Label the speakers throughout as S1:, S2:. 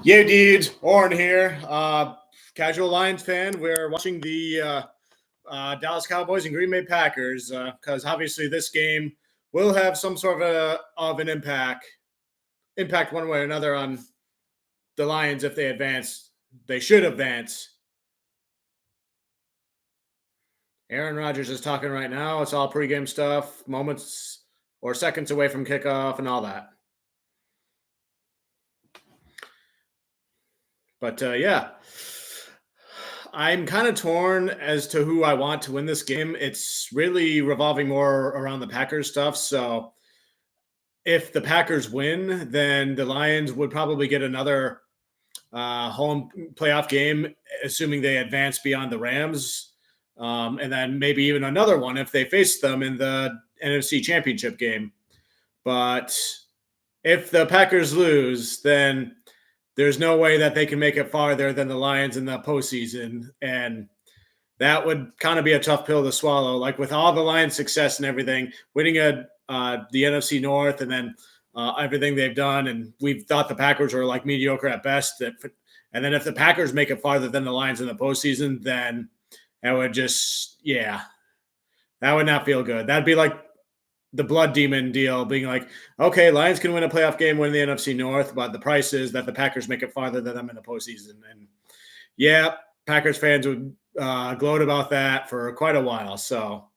S1: Yeah, dude, Oren here. Casual Lions fan. We're watching the Dallas Cowboys and Green Bay Packers because obviously this game will have some sort of an impact one way or another on the Lions if they advance. They should advance. Aaron Rodgers is talking right now. It's all pregame stuff, moments or seconds away from kickoff and all that. But yeah, I'm kind of torn as to who I want to win this game. It's really revolving more around the Packers stuff. So if the Packers win, then the Lions would probably get another home playoff game, assuming they advance beyond the Rams. And then maybe even another one if they face them in the NFC Championship game. But if the Packers lose, then there's no way that they can make it farther than the Lions in the postseason. And that would kind of be a tough pill to swallow. Like with all the Lions' success and everything, winning the NFC North and then everything they've done. And we've thought the Packers were like mediocre at best. And then if the Packers make it farther than the Lions in the postseason, then that would just, that would not feel good. That'd be like the blood demon deal being like, okay, Lions can win a playoff game, win the NFC North, but the price is that the Packers make it farther than them in the postseason. And yeah, Packers fans would gloat about that for quite a while. So,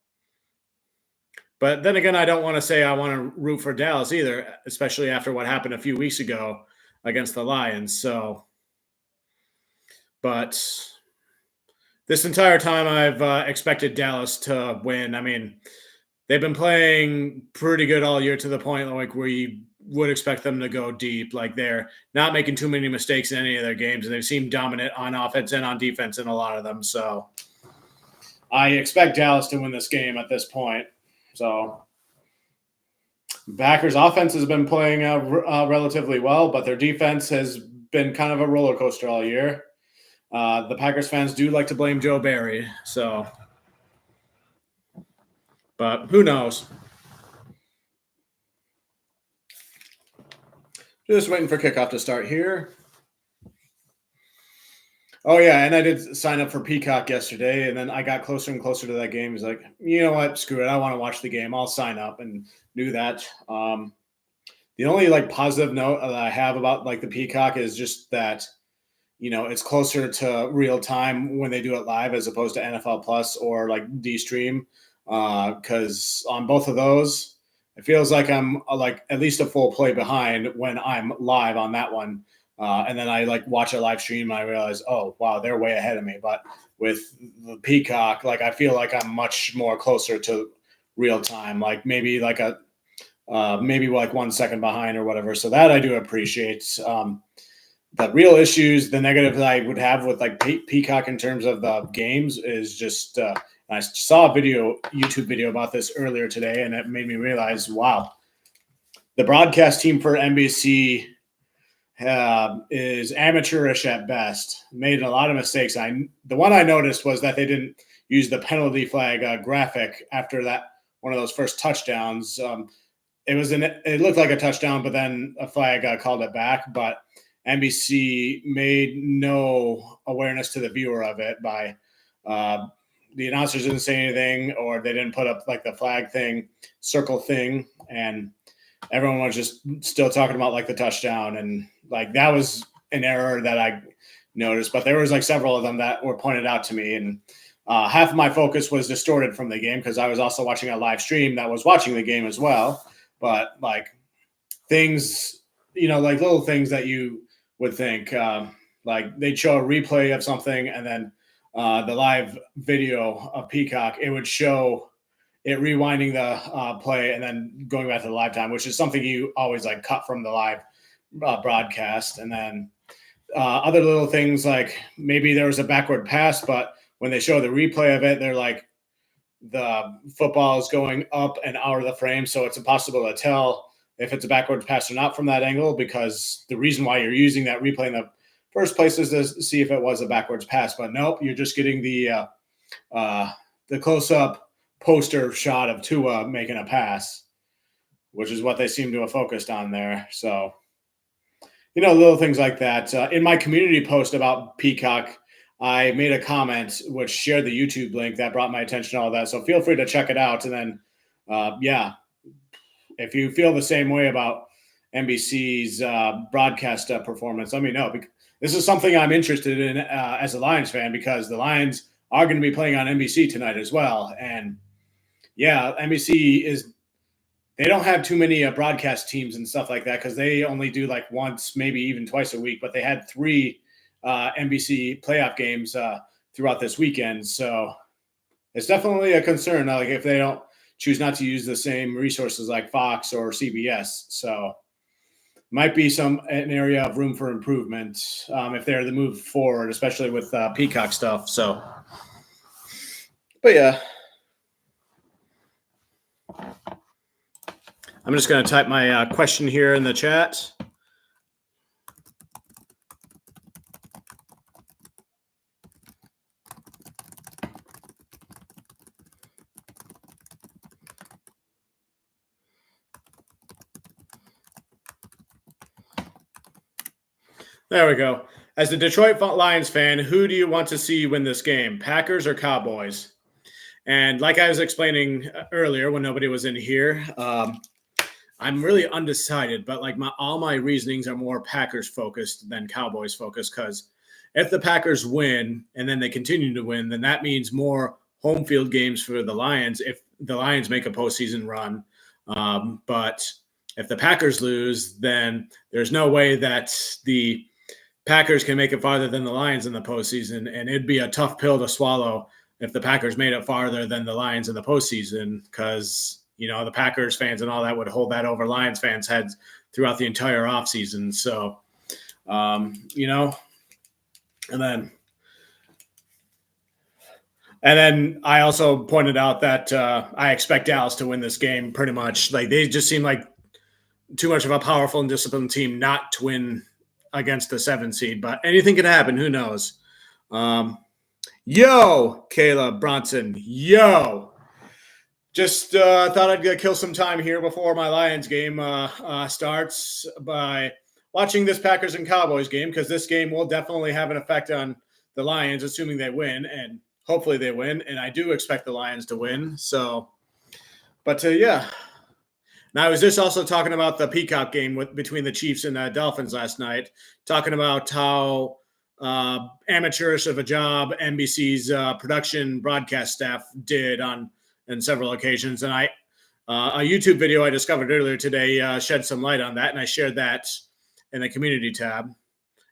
S1: but then again, I don't want to say I want to root for Dallas either, especially after what happened a few weeks ago against the Lions. So, but this entire time I've expected Dallas to win. I mean, they've been playing pretty good all year to the point like where you would expect them to go deep. Like they're not making too many mistakes in any of their games, and they've seemed dominant on offense and on defense in a lot of them. So I expect Dallas to win this game at this point. So Packers offense has been playing relatively well, but their defense has been kind of a roller coaster all year. The Packers fans do like to blame Joe Barry, so – but who knows? Just waiting for kickoff to start here. Oh, yeah, and I did sign up for Peacock yesterday, and then I got closer and closer to that game. It's like, you know what? Screw it. I want to watch the game. I'll sign up and do that. The only, positive note that I have about, the Peacock is just that, it's closer to real time when they do it live as opposed to NFL Plus or, D-Stream. Because on both of those, it feels like I'm at least a full play behind when I'm live on that one. And then I watch a live stream and I realize, oh, wow, they're way ahead of me. But with the Peacock, I feel like I'm much more closer to real time, maybe 1 second behind or whatever. So that I do appreciate. The real issues, the negative that I would have with Peacock in terms of the games is just I saw a YouTube video about this earlier today, and it made me realize, wow, the broadcast team for NBC is amateurish at best. Made a lot of mistakes. The one I noticed was that they didn't use the penalty flag graphic after that one of those first touchdowns. It looked like a touchdown, but then a flag called it back. But NBC made no awareness to the viewer of it by the announcers didn't say anything, or they didn't put up the flag thing, circle thing, and everyone was just still talking about the touchdown, and that was an error that I noticed. But there was several of them that were pointed out to me, and half of my focus was distorted from the game because I was also watching a live stream that was watching the game as well. But things, little things that you would think, they'd show a replay of something, and then the live video of Peacock, it would show it rewinding the play and then going back to the live time, which is something you always cut from the live broadcast. And then other little things maybe there was a backward pass, but when they show the replay of it, they're the football is going up and out of the frame, so it's impossible to tell if it's a backwards pass or not from that angle, because the reason why you're using that replay in the first place is to see if it was a backwards pass. But nope, you're just getting the close-up poster shot of Tua making a pass, which is what they seem to have focused on there. So little things like that. In my community post about Peacock, I made a comment which shared the YouTube link that brought my attention to all that. So feel free to check it out. And then, yeah, if you feel the same way about NBC's broadcast performance, let me know. Because this is something I'm interested in as a Lions fan, because the Lions are going to be playing on NBC tonight as well. And yeah, NBC is, they don't have too many broadcast teams and stuff like that, because they only do like once, maybe even twice a week. But they had 3 NBC playoff games throughout this weekend. So it's definitely a concern, like if they don't choose not to use the same resources like Fox or CBS. So might be an area of room for improvement if they're to move forward, especially with Peacock stuff. So, but yeah, I'm just going to type my question here in the chat. There we go. As the Detroit Lions fan, who do you want to see win this game, Packers or Cowboys? And like I was explaining earlier when nobody was in here, I'm really undecided, but like all my reasonings are more Packers focused than Cowboys focused, because if the Packers win and then they continue to win, then that means more home field games for the Lions if the Lions make a postseason run. But if the Packers lose, then there's no way that the Packers can make it farther than the Lions in the postseason, and it'd be a tough pill to swallow if the Packers made it farther than the Lions in the postseason, because the Packers fans and all that would hold that over Lions fans' heads throughout the entire offseason. So, and then I also pointed out that I expect Dallas to win this game pretty much. Like, they just seem like too much of a powerful and disciplined team not to win against the 7 seed, but anything can happen. Who knows? Yo, Caleb Bronson. Yo. Just thought I'd kill some time here before my Lions game starts by watching this Packers and Cowboys game, because this game will definitely have an effect on the Lions, assuming they win, and hopefully they win. And I do expect the Lions to win. So, but yeah. Now, I was just also talking about the Peacock game between the Chiefs and the Dolphins last night, talking about how amateurish of a job NBC's production broadcast staff did on several occasions. And a YouTube video I discovered earlier today shed some light on that, and I shared that in the community tab.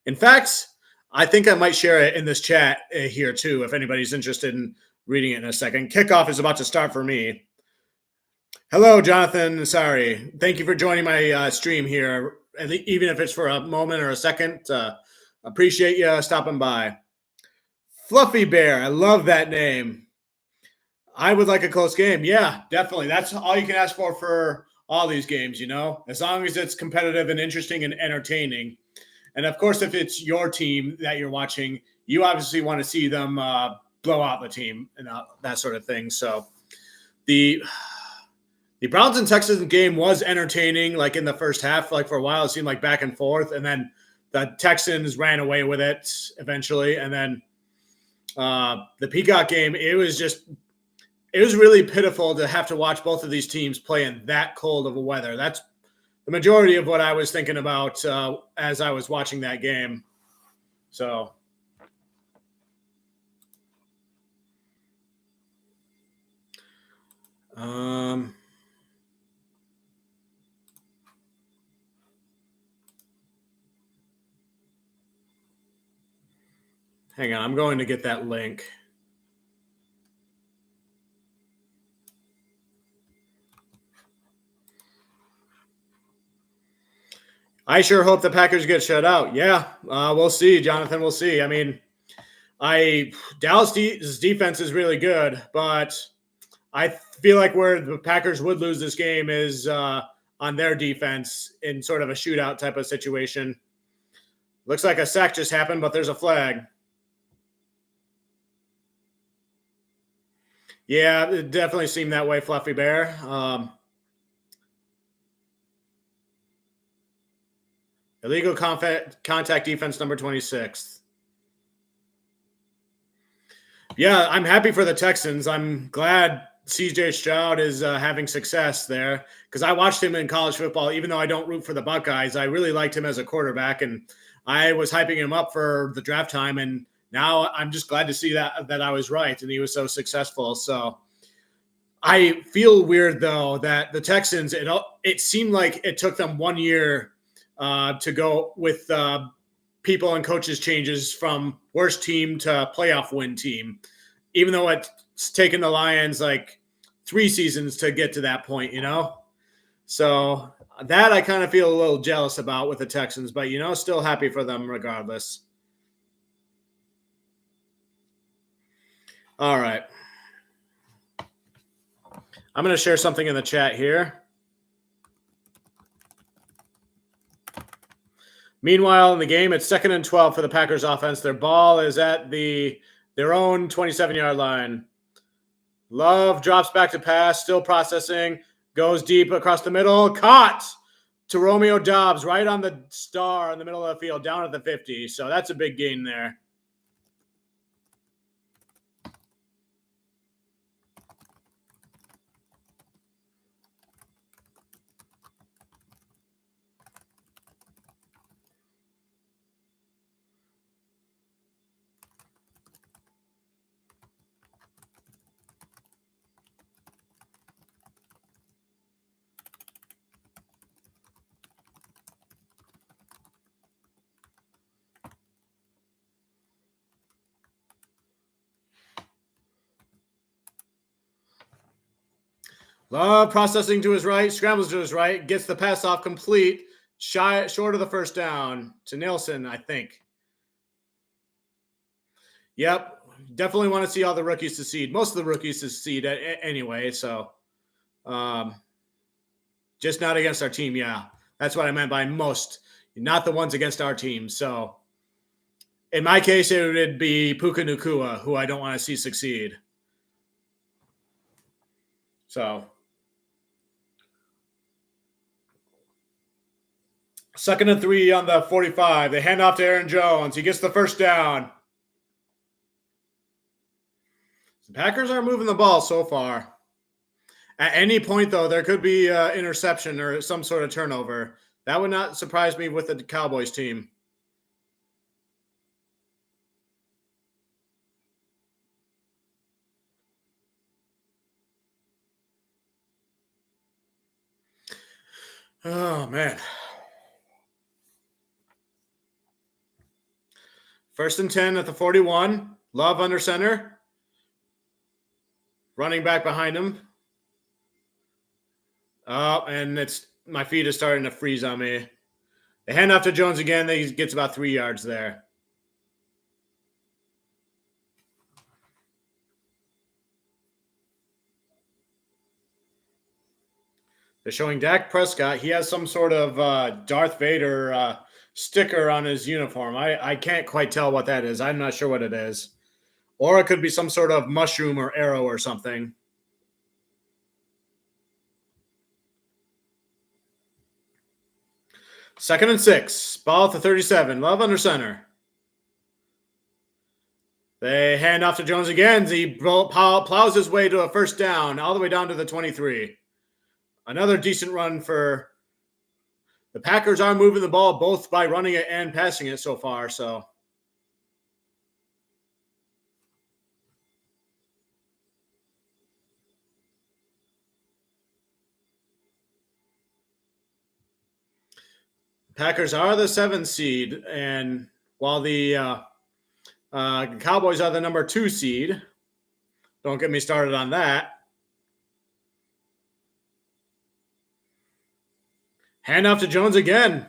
S1: In fact, I think I might share it in this chat here too, if anybody's interested in reading it in a second. Kickoff is about to start for me. Hello, Jonathan. Sorry. Thank you for joining my stream here, even if it's for a moment or a second. Appreciate you stopping by. Fluffy Bear. I love that name. I would like a close game. Yeah, definitely. That's all you can ask for all these games, as long as it's competitive and interesting and entertaining. And, of course, if it's your team that you're watching, you obviously want to see them blow out the team and that sort of thing. So the Browns and Texans game was entertaining, like in the first half. Like for a while, it seemed like back and forth. And then the Texans ran away with it eventually. And then the Peacock game, it was really pitiful to have to watch both of these teams play in that cold of a weather. That's the majority of what I was thinking about as I was watching that game. So, hang on, I'm going to get that link. I sure hope the Packers get shut out. Yeah, we'll see, Jonathan. We'll see. I mean, Dallas' defense is really good, but I feel like where the Packers would lose this game is on their defense in sort of a shootout type of situation. Looks like a sack just happened, but there's a flag. Yeah, it definitely seemed that way, Fluffy Bear. Illegal contact defense number 26. Yeah, I'm happy for the Texans. I'm glad CJ Stroud is having success there because I watched him in college football. Even though I don't root for the Buckeyes, I really liked him as a quarterback, and I was hyping him up for the draft time. And now I'm just glad to see that I was right, and he was so successful. So I feel weird though that the Texans. It seemed like it took them 1 year to go with people and coaches changes from worst team to playoff win team, even though it's taken the Lions like 3 seasons to get to that point, So that I kind of feel a little jealous about with the Texans, but, still happy for them regardless. All right. I'm going to share something in the chat here. Meanwhile, in the game, it's 2nd and 12 for the Packers offense. Their ball is at their own 27-yard line. Love drops back to pass, still processing, goes deep across the middle, caught to Romeo Doubs right on the star in the middle of the field, down at the 50. So that's a big gain there. Love processing to his right, scrambles to his right, gets the pass off complete, short of the first down to Nelson, I think. Yep, definitely want to see all the rookies succeed. Most of the rookies succeed anyway, so just not against our team, yeah. That's what I meant by most, not the ones against our team. So in my case, it would be Puka Nacua, who I don't want to see succeed. So 2nd and 3 on the 45. They hand off to Aaron Jones. He gets the first down. The Packers are moving the ball so far. At any point, though, there could be interception or some sort of turnover. That would not surprise me with the Cowboys team. Oh, man. 1st and 10 at the 41. Love under center. Running back behind him. Oh, and my feet is starting to freeze on me. They hand off to Jones again. He gets about 3 yards there. They're showing Dak Prescott. He has some sort of Darth Vader sticker on his uniform. I can't quite tell what that is. I'm not sure what it is. Or it could be some sort of mushroom or arrow or something. 2nd and 6. Ball at the 37. Love under center. They hand off to Jones again. He plows his way to a first down, all the way down to the 23. Another decent run for the Packers. Are moving the ball both by running it and passing it so far. So Packers are the 7th seed, and while the Cowboys are the number 2 seed. Don't get me started on that. Hand off to Jones again.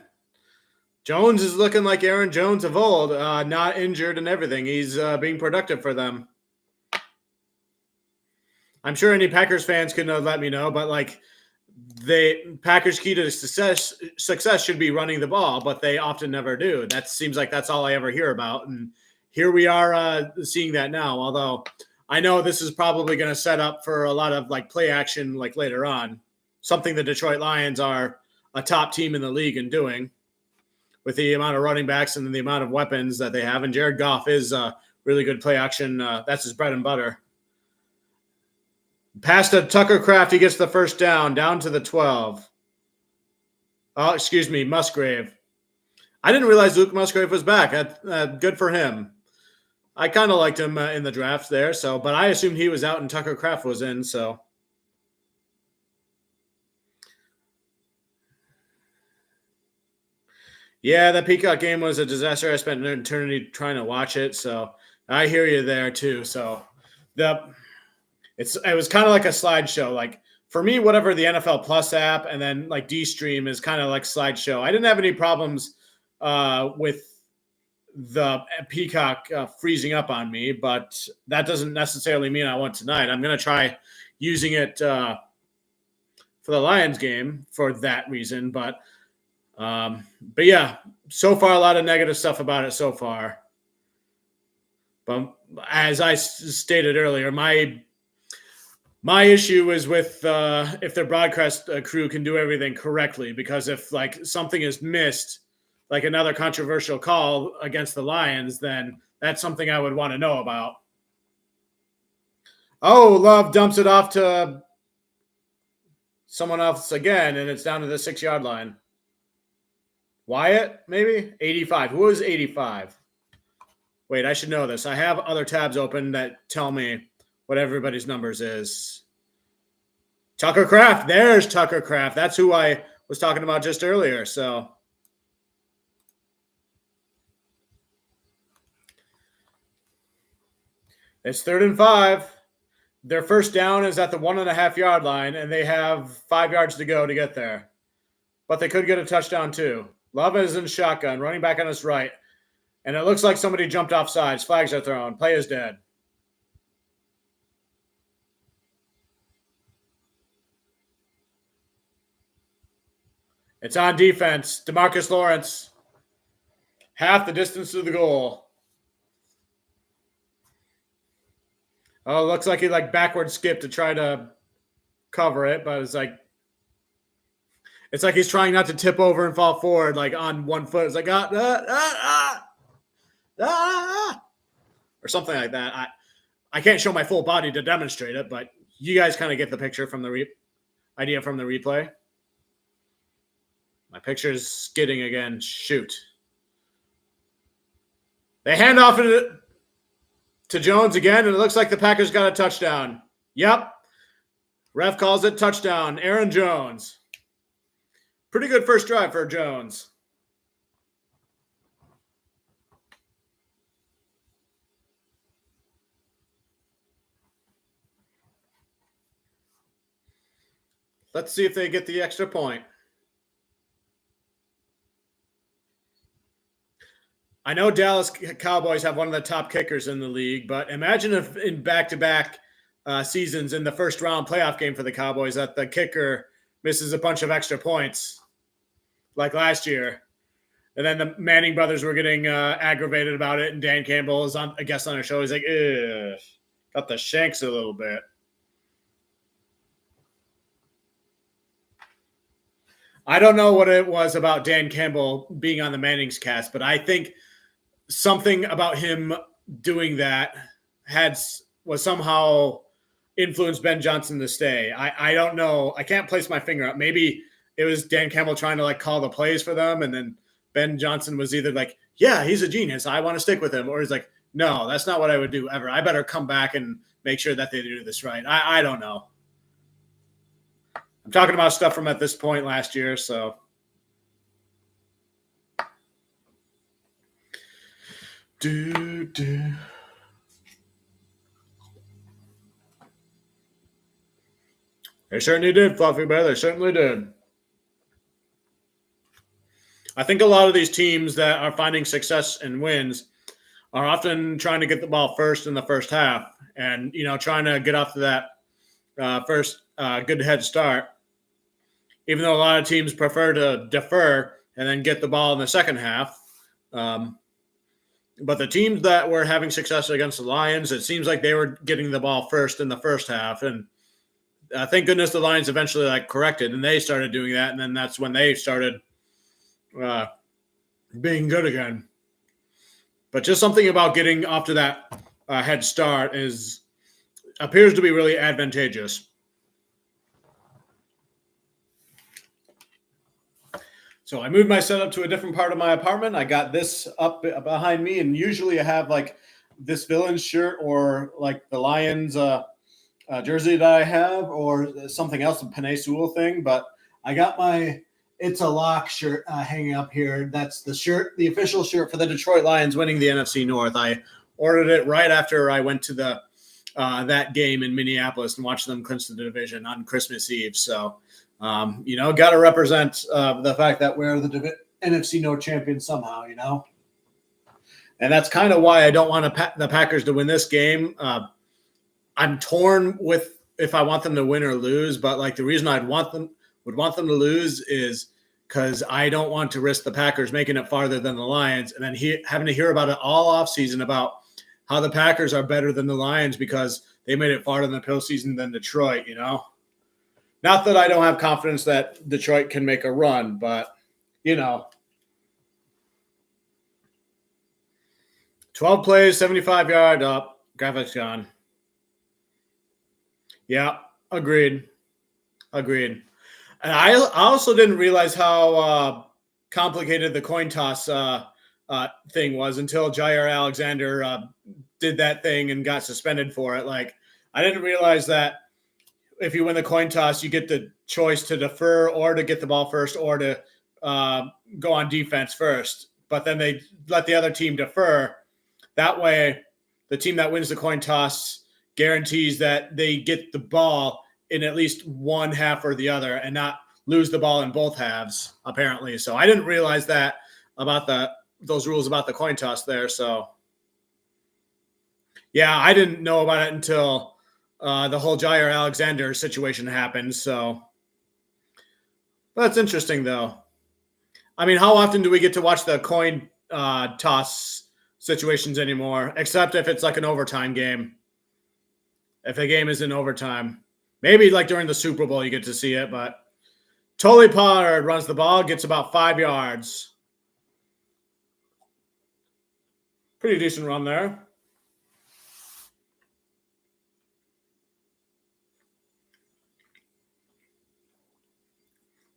S1: Jones is looking like Aaron Jones of old, not injured and everything. He's being productive for them. I'm sure any Packers fans can let me know, but Packers' key to success should be running the ball, but they often never do. That seems like that's all I ever hear about, and here we are seeing that now. Although I know this is probably going to set up for a lot of play action later on, something the Detroit Lions are a top team in the league in doing. with the amount of running backs and the amount of weapons that they have. And Jared Goff is really good play action. That's his bread and butter. Pass to Tucker Kraft. He gets the first down to the 12. Oh, excuse me, Musgrave. I didn't realize Luke Musgrave was back. Good for him. I kind of liked him in the draft there, but I assumed he was out and Tucker Kraft was in, so. Yeah, the Peacock game was a disaster. I spent an eternity trying to watch it, so I hear you there too. So it was kind of like a slideshow. Like for me, whatever the NFL Plus app and then like D-Stream is kind of like slideshow. I didn't have any problems with the Peacock freezing up on me, but that doesn't necessarily mean I want tonight. I'm going to try using it for the Lions game for that reason, but yeah, so far a lot of negative stuff about it so far. But as I stated earlier, my issue is with if their broadcast crew can do everything correctly, because if like something is missed, like another controversial call against the Lions, then that's something I would want to know about. Oh, Love dumps it off to someone else again, and it's down to the 6-yard line. Wyatt, maybe? 85. Who is 85? Wait, I should know this. I have other tabs open that tell me what everybody's numbers is. Tucker Kraft. There's Tucker Kraft. That's who I was talking about just earlier. So it's 3rd and 5. Their first down is at the 1.5-yard line, and they have 5 yards to go to get there. But they could get a touchdown too. Love is in shotgun, running back on his right. And it looks like somebody jumped off sides. Flags are thrown. Play is dead. It's on defense. DeMarcus Lawrence. Half the distance to the goal. Oh, looks like he backward skipped to try to cover it, but it's like he's trying not to tip over and fall forward on one foot. It's like or something like that. I can't show my full body to demonstrate it, but you guys kind of get the picture from the idea from the replay. My picture is skidding again. Shoot. They hand off it to Jones again, and it looks like the Packers got a touchdown. Yep. Ref calls it touchdown. Aaron Jones. Pretty good first drive for Jones. Let's see if they get the extra point. I know Dallas Cowboys have one of the top kickers in the league, but imagine if in back-to-back seasons in the first round playoff game for the Cowboys that the kicker misses a bunch of extra points like last year. And then the Manning brothers were getting aggravated about it, and Dan Campbell is on a guest on our show. He's like, ugh, got the shanks a little bit. I don't know what it was about Dan Campbell being on the Manning's cast, but I think something about him doing that was somehow influenced Ben Johnson to stay. I don't know. I can't place my finger up. Maybe it was Dan Campbell trying to call the plays for them, and then Ben Johnson was either like, yeah, he's a genius, I want to stick with him, or he's like, no, that's not what I would do ever. I better come back and make sure that they do this right. I don't know. I'm talking about stuff from at this point last year, so. They certainly did, Fluffy Bear. They certainly did. I think a lot of these teams that are finding success and wins are often trying to get the ball first in the first half and, trying to get off to that first good head start. Even though a lot of teams prefer to defer and then get the ball in the second half. But the teams that were having success against the Lions, it seems like they were getting the ball first in the first half. And thank goodness the Lions eventually corrected and they started doing that. And then that's when they started being good again. But just something about getting off to that head start appears to be really advantageous. So I moved my setup to a different part of my apartment. I got this up behind me, and usually I have like this Villains shirt or like the Lions jersey that I have, or something else, a Penei Sewell thing. But I got my It's a Lock shirt hanging up here. That's the official shirt for the Detroit Lions winning the NFC North. I ordered it right after I went to that game in Minneapolis and watched them clinch the division on Christmas Eve. So, got to represent the fact that we're the NFC North champions somehow, And that's kind of why I don't want the Packers to win this game. I'm torn with if I want them to win or lose, but like the reason would want them to lose is because I don't want to risk the Packers making it farther than the Lions and then having to hear about it all offseason about how the Packers are better than the Lions because they made it farther in the postseason than Detroit, Not that I don't have confidence that Detroit can make a run, but, 12 plays, 75-yard up. Graphics gone. Yeah, agreed. And I also didn't realize how complicated the coin toss thing was until Jair Alexander did that thing and got suspended for it. Like, I didn't realize that if you win the coin toss, you get the choice to defer or to get the ball first or to go on defense first. But then they let the other team defer. That way, the team that wins the coin toss guarantees that they get the ball in at least one half or the other and not lose the ball in both halves, apparently. So I didn't realize that about those rules about the coin toss there. So, yeah, I didn't know about it until the whole Jair Alexander situation happened. So that's interesting, though. I mean, how often do we get to watch the coin toss situations anymore, except if it's like an overtime game? If the game is in overtime. Maybe like during the Super Bowl you get to see it, but Tolly Pollard runs the ball, gets about 5 yards. Pretty decent run there.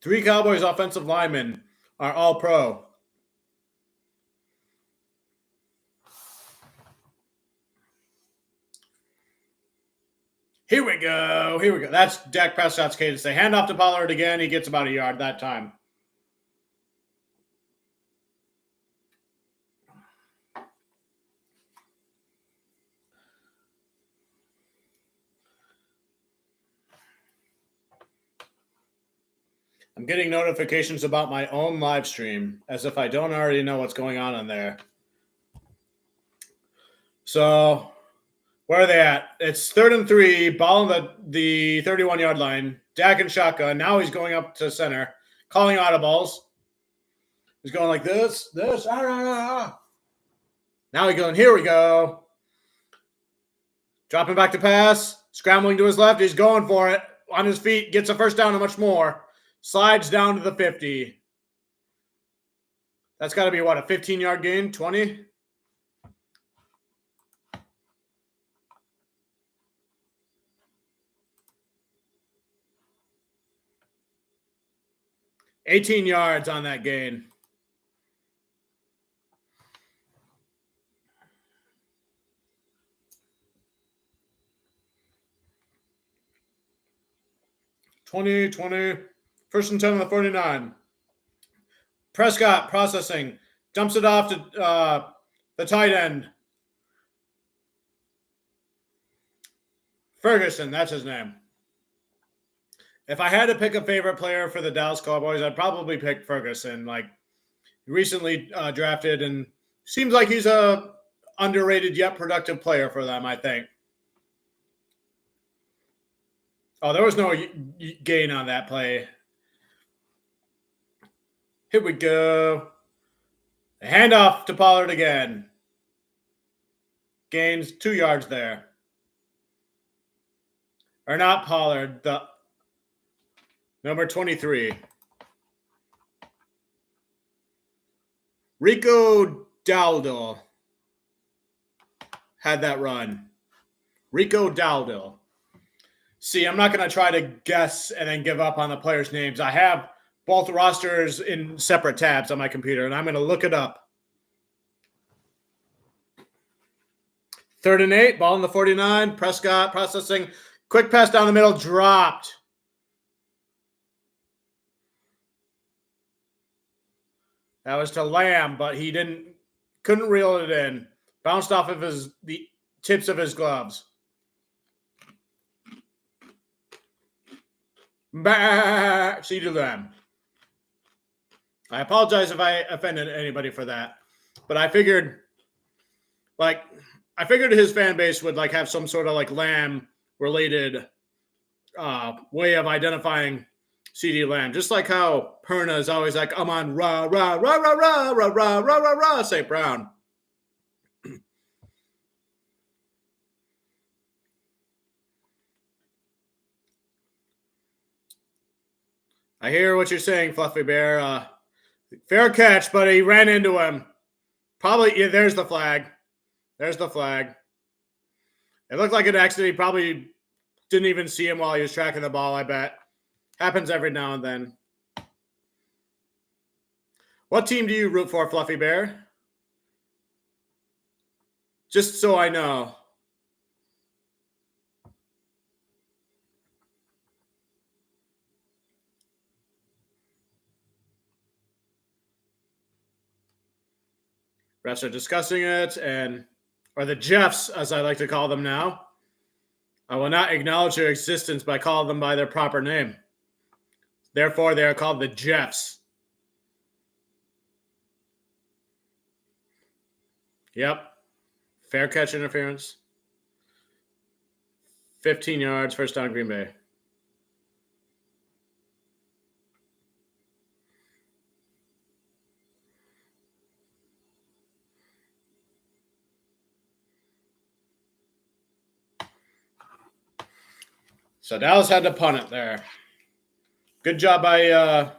S1: Three Cowboys offensive linemen are all pro. Here we go. That's Dak Prescott's cadence. They hand off to Pollard again. He gets about a yard that time. I'm getting notifications about my own live stream as if I don't already know what's going on there. So, where are they at? It's 3rd and 3, ball on the 31-yard line. Dak and shotgun. Now he's going up to center, calling audibles. He's going like this. Now he's going, here we go. Dropping back to pass, scrambling to his left. He's going for it. On his feet, gets a first down and much more. Slides down to the 50. That's got to be, what, a 15-yard gain? 20? $18 yards on that gain. First and 10 on the 49. Prescott processing. Dumps it off to the tight end. Ferguson, that's his name. If I had to pick a favorite player for the Dallas Cowboys, I'd probably pick Ferguson. Like, recently drafted and seems like he's a underrated yet productive player for them, I think. Oh, there was no gain on that play. Here we go. Handoff to Pollard again. Gains 2 yards there. Or not Pollard, the number 23. Rico Dowdle had that run. Rico Dowdle. See, I'm not going to try to guess and then give up on the players' names. I have both rosters in separate tabs on my computer, and I'm going to look it up. 3rd and 8, ball in the 49. Prescott processing. Quick pass down the middle, dropped. That was to Lamb, but he couldn't reel it in. Bounced off of the tips of his gloves. CeeDee Lamb. I apologize if I offended anybody for that, but I figured his fan base would have some sort of Lamb related way of identifying CeeDee Lamb, just like how Perna is always like, I'm on rah, rah, rah, rah, rah, rah, rah, rah, rah, rah, St. Brown. I hear what you're saying, Fluffy Bear. Fair catch, but he ran into him. Probably, yeah, there's the flag. There's the flag. It looked like an accident. He probably didn't even see him while he was tracking the ball, I bet. Happens every now and then. What team do you root for, Fluffy Bear? Just so I know. Refs are discussing it, or the Jeffs, as I like to call them now. I will not acknowledge their existence by calling them by their proper name. Therefore, they are called the Jeffs. Yep. Fair catch interference. 15 yards, first down, Green Bay. So Dallas had to punt it there. Good job by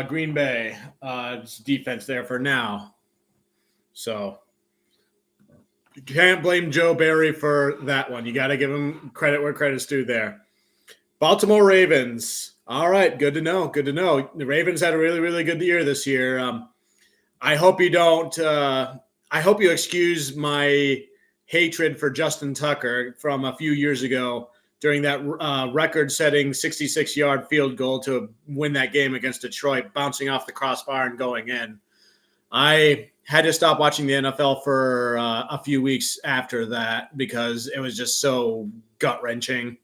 S1: Green Bay defense there for now. So you can't blame Joe Barry for that one. You got to give him credit where credit's due there. Baltimore Ravens. All right, good to know. Good to know. The Ravens had a really, really good year this year. I hope you don't. I hope you excuse my hatred for Justin Tucker from a few years ago during that record-setting 66-yard field goal to win that game against Detroit, bouncing off the crossbar and going in. I had to stop watching the NFL for a few weeks after that because it was just so gut-wrenching.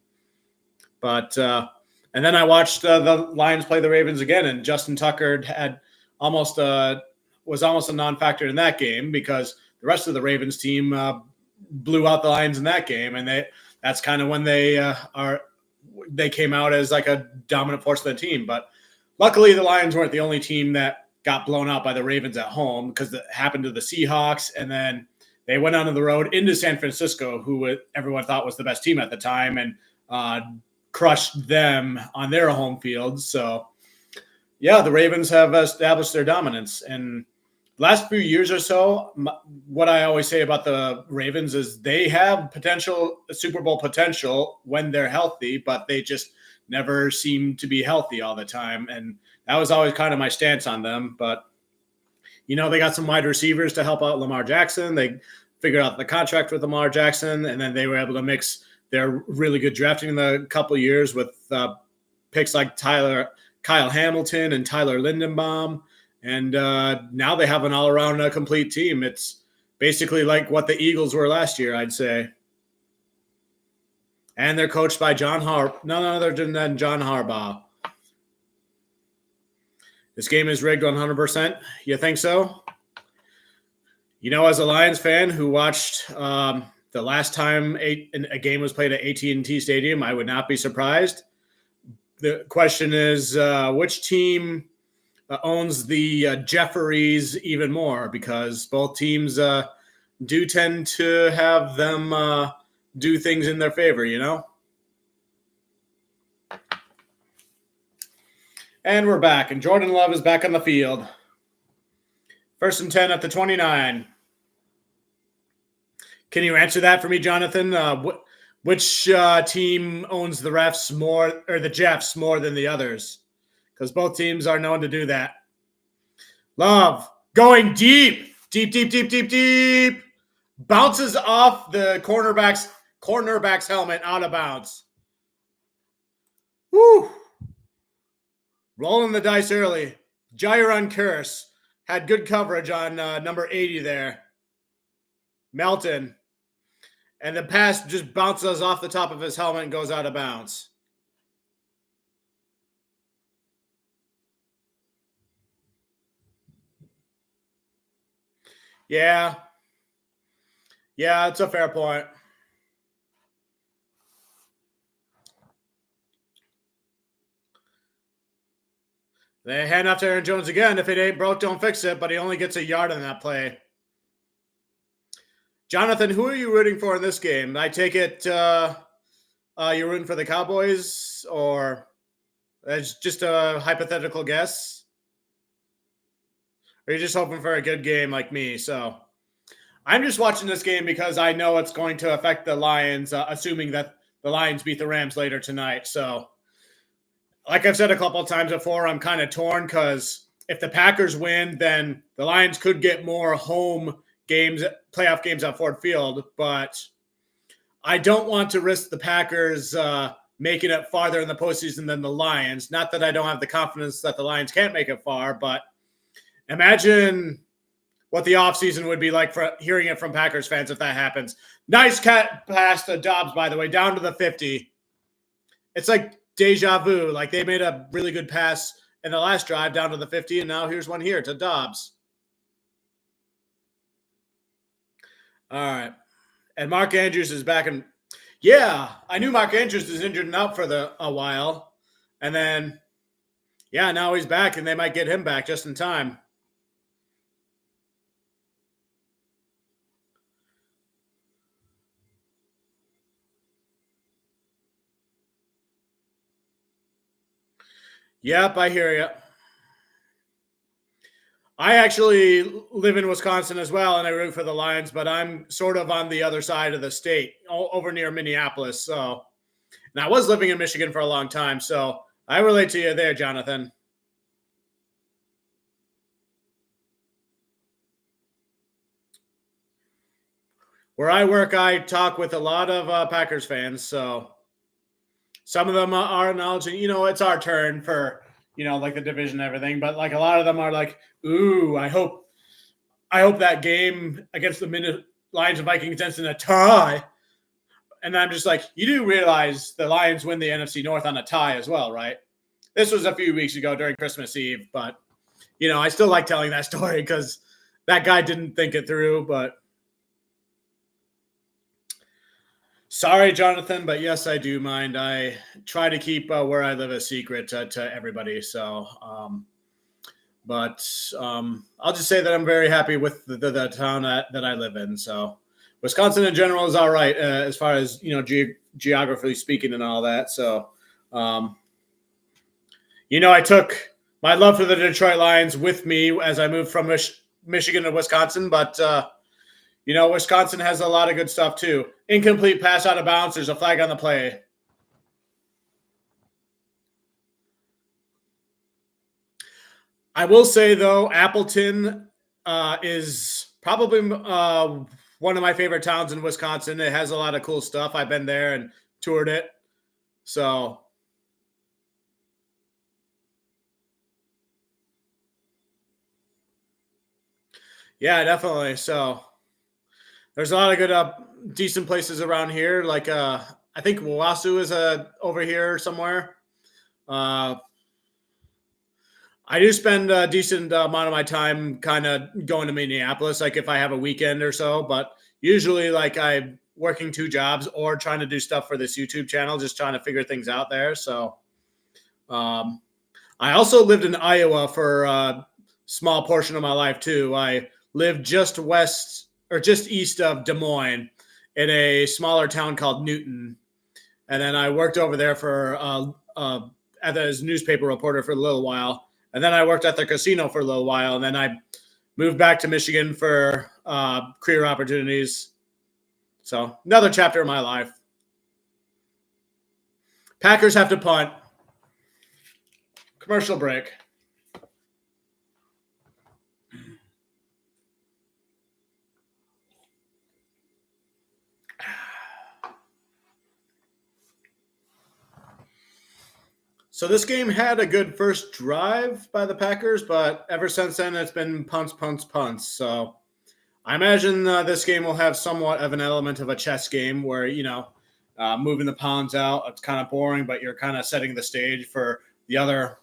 S1: But and then I watched the Lions play the Ravens again, and Justin Tucker was almost a non-factor in that game because the rest of the Ravens team blew out the Lions in that game, and that's kind of when they came out as like a dominant force of the team. But luckily, the Lions weren't the only team that got blown out by the Ravens at home because it happened to the Seahawks, and then they went on the road into San Francisco, who everyone thought was the best team at the time, and crushed them on their home field. So, yeah, the Ravens have established their dominance. And last few years or so, what I always say about the Ravens is they have Super Bowl potential when they're healthy, but they just never seem to be healthy all the time. And that was always kind of my stance on them. But, they got some wide receivers to help out Lamar Jackson. They figured out the contract with Lamar Jackson, and then they were able to mix their really good drafting in the couple years with picks like Kyle Hamilton and Tyler Lindenbaum. And now they have an all-around complete team. It's basically like what the Eagles were last year, I'd say. And they're coached by none other than John Harbaugh. This game is rigged 100%. You think so? As a Lions fan who watched the last time a game was played at AT&T Stadium, I would not be surprised. The question is, which team owns the Jefferies even more? Because both teams do tend to have them do things in their favor, And we're back, and Jordan Love is back on the field. First and 10 at the 29. Can you answer that for me, Jonathan? Which team owns the refs more, or the Jeffs more than the others? Because both teams are known to do that. Love going deep, deep, deep, deep, deep, deep. Bounces off the cornerback's helmet out of bounds. Woo! Rolling the dice early. Jaron Curse had good coverage on number 80 there. Melton. And the pass just bounces off the top of his helmet and goes out of bounds. Yeah. Yeah, it's a fair point. They hand off to Aaron Jones again. If it ain't broke, don't fix it. But he only gets a yard on that play. Jonathan, who are you rooting for in this game? I take it you're rooting for the Cowboys, or that's just a hypothetical guess? Or are you just hoping for a good game like me? So I'm just watching this game because I know it's going to affect the Lions, assuming that the Lions beat the Rams later tonight. So like I've said a couple of times before, I'm kind of torn because if the Packers win, then the Lions could get more home games, playoff games on Ford Field. But I don't want to risk the Packers making it farther in the postseason than the Lions. Not that I don't have the confidence that the Lions can't make it far, but imagine what the offseason would be like for hearing it from Packers fans if that happens. Nice cat pass to Dobbs, by the way, down to the 50. It's like deja vu. Like they made a really good pass in the last drive down to the 50, and now here's one here to Dobbs. All right. And Mark Andrews is back in. Yeah, I knew Mark Andrews was injured and out for a while. And then, yeah, now he's back, and they might get him back just in time. Yep, I hear you. I actually live in Wisconsin as well, and I root for the Lions, but I'm sort of on the other side of the state, over near Minneapolis. So, and I was living in Michigan for a long time, so I relate to you there, Jonathan. Where I work, I talk with a lot of Packers fans, so some of them are acknowledging, it's our turn for, like the division and everything, but like a lot of them are like, ooh, I hope that game against the Lions and Vikings ends in a tie. And I'm just like, you do realize the Lions win the NFC North on a tie as well, right? This was a few weeks ago during Christmas Eve, but, I still like telling that story because that guy didn't think it through, but sorry, Jonathan, but yes, I do mind. I try to keep where I live a secret to everybody. So, but I'll just say that I'm very happy with the town that I live in. So, Wisconsin in general is all right as far as geographically speaking and all that. So, I took my love for the Detroit Lions with me as I moved from Michigan to Wisconsin, but. Wisconsin has a lot of good stuff too. Incomplete pass out of bounds. There's a flag on the play. I will say, though, Appleton is probably one of my favorite towns in Wisconsin. It has a lot of cool stuff. I've been there and toured it. So, yeah, definitely. So, there's a lot of good, decent places around here. Like, I think Wawasu is over here somewhere. I do spend a decent amount of my time kind of going to Minneapolis, like if I have a weekend or so. But usually, like I'm working 2 jobs or trying to do stuff for this YouTube channel, just trying to figure things out there. So, I also lived in Iowa for a small portion of my life too. I lived just west or just east of Des Moines in a smaller town called Newton. And then I worked over there for as a newspaper reporter for a little while. And then I worked at the casino for a little while. And then I moved back to Michigan for career opportunities. So another chapter of my life. Packers have to punt. Commercial break. So this game had a good first drive by the Packers, but ever since then it's been punts, punts, punts. So I imagine this game will have somewhat of an element of a chess game where, moving the pawns out, it's kind of boring, but you're kind of setting the stage for the other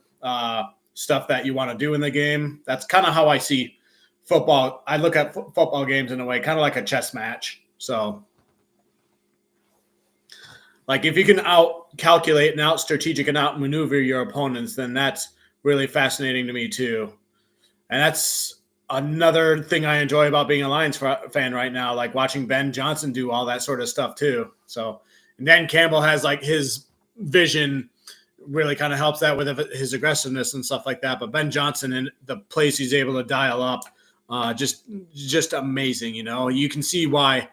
S1: stuff that you want to do in the game. That's kind of how I see football. I look at football games in a way, kind of like a chess match. So like if you can out-calculate and out-strategic and out-maneuver your opponents, then that's really fascinating to me too. And that's another thing I enjoy about being a Lions fan right now, like watching Ben Johnson do all that sort of stuff too. So, and Dan Campbell has like his vision really kind of helps that with his aggressiveness and stuff like that. But Ben Johnson and the plays he's able to dial up, just amazing. You can see why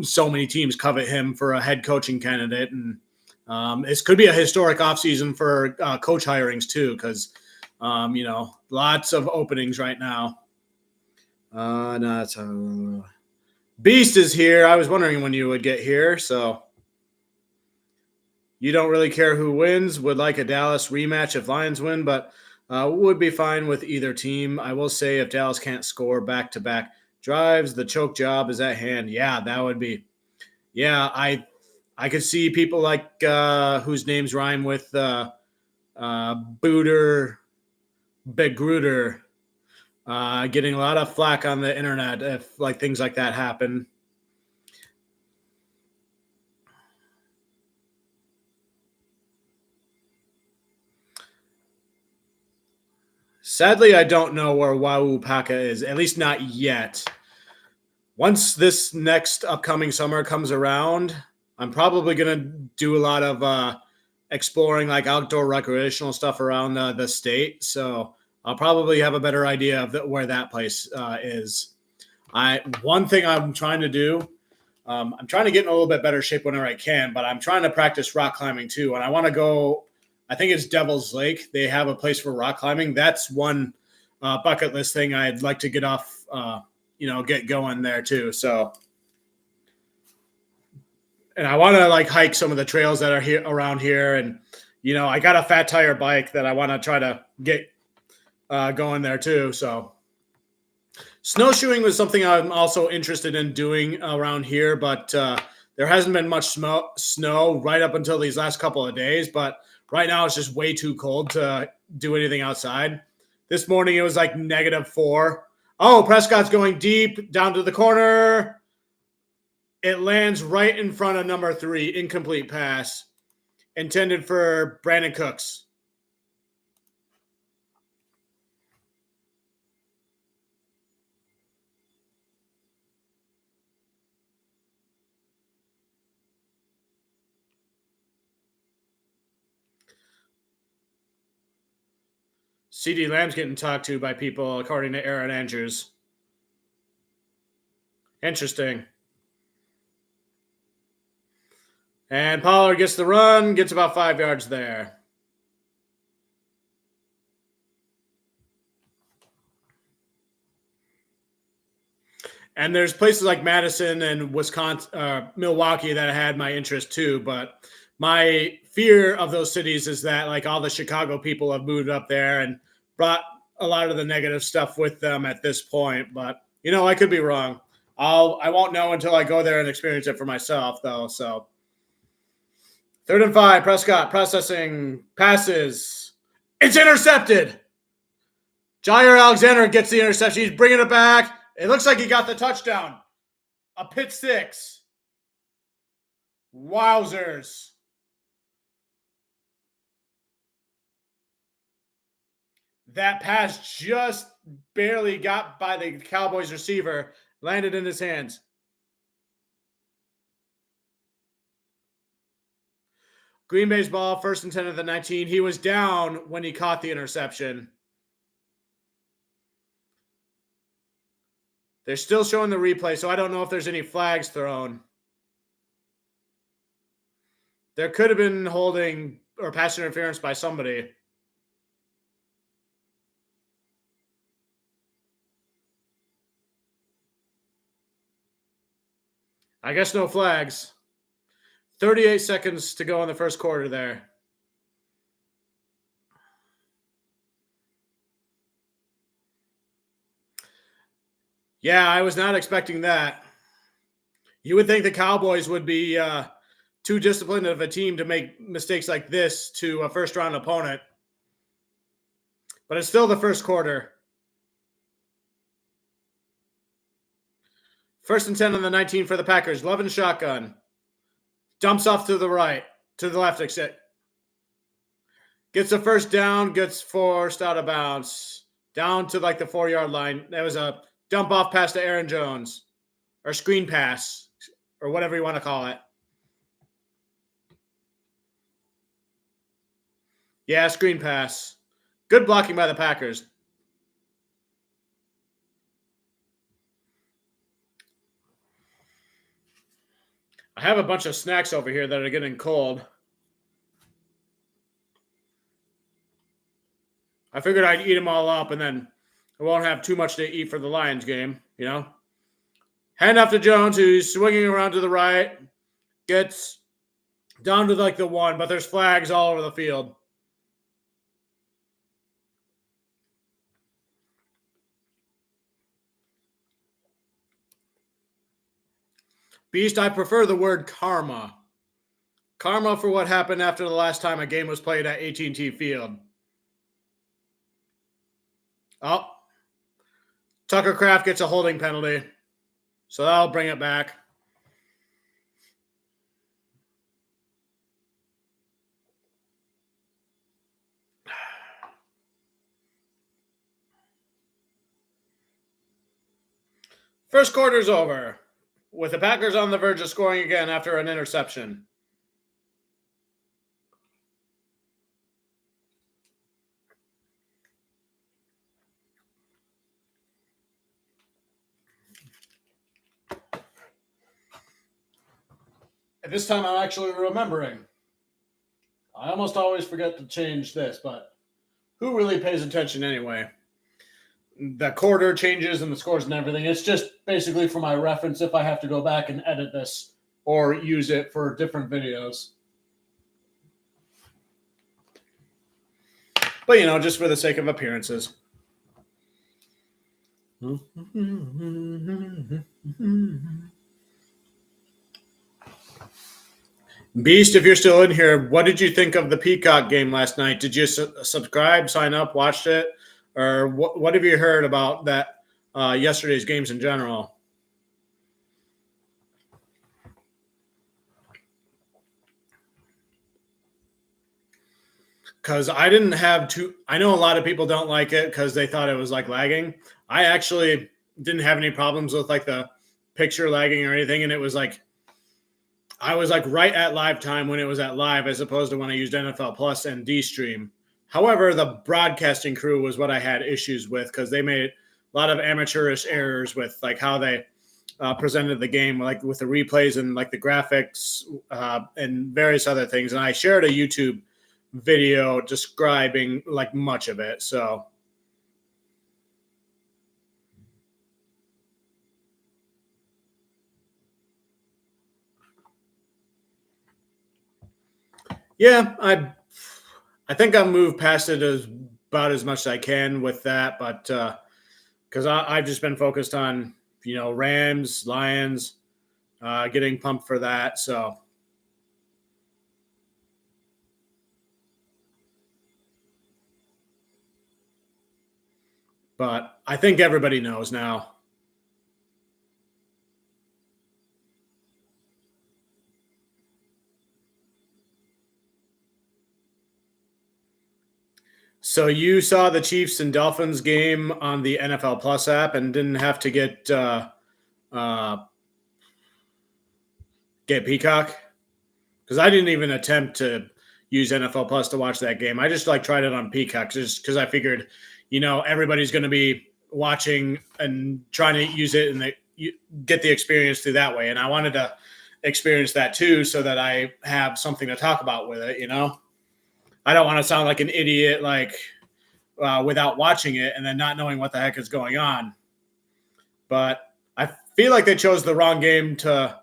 S1: so many teams covet him for a head coaching candidate. And this could be a historic offseason for coach hirings too, because lots of openings right now. Beast is here. I was wondering when you would get here. So you don't really care who wins. Would like a Dallas rematch if Lions win, but would be fine with either team. I will say if Dallas can't score back-to-back drives, the choke job is at hand. Yeah, that would be. Yeah, I could see people like whose names rhyme with Booter, Begruder, getting a lot of flack on the internet if like things like that happen. Sadly, I don't know where Waupaca is, at least not yet. Once this next upcoming summer comes around, I'm probably going to do a lot of exploring like outdoor recreational stuff around the state. So I'll probably have a better idea of where that place is. One thing I'm trying to do, I'm trying to get in a little bit better shape whenever I can, but I'm trying to practice rock climbing too. And I want to go, I think it's Devil's Lake. They have a place for rock climbing. That's one bucket list thing I'd like to get off, get going there too. So, and I want to like hike some of the trails that are here around here. And, I got a fat tire bike that I want to try to get going there too. So snowshoeing was something I'm also interested in doing around here, but there hasn't been much snow right up until these last couple of days. But right now it's just way too cold to do anything outside. This morning it was like -4. Oh, Prescott's going deep down to the corner. It lands right in front of number 3, incomplete pass, intended for Brandon Cooks. CeeDee Lamb's getting talked to by people, according to Aaron Andrews. Interesting. And Pollard gets the run, gets about 5 yards there. And there's places like Madison and Wisconsin, Milwaukee that had my interest too. But my fear of those cities is that like all the Chicago people have moved up there and brought a lot of the negative stuff with them at this point. But, I could be wrong. I won't know until I go there and experience it for myself, though. So 3rd and 5, Prescott processing passes. It's intercepted. Jair Alexander gets the interception. He's bringing it back. It looks like he got the touchdown. A pick 6. Wowzers. That pass just barely got by the Cowboys receiver, landed in his hands. Green Bay's ball, 1st and 10 at the 19. He was down when he caught the interception. They're still showing the replay, so I don't know if there's any flags thrown. There could have been holding or pass interference by somebody. I guess no flags. 38 seconds to go in the first quarter there. Yeah, I was not expecting that. You would think the Cowboys would be too disciplined of a team to make mistakes like this to a first-round opponent. But it's still the first quarter. 1st and 10 on the 19 for the Packers. Love and shotgun. Dumps off to the right, to the left, except gets a first down, gets forced out of bounds, down to like the 4-yard line. That was a dump off pass to Aaron Jones, or screen pass, or whatever you want to call it. Yeah, screen pass. Good blocking by the Packers. I have a bunch of snacks over here that are getting cold. I figured I'd eat them all up and then I won't have too much to eat for the Lions game, you know? Hand off to Jones, who's swinging around to the right. Gets down to like the 1, but there's flags all over the field. Beast, I prefer the word karma. Karma for what happened after the last time a game was played at AT&T Field. Oh, Tucker Kraft gets a holding penalty, so that'll bring it back. First quarter's over, with the Packers on the verge of scoring again after an interception. At this time, I'm actually remembering. I almost always forget to change this, but who really pays attention anyway? The quarter changes and the scores and everything. It's just basically for my reference if I have to go back and edit this or use it for different videos. But, you know, just for the sake of appearances. Beast, if you're still in here, what did you think of the Peacock game last night? Did you subscribe, sign up, watched it? Or what have you heard about that yesterday's games in general? Because I didn't have to. I know a lot of people don't like it because they thought it was like lagging. I actually didn't have any problems with like the picture lagging or anything. And it was like, I was like right at live time when it was at live as opposed to when I used NFL Plus and D-Stream. However, the broadcasting crew was what I had issues with because they made a lot of amateurish errors with like how they presented the game, like with the replays and like the graphics and various other things. And I shared a YouTube video describing like much of it. So yeah, I think I'll move past it about as much as I can with that, but because I've just been focused on, you know, Rams, Lions, getting pumped for that. So but I think everybody knows now. So you saw the Chiefs and Dolphins game on the NFL Plus app and didn't have to get Peacock? Because I didn't even attempt to use NFL Plus to watch that game. I just like tried it on Peacock just because I figured, you know, everybody's going to be watching and trying to use it and get the experience through that way. And I wanted to experience that too, so that I have something to talk about with it. I don't want to sound like an idiot, without watching it and then not knowing what the heck is going on. But I feel like they chose the wrong game to,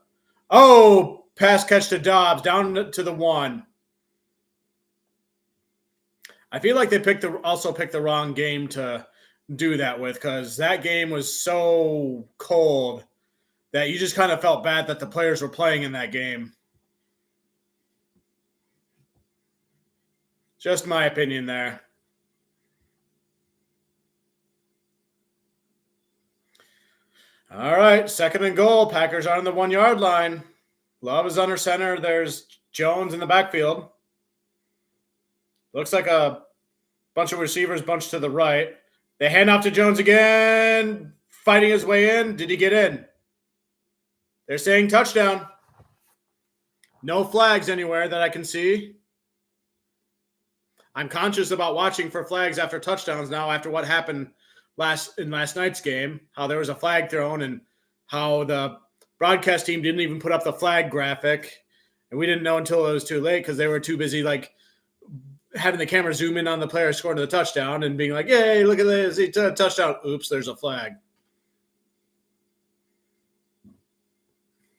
S1: pass catch to Dobbs down to the 1. I feel like they also picked the wrong game to do that with, because that game was so cold that you just kind of felt bad that the players were playing in that game. Just my opinion there. All right, 2nd and goal. Packers are on the 1-yard line. Love is under center. There's Jones in the backfield. Looks like a bunch of receivers bunched to the right. They hand off to Jones again, fighting his way in. Did he get in? They're saying touchdown. No flags anywhere that I can see. I'm conscious about watching for flags after touchdowns now, after what happened last night's game, how there was a flag thrown and how the broadcast team didn't even put up the flag graphic. And we didn't know until it was too late, because they were too busy having the camera zoom in on the player scoring the touchdown and being like, yay, look at this, he took a touchdown. Oops, there's a flag.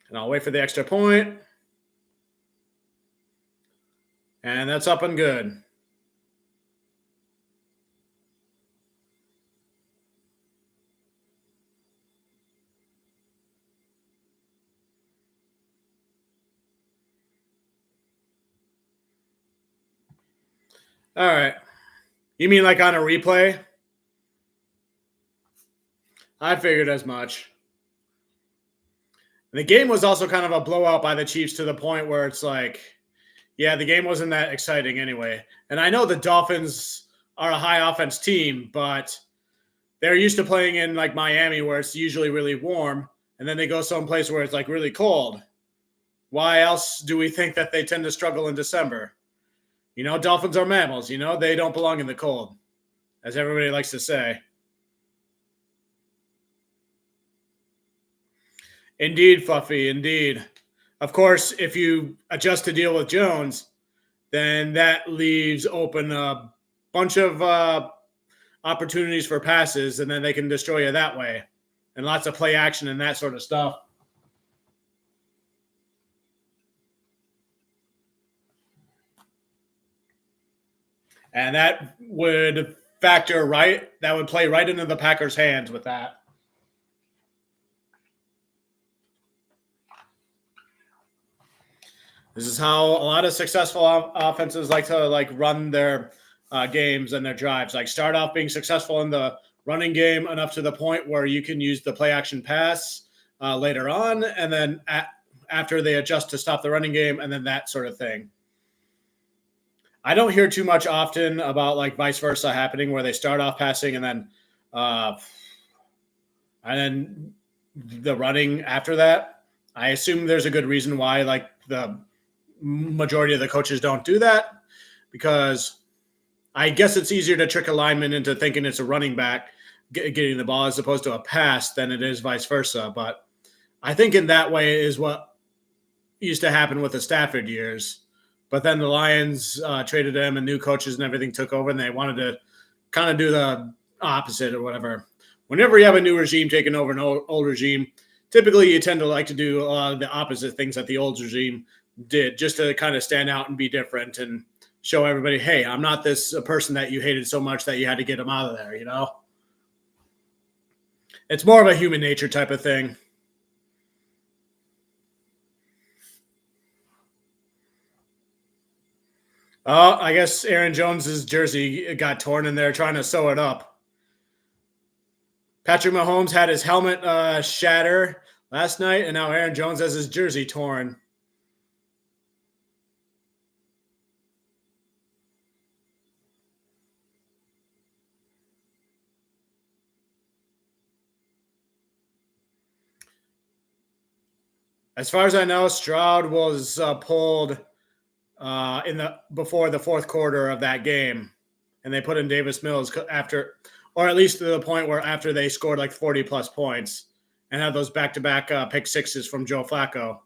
S1: And I'll wait for the extra point. And that's up and good. All right. You mean like on a replay? I figured as much. The game was also kind of a blowout by the Chiefs, to the point where it's like, yeah, the game wasn't that exciting anyway. And I know the Dolphins are a high offense team, but they're used to playing in Miami, where it's usually really warm, and then they go someplace where it's really cold. Why else do we think that they tend to struggle in December? Dolphins are mammals. They don't belong in the cold, as everybody likes to say. Indeed, Fluffy, indeed. Of course, if you adjust to deal with Jones, then that leaves open a bunch of opportunities for passes, and then they can destroy you that way. And lots of play action and that sort of stuff. And that would play right into the Packers' hands with that. This is how a lot of successful offenses like to run their games and their drives. Start off being successful in the running game enough to the point where you can use the play action pass later on, and then after they adjust to stop the running game, and then that sort of thing. I don't hear too much often about vice versa happening, where they start off passing and then the running after that. I assume there's a good reason why the majority of the coaches don't do that, because I guess it's easier to trick a lineman into thinking it's a running back getting the ball as opposed to a pass than it is vice versa. But I think in that way is what used to happen with the Stafford years. But then the Lions traded him, and new coaches and everything took over, and they wanted to kind of do the opposite or whatever. Whenever you have a new regime taking over an old regime, typically you tend to like to do a lot of the opposite things that the old regime did, just to kind of stand out and be different and show everybody, hey, I'm not this person that you hated so much that you had to get him out of there, It's more of a human nature type of thing. I guess Aaron Jones's jersey got torn, and they're trying to sew it up. Patrick Mahomes had his helmet shatter last night, and now Aaron Jones has his jersey torn. As far as I know, Stroud was pulled before the fourth quarter of that game, and they put in Davis Mills after, or at least to the point where after they scored like 40-plus points and had those back-to-back pick sixes from Joe Flacco.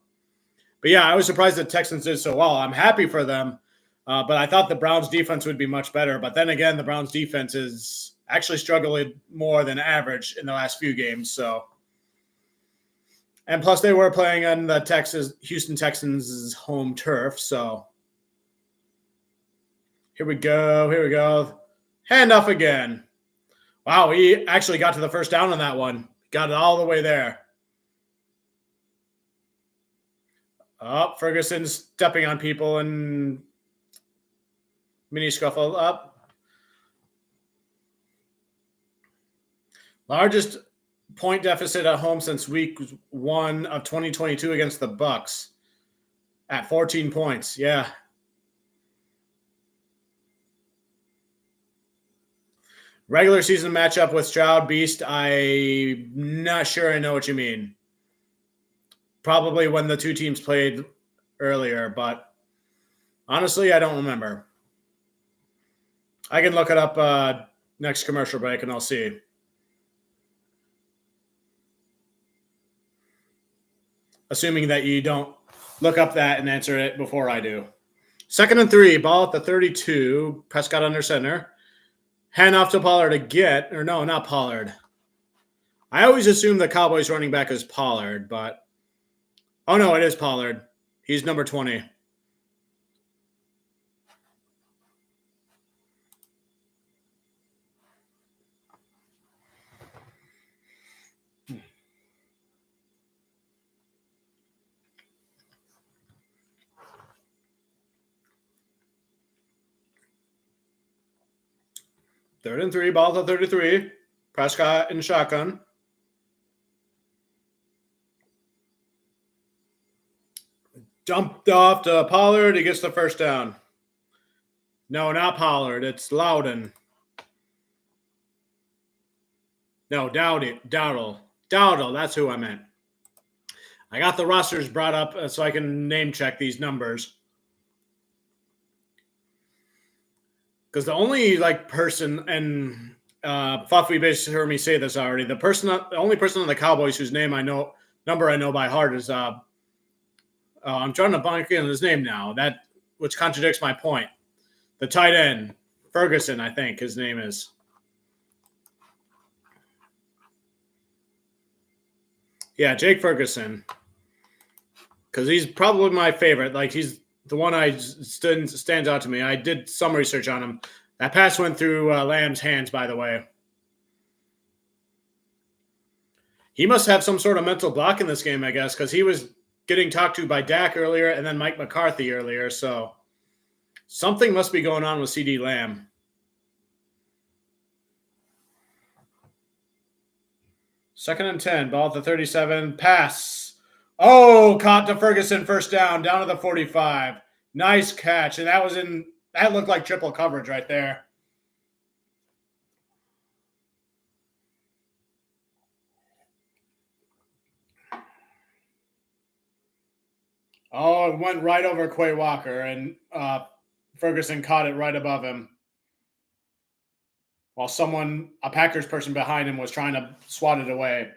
S1: But yeah, I was surprised the Texans did so well. I'm happy for them, but I thought the Browns defense would be much better. But then again, the Browns defense is actually struggling more than average in the last few games. So, and plus they were playing on the Houston Texans' home turf. So here we go. Handoff again. Wow, he actually got to the first down on that one. Got it all the way there. Oh, Ferguson stepping on people and mini scuffle up. Largest point deficit at home since week 1 of 2022 against the Bucs at 14 points. Yeah. Regular season matchup with Stroud Beast. I'm not sure I know what you mean. Probably when the two teams played earlier, but honestly, I don't remember. I can look it up next commercial break and I'll see. Assuming that you don't look up that and answer it before I do. 2nd and 3, ball at the 32. Prescott under center. Hand off to Pollard again. Or no, not Pollard. I always assume the Cowboys running back is Pollard, but oh no, it is Pollard. He's number 20. Third and 3, ball at the 33. Prescott in shotgun. Dumped off to Pollard. He gets the first down. No, not Pollard. It's Loudon. No, Dowdle. That's who I meant. I got the rosters brought up so I can name check these numbers. Because the only person, and Fluffy basically heard me say this already. The only person on the Cowboys whose number I know by heart is I'm trying to blank in his name now. Which contradicts my point. The tight end, Ferguson, I think his name is. Yeah, Jake Ferguson. Because he's probably my favorite. He's the one stands out to me. I did some research on him. That pass went through Lamb's hands, by the way. He must have some sort of mental block in this game, I guess, because he was getting talked to by Dak earlier and then Mike McCarthy earlier. So something must be going on with CD Lamb. Second and 10, ball at the 37, pass. Oh, caught to Ferguson, first down to the 45. Nice catch. And that looked like triple coverage right there. Oh, it went right over Quay Walker, and Ferguson caught it right above him. While a Packers person behind him was trying to swat it away.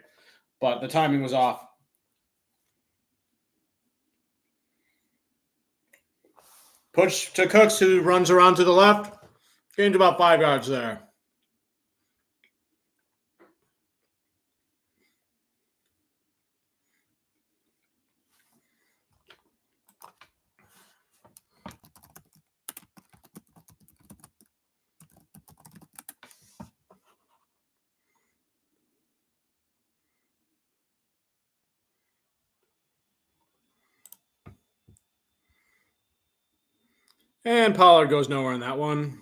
S1: But the timing was off. Push to Cooks, who runs around to the left. Gained about 5 yards there. And Pollard goes nowhere in that one.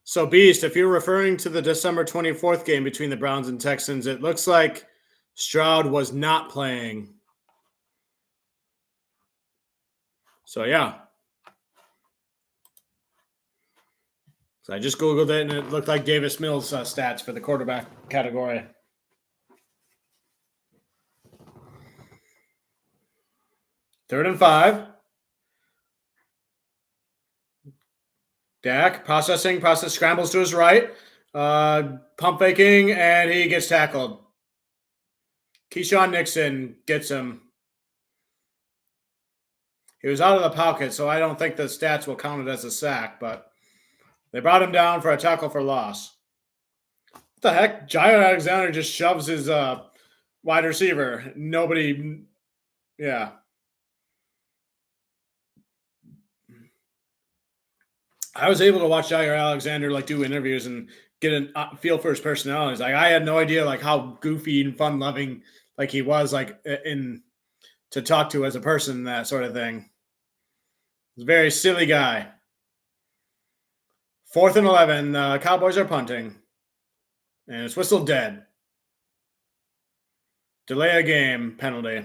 S1: So, Beast, if you're referring to the December 24th game between the Browns and Texans, it looks like Stroud was not playing. So, yeah. So I just Googled it, and it looked like Davis Mills' stats for the quarterback category. Third and 5. Dak scrambles to his right, pump faking, and he gets tackled. Keyshawn Nixon gets him. He was out of the pocket, so I don't think the stats will count it as a sack, but they brought him down for a tackle for loss. What the heck? Jair Alexander just shoves his wide receiver. Nobody, yeah. I was able to watch Jair Alexander like do interviews and get a feel for his personality. Like I had no idea like how goofy and fun loving like he was like in to talk to as a person, that sort of thing. He's a very silly guy. 4th and 11. Cowboys are punting, and it's whistled dead. Delay a game penalty.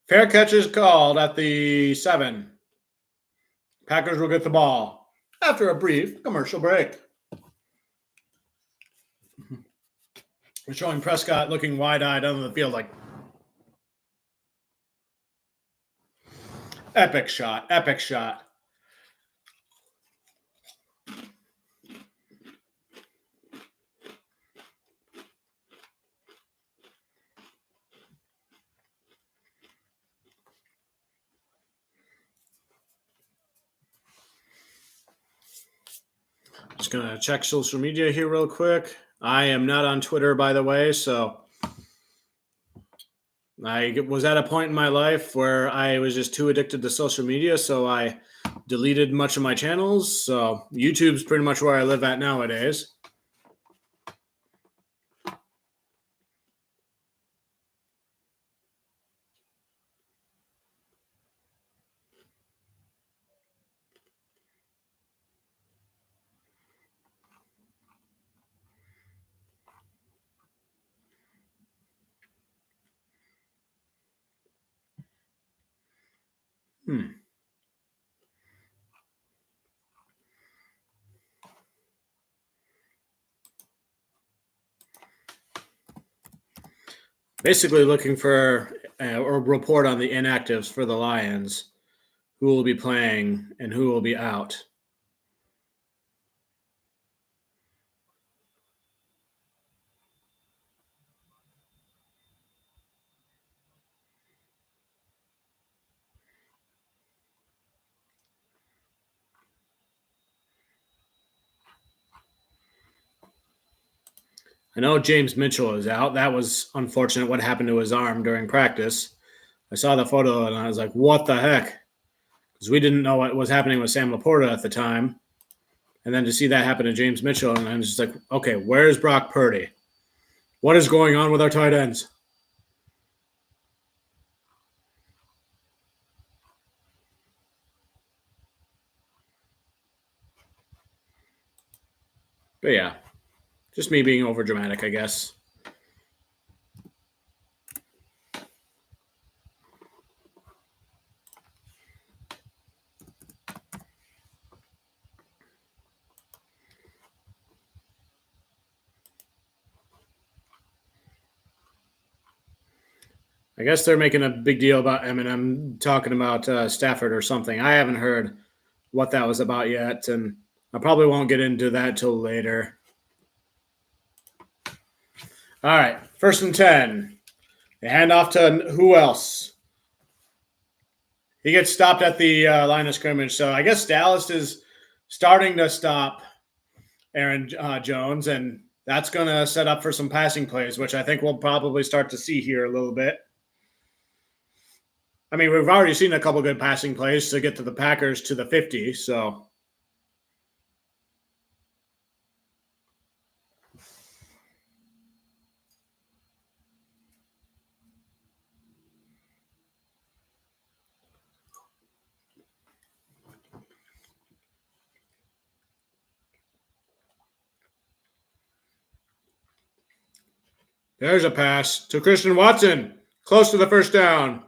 S1: Fair catch is called at the 7. Packers will get the ball after a brief commercial break. We're showing Prescott looking wide-eyed on the field like, epic shot, epic shot. Just going to check social media here real quick. I am not on Twitter, by the way, so I was at a point in my life where I was just too addicted to social media, so I deleted much of my channels. So YouTube's pretty much where I live at nowadays. Basically looking for a report on the inactives for the Lions, who will be playing and who will be out. I know James Mitchell is out. That was unfortunate what happened to his arm during practice. I saw the photo and I was like, what the heck? Because we didn't know what was happening with Sam Laporta at the time. And then to see that happen to James Mitchell, and I'm just like, okay, where's Brock Purdy? What is going on with our tight ends? But yeah, just me being over dramatic, I guess. I guess they're making a big deal about Eminem talking about Stafford or something. I haven't heard what that was about yet, and I probably won't get into that till later. All right, 1st and 10. They hand off to who else? He gets stopped at the line of scrimmage. So I guess Dallas is starting to stop Aaron Jones, and that's going to set up for some passing plays, which I think we'll probably start to see here a little bit. I mean, we've already seen a couple good passing plays to get to the Packers to the 50, so. There's a pass to Christian Watson. Close to the first down.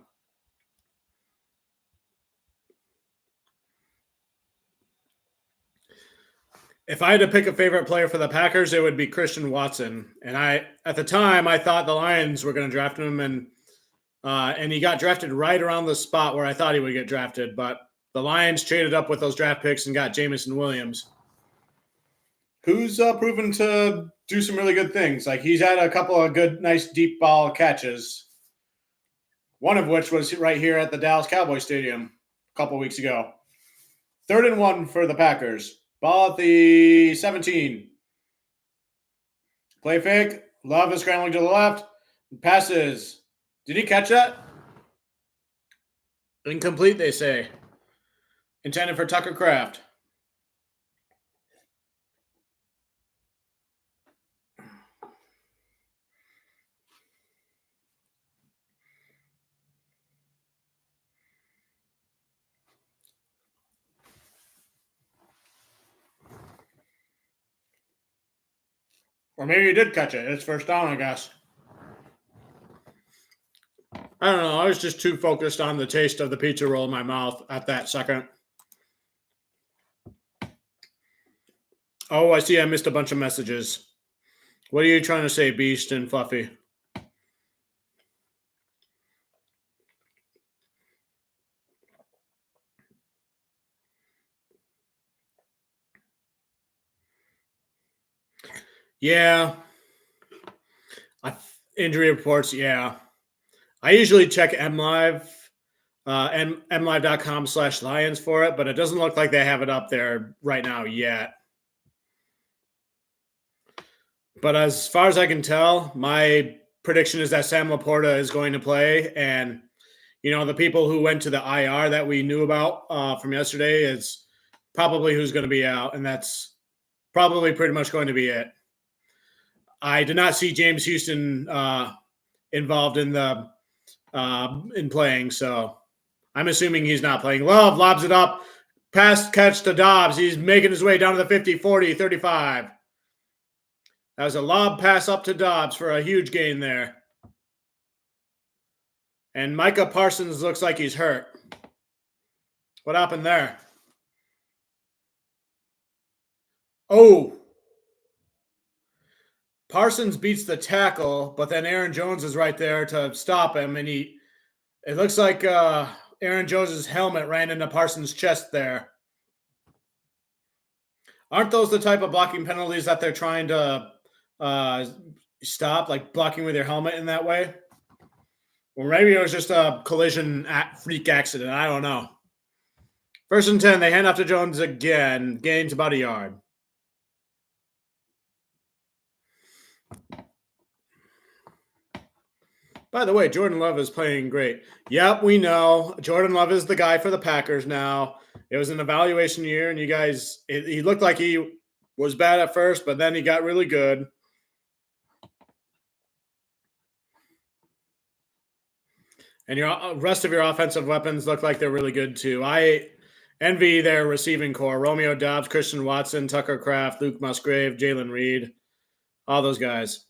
S1: If I had to pick a favorite player for the Packers, it would be Christian Watson. And at the time, I thought the Lions were going to draft him, and he got drafted right around the spot where I thought he would get drafted. But the Lions traded up with those draft picks and got Jamison Williams, who's proven to do some really good things. Like, he's had a couple of good, nice deep ball catches. One of which was right here at the Dallas Cowboys Stadium a couple weeks ago. 3rd and 1 for the Packers. Ball at the 17. Play fake. Love is scrambling to the left. Passes. Did he catch that? Incomplete, they say. Intended for Tucker Kraft. Or maybe he did catch it. It's first down, I guess. I don't know. I was just too focused on the taste of the pizza roll in my mouth at that second. Oh, I see. I missed a bunch of messages. What are you trying to say, Beast and Fluffy? Yeah. Injury reports, yeah. I usually check MLive, mlive.com/Lions for it, but it doesn't look like they have it up there right now yet. But as far as I can tell, my prediction is that Sam Laporta is going to play. And, the people who went to the IR that we knew about from yesterday is probably who's going to be out. And that's probably pretty much going to be it. I did not see James Houston involved in in playing, so I'm assuming he's not playing. Love lobs it up. Pass catch to Dobbs. He's making his way down to the 50, 40, 35. That was a lob pass up to Dobbs for a huge gain there. And Micah Parsons looks like he's hurt. What happened there? Oh. Parsons beats the tackle, but then Aaron Jones is right there to stop him, and it looks like Aaron Jones' helmet ran into Parsons' chest there. Aren't those the type of blocking penalties that they're trying to stop, like blocking with your helmet in that way? Or maybe it was just a collision freak accident. I don't know. 1st and 10, they hand off to Jones again. Gains about a yard. By the way, Jordan Love is playing great. Yep, we know. Jordan Love is the guy for the Packers now. It was an evaluation year, and you guys, he looked like he was bad at first, but then he got really good. And your rest of your offensive weapons look like they're really good too. I envy their receiving core. Romeo Doubs, Christian Watson, Tucker Kraft, Luke Musgrave, Jalen Reed, all those guys.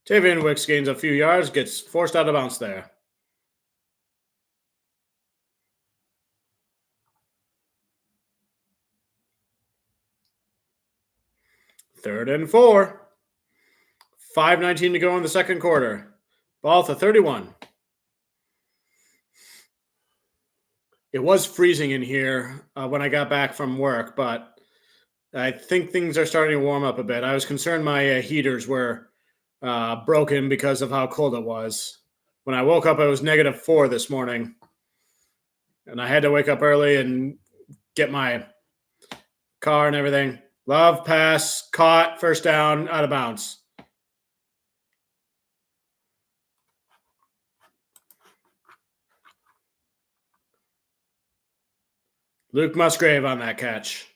S1: Tavian Wicks gains a few yards, gets forced out of bounds there. Third and 4. 5:19 to go in the second quarter. Ball to 31. It was freezing in here when I got back from work, but I think things are starting to warm up a bit. I was concerned my heaters were broken because of how cold it was. When I woke up, it was -4 this morning. And I had to wake up early and get my car and everything. Love, pass, caught, first down, out of bounds. Luke Musgrave on that catch.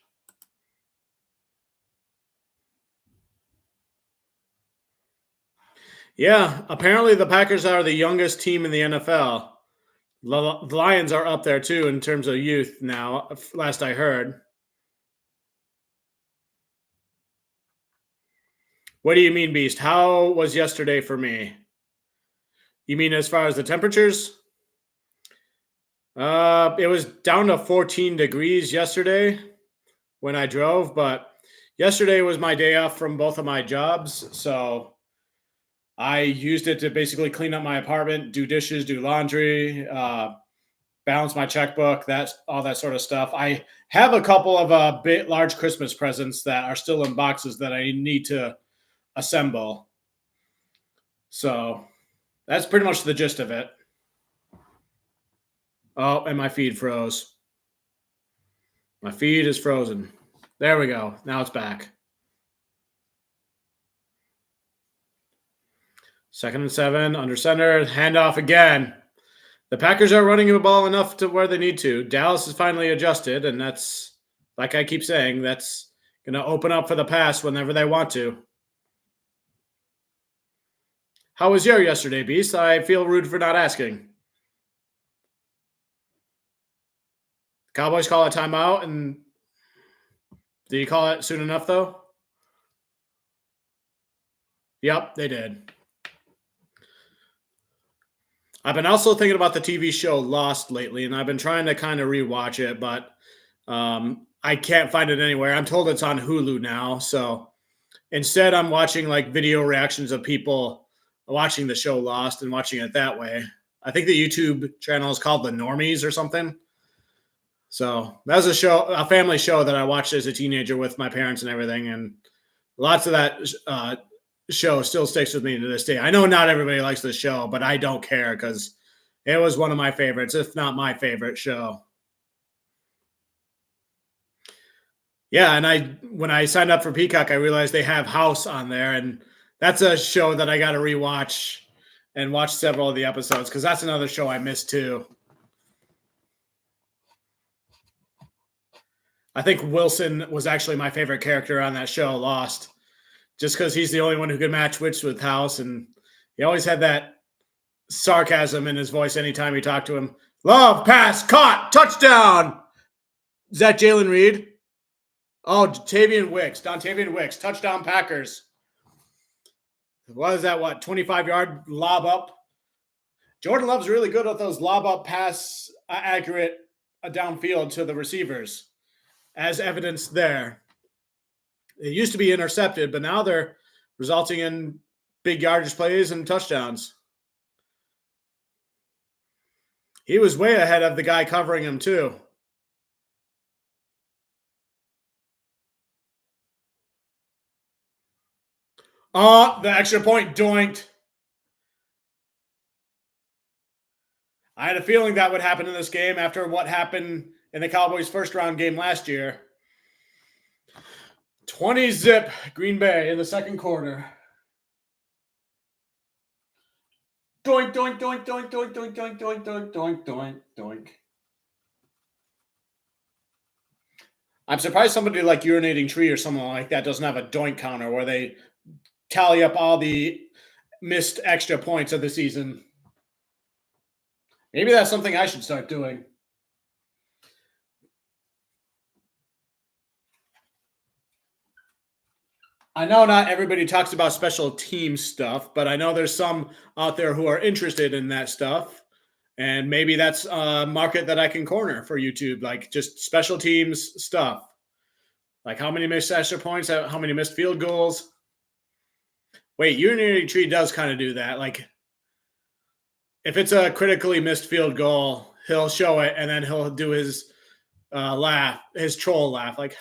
S1: Yeah, apparently the Packers are the youngest team in the NFL. The Lions are up there too in terms of youth now, last I heard. What do you mean, Beast? How was yesterday for me? You mean as far as the temperatures? It was down to 14 degrees yesterday when I drove, but yesterday was my day off from both of my jobs, so I used it to basically clean up my apartment, do dishes, do laundry, balance my checkbook, that's all that sort of stuff. I have a couple of bit large Christmas presents that are still in boxes that I need to assemble. So that's pretty much the gist of it. Oh, and my feed froze. My feed is frozen. There we go. Now it's back. 2nd and 7, under center, handoff again. The Packers are running the ball enough to where they need to. Dallas is finally adjusted, and that's, like I keep saying, that's going to open up for the pass whenever they want to. How was your yesterday, Beast? I feel rude for not asking. Cowboys call a timeout, and did you call it soon enough, though? Yep, they did. I've been also thinking about the TV show Lost lately, and I've been trying to kind of rewatch it, but I can't find it anywhere. I'm told it's on Hulu now, so instead I'm watching like video reactions of people watching the show Lost and watching it that way. I think the YouTube channel is called The Normies or something. So that was a family show that I watched as a teenager with my parents and everything, and lots of that show still sticks with me to this day. I know not everybody likes the show, but I don't care because it was one of my favorites, if not my favorite show. Yeah, and when I signed up for Peacock, I realized they have House on there, and that's a show that I got to rewatch and watch several of the episodes because that's another show I missed too. I think Wilson was actually my favorite character on that show, Lost, just because he's the only one who could match wits with House, and he always had that sarcasm in his voice anytime you talked to him. Love, pass, caught, touchdown. Is that Jalen Reed? Oh, Dontavian Wicks, touchdown Packers. What is that, 25-yard lob up? Jordan Love's really good at those lob up pass accurate downfield to the receivers, as evidenced there. It used to be intercepted, but now they're resulting in big yardage plays and touchdowns. He was way ahead of the guy covering him, too. Oh, the extra point doinked. I had a feeling that would happen in this game after what happened in the Cowboys' first-round game last year. 20-zip Green Bay in the second quarter. Doink, doink, doink, doink, doink, doink, doink, doink, doink, doink, doink, doink. I'm surprised somebody like Urinating Tree or someone like that doesn't have a doink counter where they tally up all the missed extra points of the season. Maybe that's something I should start doing. I know not everybody talks about special team stuff, but I know there's some out there who are interested in that stuff. And maybe that's a market that I can corner for YouTube, like just special teams stuff. Like how many missed extra points, how many missed field goals. Wait, Unity Tree does kind of do that. Like if it's a critically missed field goal, he'll show it and then he'll do his laugh, his troll laugh, like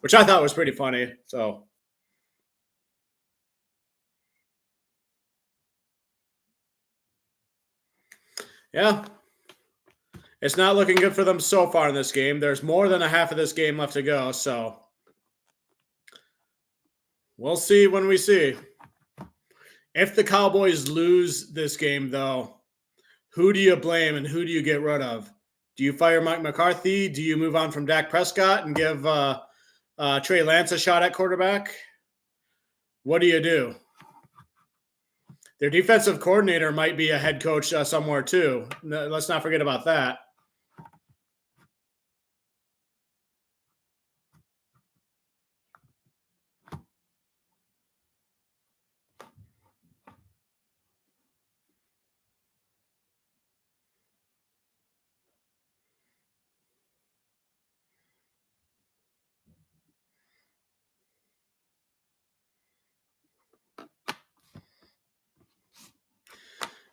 S1: which I thought was pretty funny. So yeah, it's not looking good for them so far in this game. There's more than a half of this game left to go, so we'll see when we see. If the Cowboys lose this game, though, who do you blame and who do you get rid of? Do you fire Mike McCarthy? Do you move on from Dak Prescott and give Trey Lance a shot at quarterback? What do you do? Their defensive coordinator might be a head coach somewhere too. Let's not forget about that.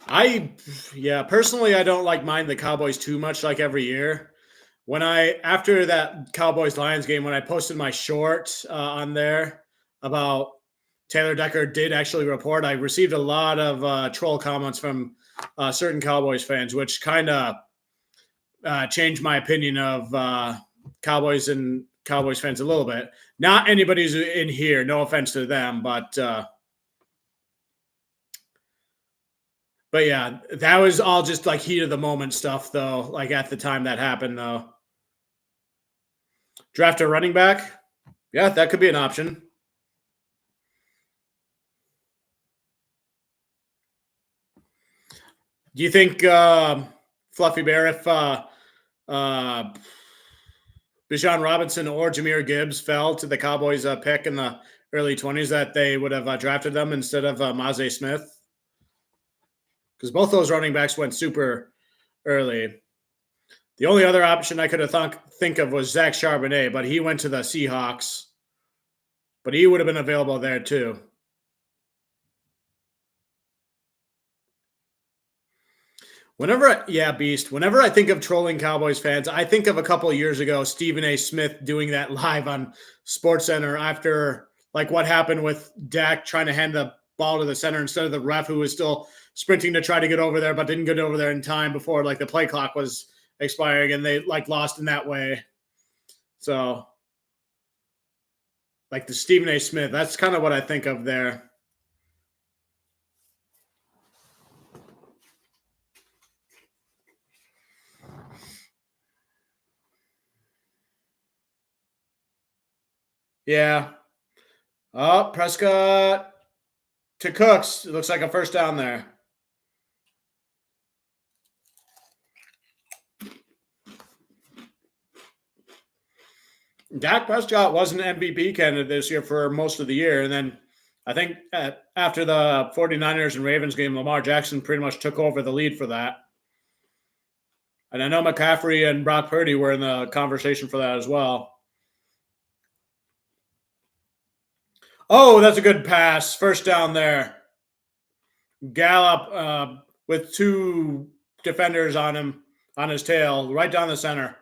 S1: Personally, I don't like mind the Cowboys too much like every year. After that Cowboys Lions game, when I posted my short on there about Taylor Decker did actually report, I received a lot of troll comments from certain Cowboys fans, which kind of changed my opinion of Cowboys and Cowboys fans a little bit. Not anybody who's in here, no offense to them, but yeah, that was all just like heat of the moment stuff, though. Like at the time that happened, though. Draft a running back? Yeah, that could be an option. Do you think Fluffy Bear, if Bijan Robinson or Jahmyr Gibbs fell to the Cowboys pick in the early 20s, that they would have drafted them instead of Maze Smith? Because both those running backs went super early. The only other option I could have think of was Zach Charbonnet, but he went to the Seahawks. But he would have been available there too. Whenever I think of trolling Cowboys fans, I think of a couple of years ago, Stephen A. Smith doing that live on SportsCenter after like what happened with Dak trying to hand the ball to the center instead of the ref, who was still sprinting to try to get over there, but didn't get over there in time before like the play clock was expiring, and they like lost in that way. So like the Stephen A. Smith, that's kind of what I think of there. Yeah. Oh, Prescott to Cooks. It looks like a first down there. Dak Prescott was an MVP candidate this year for most of the year. And then I think after the 49ers and Ravens game, Lamar Jackson pretty much took over the lead for that. And I know McCaffrey and Brock Purdy were in the conversation for that as well. Oh, that's a good pass. First down there. Gallup with two defenders on him, on his tail, right down the center.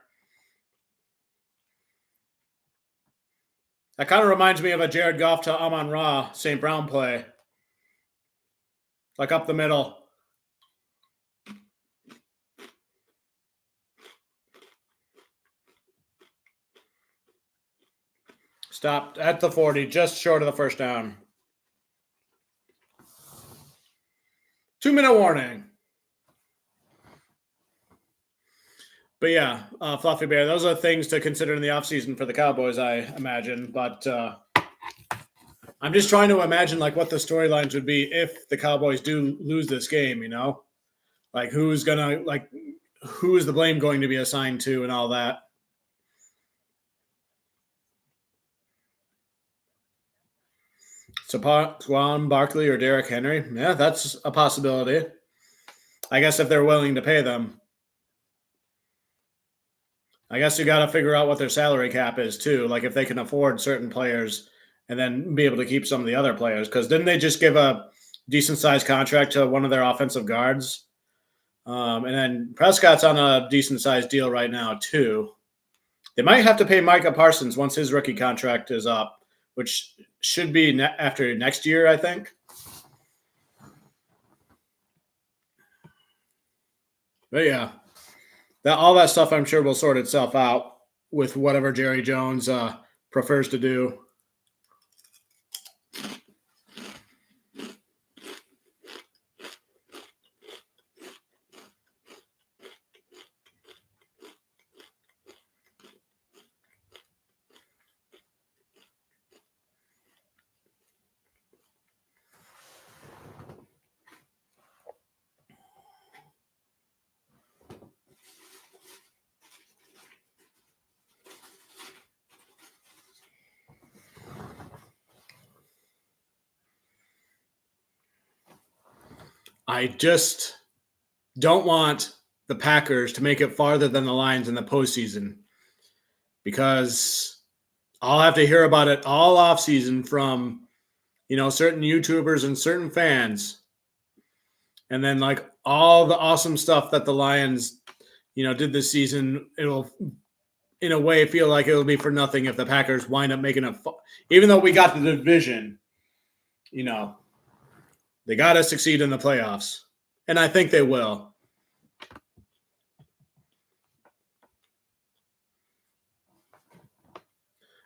S1: That kind of reminds me of a Jared Goff to Amon-Ra St. Brown play. Like up the middle. Stopped at the 40, just short of the first down. 2-minute warning. But yeah, Fluffy Bear, those are things to consider in the offseason for the Cowboys, I imagine. But I'm just trying to imagine like what the storylines would be if the Cowboys do lose this game, you know? Like who is the blame going to be assigned to and all that? Saquon Barkley or Derrick Henry? Yeah, that's a possibility. I guess if they're willing to pay them. I guess you got to figure out what their salary cap is too. Like if they can afford certain players and then be able to keep some of the other players. Because didn't they just give a decent sized contract to one of their offensive guards? And then Prescott's on a decent sized deal right now too. They might have to pay Micah Parsons once his rookie contract is up, which should be after next year, I think. But yeah, all that stuff I'm sure will sort itself out with whatever Jerry Jones prefers to do. I just don't want the Packers to make it farther than the Lions in the postseason because I'll have to hear about it all offseason from, certain YouTubers and certain fans. And then like all the awesome stuff that the Lions, did this season, it'll in a way feel like it'll be for nothing if the Packers wind up making even though we got the division, you know, they got to succeed in the playoffs. And I think they will.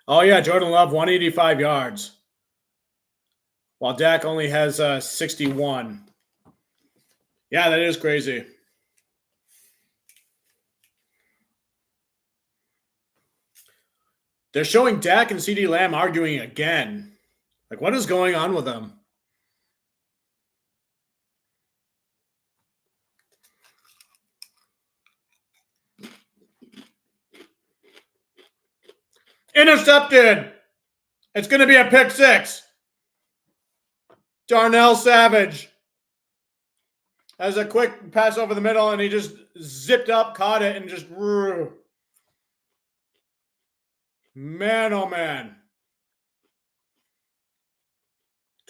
S1: Oh, yeah, Jordan Love, 185 yards. While Dak only has 61. Yeah, that is crazy. They're showing Dak and CeeDee Lamb arguing again. Like, what is going on with them? Intercepted. It's going to be a pick six. Darnell Savage has a quick pass over the middle, and he just zipped up, caught it, and just man, oh man.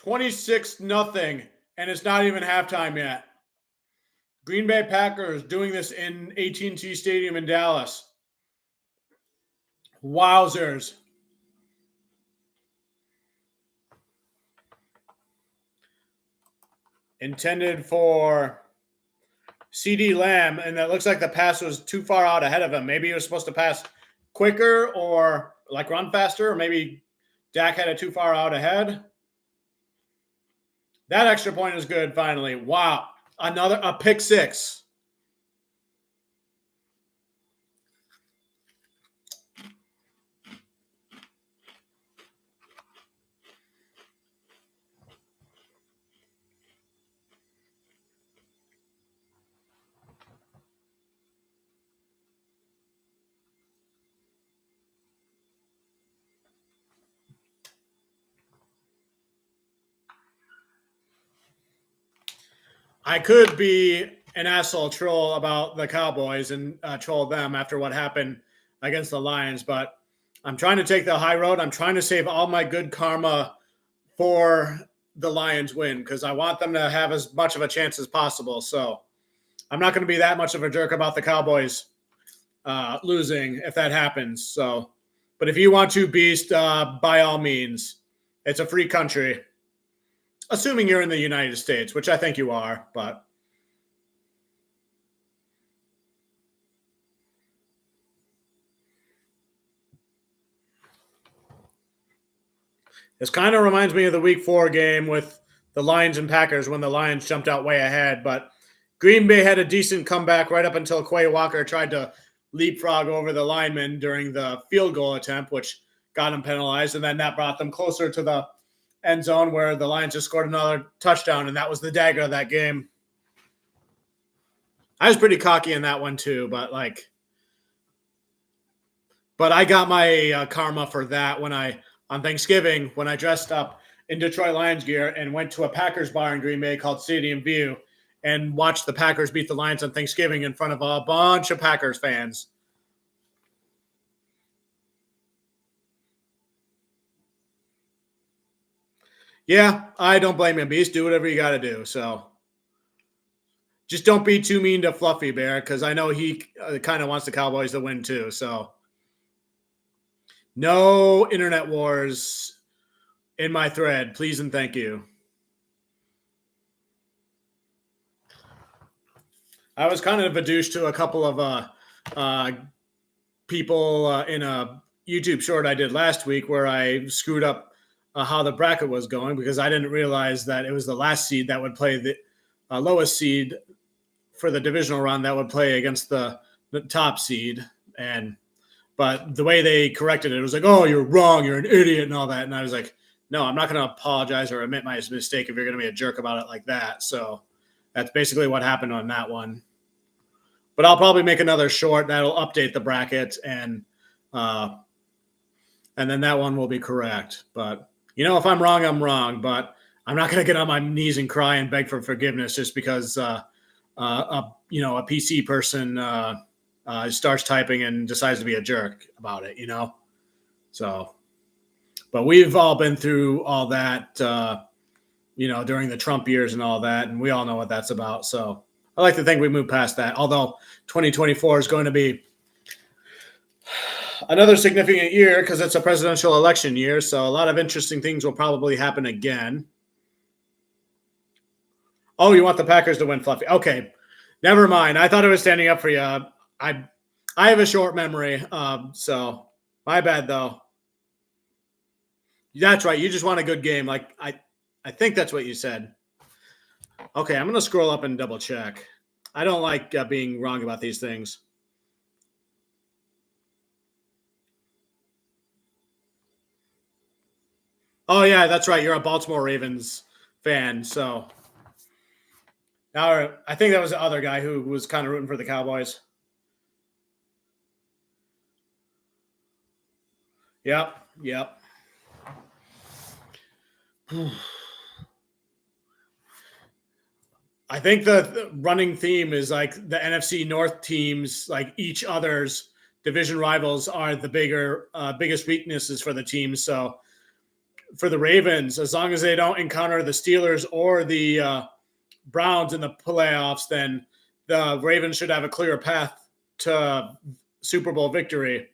S1: 26-0, and it's not even halftime yet. Green Bay Packers doing this in AT&T Stadium in Dallas. Wowzers. Intended for CeeDee Lamb, and it looks like the pass was too far out ahead of him. Maybe he was supposed to pass quicker or like run faster, or maybe Dak had it too far out ahead. That extra point is good, finally. Wow. A pick six. I could be an asshole troll about the Cowboys and troll them after what happened against the Lions, but I'm trying to take the high road. I'm trying to save all my good karma for the Lions win because I want them to have as much of a chance as possible. So I'm not going to be that much of a jerk about the Cowboys losing if that happens. So, but if you want to beast, by all means, it's a free country. Assuming you're in the United States, which I think you are, but this kind of reminds me of the Week 4 game with the Lions and Packers when the Lions jumped out way ahead, but Green Bay had a decent comeback right up until Quay Walker tried to leapfrog over the lineman during the field goal attempt, which got him penalized, and then that brought them closer to the end zone where the Lions just scored another touchdown, and that was the dagger of that game. I was pretty cocky in that one too, but I got my karma for that on Thanksgiving when I dressed up in Detroit Lions gear and went to a Packers bar in Green Bay called Stadium View and watched the Packers beat the Lions on Thanksgiving in front of a bunch of Packers fans. Yeah, I don't blame him, Beast. Do whatever you got to do. So just don't be too mean to Fluffy Bear because I know he kind of wants the Cowboys to win too. So no internet wars in my thread, please and thank you. I was kind of a douche to a couple of people in a YouTube short I did last week where I screwed up how the bracket was going because I didn't realize that it was the last seed that would play the lowest seed for the divisional round that would play against the top seed. But the way they corrected it was like, oh, you're wrong, you're an idiot and all that. And I was like, no, I'm not going to apologize or admit my mistake if you're going to be a jerk about it like that. So that's basically what happened on that one. But I'll probably make another short that'll update the bracket and then that one will be correct. But if I'm wrong, I'm wrong. But I'm not going to get on my knees and cry and beg for forgiveness just because a PC person starts typing and decides to be a jerk about it. So, but we've all been through all that, during the Trump years and all that, and we all know what that's about. So I like to think we move past that, although 2024 is going to be another significant year because it's a presidential election year. So a lot of interesting things will probably happen again. Oh, you want the Packers to win, Fluffy? Okay, never mind. I thought I was standing up for you. I have a short memory, so my bad though. That's right. You just want a good game. Like I think that's what you said. Okay, I'm gonna scroll up and double check. I don't like being wrong about these things. Oh yeah, that's right. You're a Baltimore Ravens fan, so now I think that was the other guy who was kind of rooting for the Cowboys. Yep, yep. I think the running theme is like the NFC North teams, like each other's division rivals, are the biggest weaknesses for the team. So for the Ravens, as long as they don't encounter the Steelers or the Browns in the playoffs, then the Ravens should have a clear path to Super Bowl victory.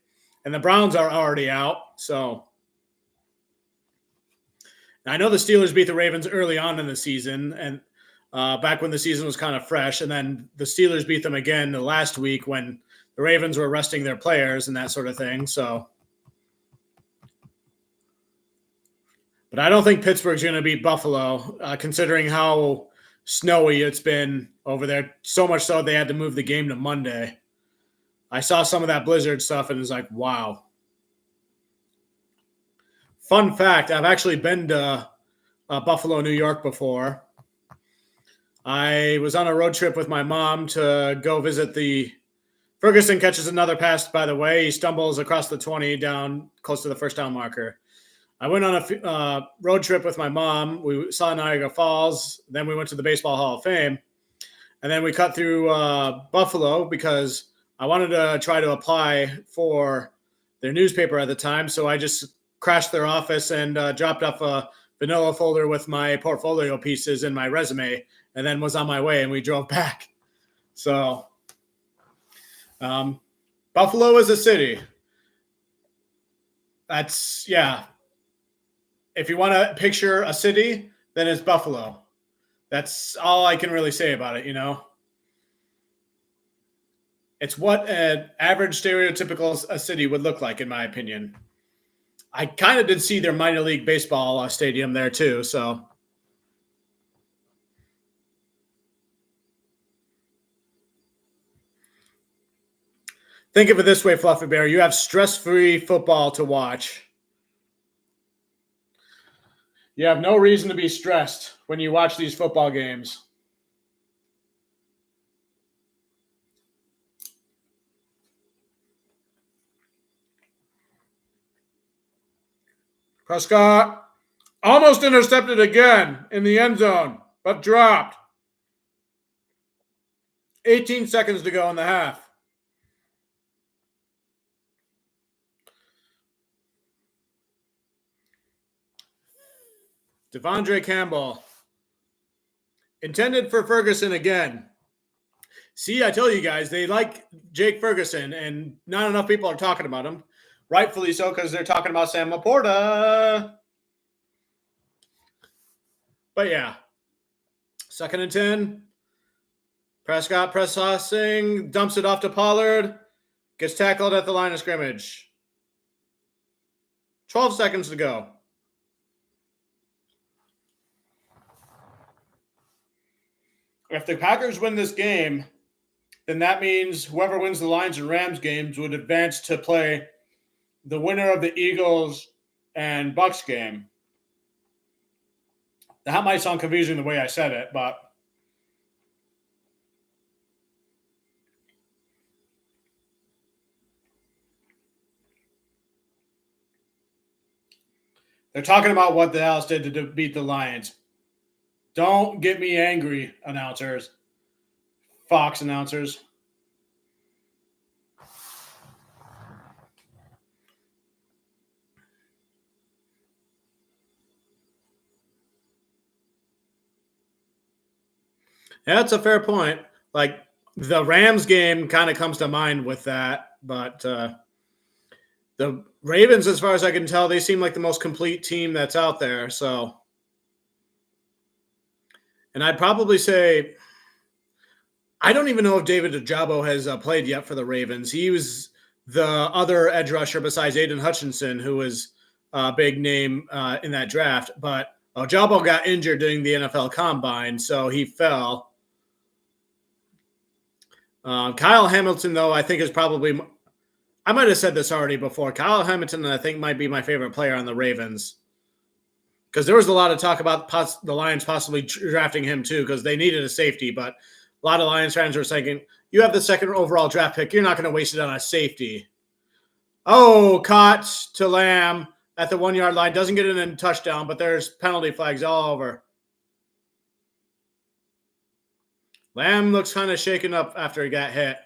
S1: And the Browns are already out. So I know the Steelers beat the Ravens early on in the season, and back when the season was kind of fresh. And then the Steelers beat them again the last week when the Ravens were resting their players and that sort of thing. So, but I don't think Pittsburgh's going to beat Buffalo, considering how snowy it's been over there. So much so they had to move the game to Monday. I saw some of that blizzard stuff and it was like, wow. Fun fact, I've actually been to Buffalo, New York before. I was on a road trip with my mom to go visit the Ferguson catches another pass, by the way. He stumbles across the 20 down close to the first down marker. I went on a road trip with my mom. We saw Niagara Falls. Then we went to the Baseball Hall of Fame. And then we cut through Buffalo because I wanted to try to apply for their newspaper at the time. So I just crashed their office and dropped off a vanilla folder with my portfolio pieces and my resume, and then was on my way, and we drove back. So Buffalo is a city. That's, yeah. If you want to picture a city, then it's Buffalo. That's all I can really say about it, you know? It's what an average stereotypical a city would look like, in my opinion. I kind of did see their minor league baseball stadium there too. So think of it this way, Fluffy Bear. You have stress-free football to watch. You have no reason to be stressed when you watch these football games. Prescott almost intercepted again in the end zone, but dropped. 18 seconds to go in the half. Devondre Campbell. Intended for Ferguson again. See, I tell you guys, they like Jake Ferguson, and not enough people are talking about him. Rightfully so, because they're talking about Sam Laporta. But yeah, 2nd and 10. Prescott press tossing, dumps it off to Pollard, gets tackled at the line of scrimmage. 12 seconds to go. If the Packers win this game, then that means whoever wins the Lions and Rams games would advance to play the winner of the Eagles and Bucks game. That might sound confusing the way I said it, but they're talking about what the Dallas did to beat the Lions. Don't get me angry, announcers. Fox announcers. Yeah, that's a fair point. Like the Rams game kind of comes to mind with that, but the Ravens, as far as I can tell, they seem like the most complete team that's out there. So, and I'd probably say I don't even know if David Ojabo has played yet for the Ravens. He was the other edge rusher besides Aiden Hutchinson, who was a big name in that draft. But Ojabo got injured during the NFL Combine, so he fell. Kyle Hamilton, though, I think is probably – I might have said this already before. Kyle Hamilton, I think, might be my favorite player on the Ravens because there was a lot of talk about the Lions possibly drafting him too because they needed a safety, but – a lot of Lions fans were saying, you have the second overall draft pick. You're not going to waste it on a safety. Oh, caught to Lamb at the 1 yard line. Doesn't get it in a touchdown, but there's penalty flags all over. Lamb looks kind of shaken up after he got hit.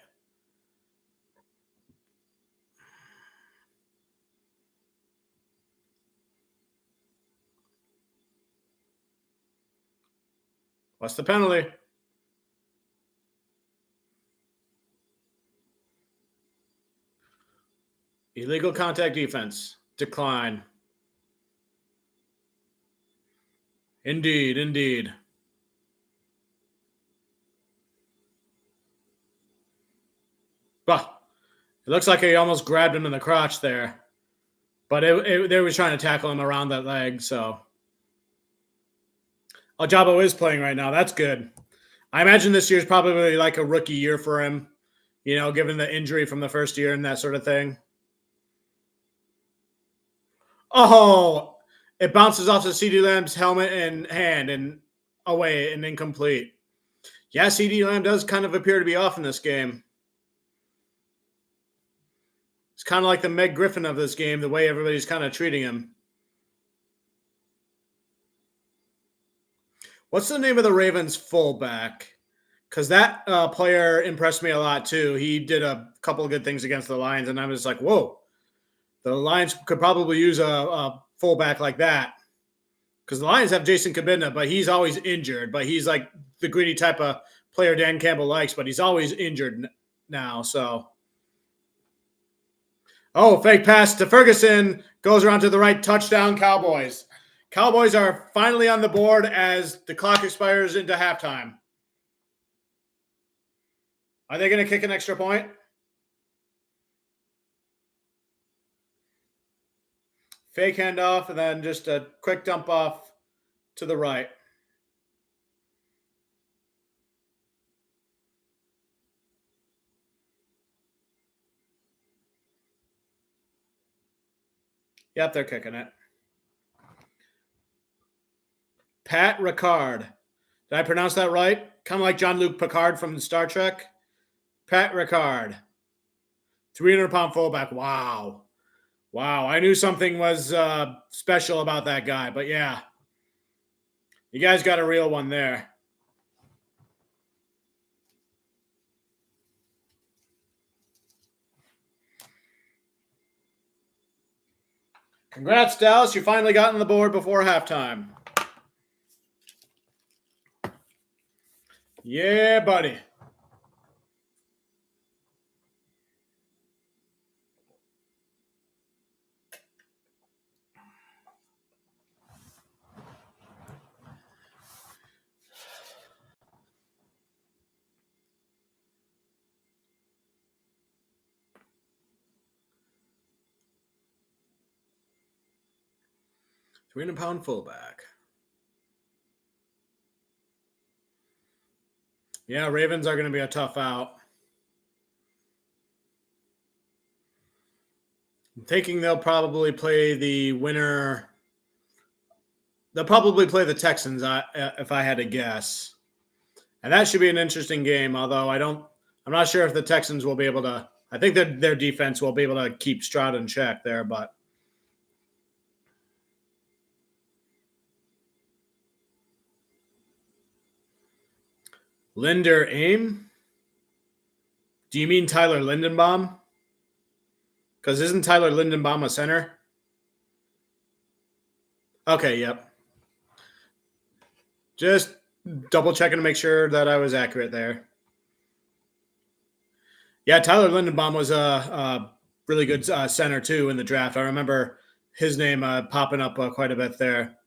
S1: What's the penalty? Illegal contact defense. Decline. Indeed, indeed. Bah, it looks like he almost grabbed him in the crotch there. But they were trying to tackle him around that leg, so. Ojabo is playing right now. That's good. I imagine this year's probably like a rookie year for him, given the injury from the first year and that sort of thing. Oh, it bounces off of CeeDee Lamb's helmet and hand and away and incomplete. Yeah, CeeDee Lamb does kind of appear to be off in this game. It's kind of like the Meg Griffin of this game, the way everybody's kind of treating him. What's the name of the Ravens fullback? Because that player impressed me a lot too. He did a couple of good things against the Lions, and I was like, whoa. The Lions could probably use a fullback like that because the Lions have Jason Kabinda, but he's always injured. But he's like the gritty type of player Dan Campbell likes, but he's always injured now. So, fake pass to Ferguson goes around to the right, touchdown Cowboys. Cowboys are finally on the board as the clock expires into halftime. Are they going to kick an extra point? Fake handoff, and then just a quick dump off to the right. Yep, they're kicking it. Pat Ricard. Did I pronounce that right? Kind of like Jean-Luc Picard from Star Trek. Pat Ricard. 300-pound fullback. Wow. I knew something was special about that guy, but yeah. You guys got a real one there. Congrats, Dallas. You finally got on the board before halftime. Yeah, buddy. £300-pound fullback. Yeah, Ravens are going to be a tough out. I'm thinking they'll probably play the winner. They'll probably play the Texans, if I had to guess. And that should be an interesting game, although I'm not sure if the Texans will be able to. I think that their defense will be able to keep Stroud in check there, but. Linder Aim? Do you mean Tyler Lindenbaum? Because isn't Tyler Lindenbaum a center? Okay, yep. Just double checking to make sure that I was accurate there. Yeah, Tyler Lindenbaum was a really good center too in the draft. I remember his name popping up quite a bit there.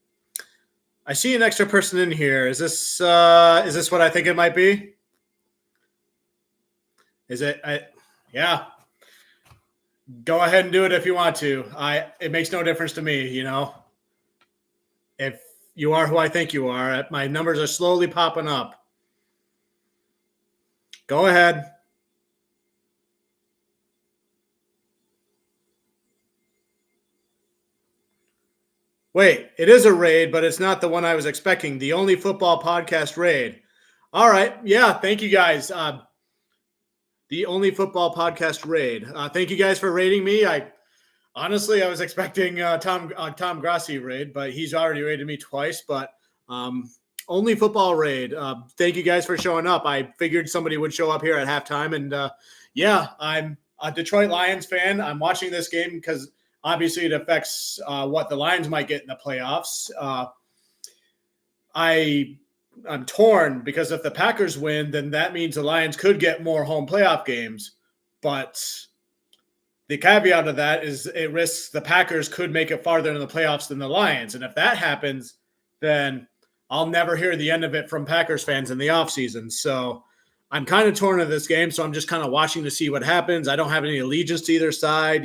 S1: I see an extra person in here. Is this what I think it might be? Is it? Yeah. Go ahead and do it if you want to. It makes no difference to me. If you are who I think you are, my numbers are slowly popping up. Go ahead. Wait, it is a raid, but it's not the one I was expecting. The Only Football Podcast raid. All right. Yeah. Thank you guys. The Only Football Podcast raid. Thank you guys for raiding me. Honestly, I was expecting Tom Grassi raid, but he's already raided me twice. But Only Football raid. Thank you guys for showing up. I figured somebody would show up here at halftime, and yeah, I'm a Detroit Lions fan. I'm watching this game because obviously it affects what the Lions might get in the playoffs. I'm torn because if the Packers win, then that means the Lions could get more home playoff games. But the caveat of that is it risks the Packers could make it farther in the playoffs than the Lions. And if that happens, then I'll never hear the end of it from Packers fans in the offseason. So I'm kind of torn in this game. So I'm just kind of watching to see what happens. I don't have any allegiance to either side.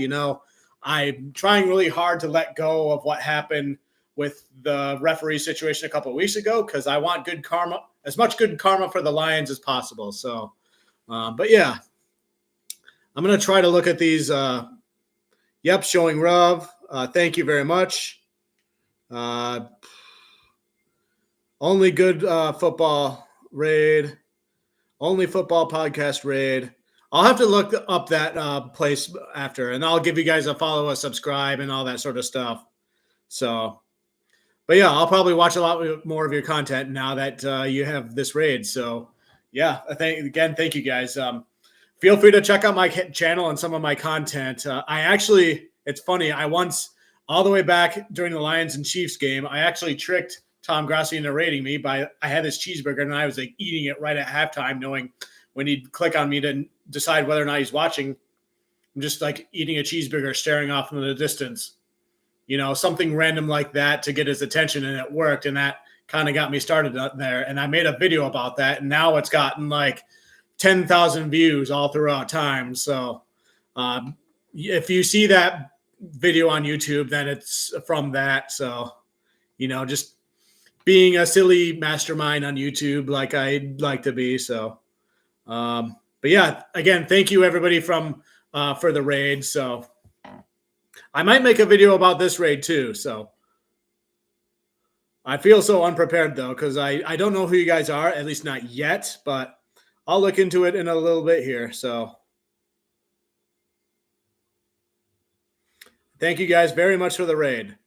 S1: I'm trying really hard to let go of what happened with the referee situation a couple of weeks ago because I want good karma, as much good karma for the Lions as possible. So, but yeah, I'm going to try to look at these. Yep, showing Rav. Thank you very much. Only good football raid. Only football podcast raid. I'll have to look up that place after, and I'll give you guys a follow, a subscribe, and all that sort of stuff. So, but yeah, I'll probably watch a lot more of your content now that you have this raid. So, yeah, thank you guys. Feel free to check out my channel and some of my content. It's funny. I once, all the way back during the Lions and Chiefs game, I actually tricked Tom Grassi into rating me I had this cheeseburger and I was like eating it right at halftime, knowing when he'd click on me to decide whether or not he's watching, I'm just like eating a cheeseburger, staring off into the distance, something random like that to get his attention. And it worked. And that kind of got me started there. And I made a video about that. And now it's gotten like 10,000 views all throughout time. So if you see that video on YouTube, then it's from that. So, just being a silly mastermind on YouTube like I'd like to be. So, but yeah, again, thank you everybody for the raid. So I might make a video about this raid too. So I feel so unprepared though, because I don't know who you guys are, at least not yet, but I'll look into it in a little bit here. So thank you guys very much for the raid.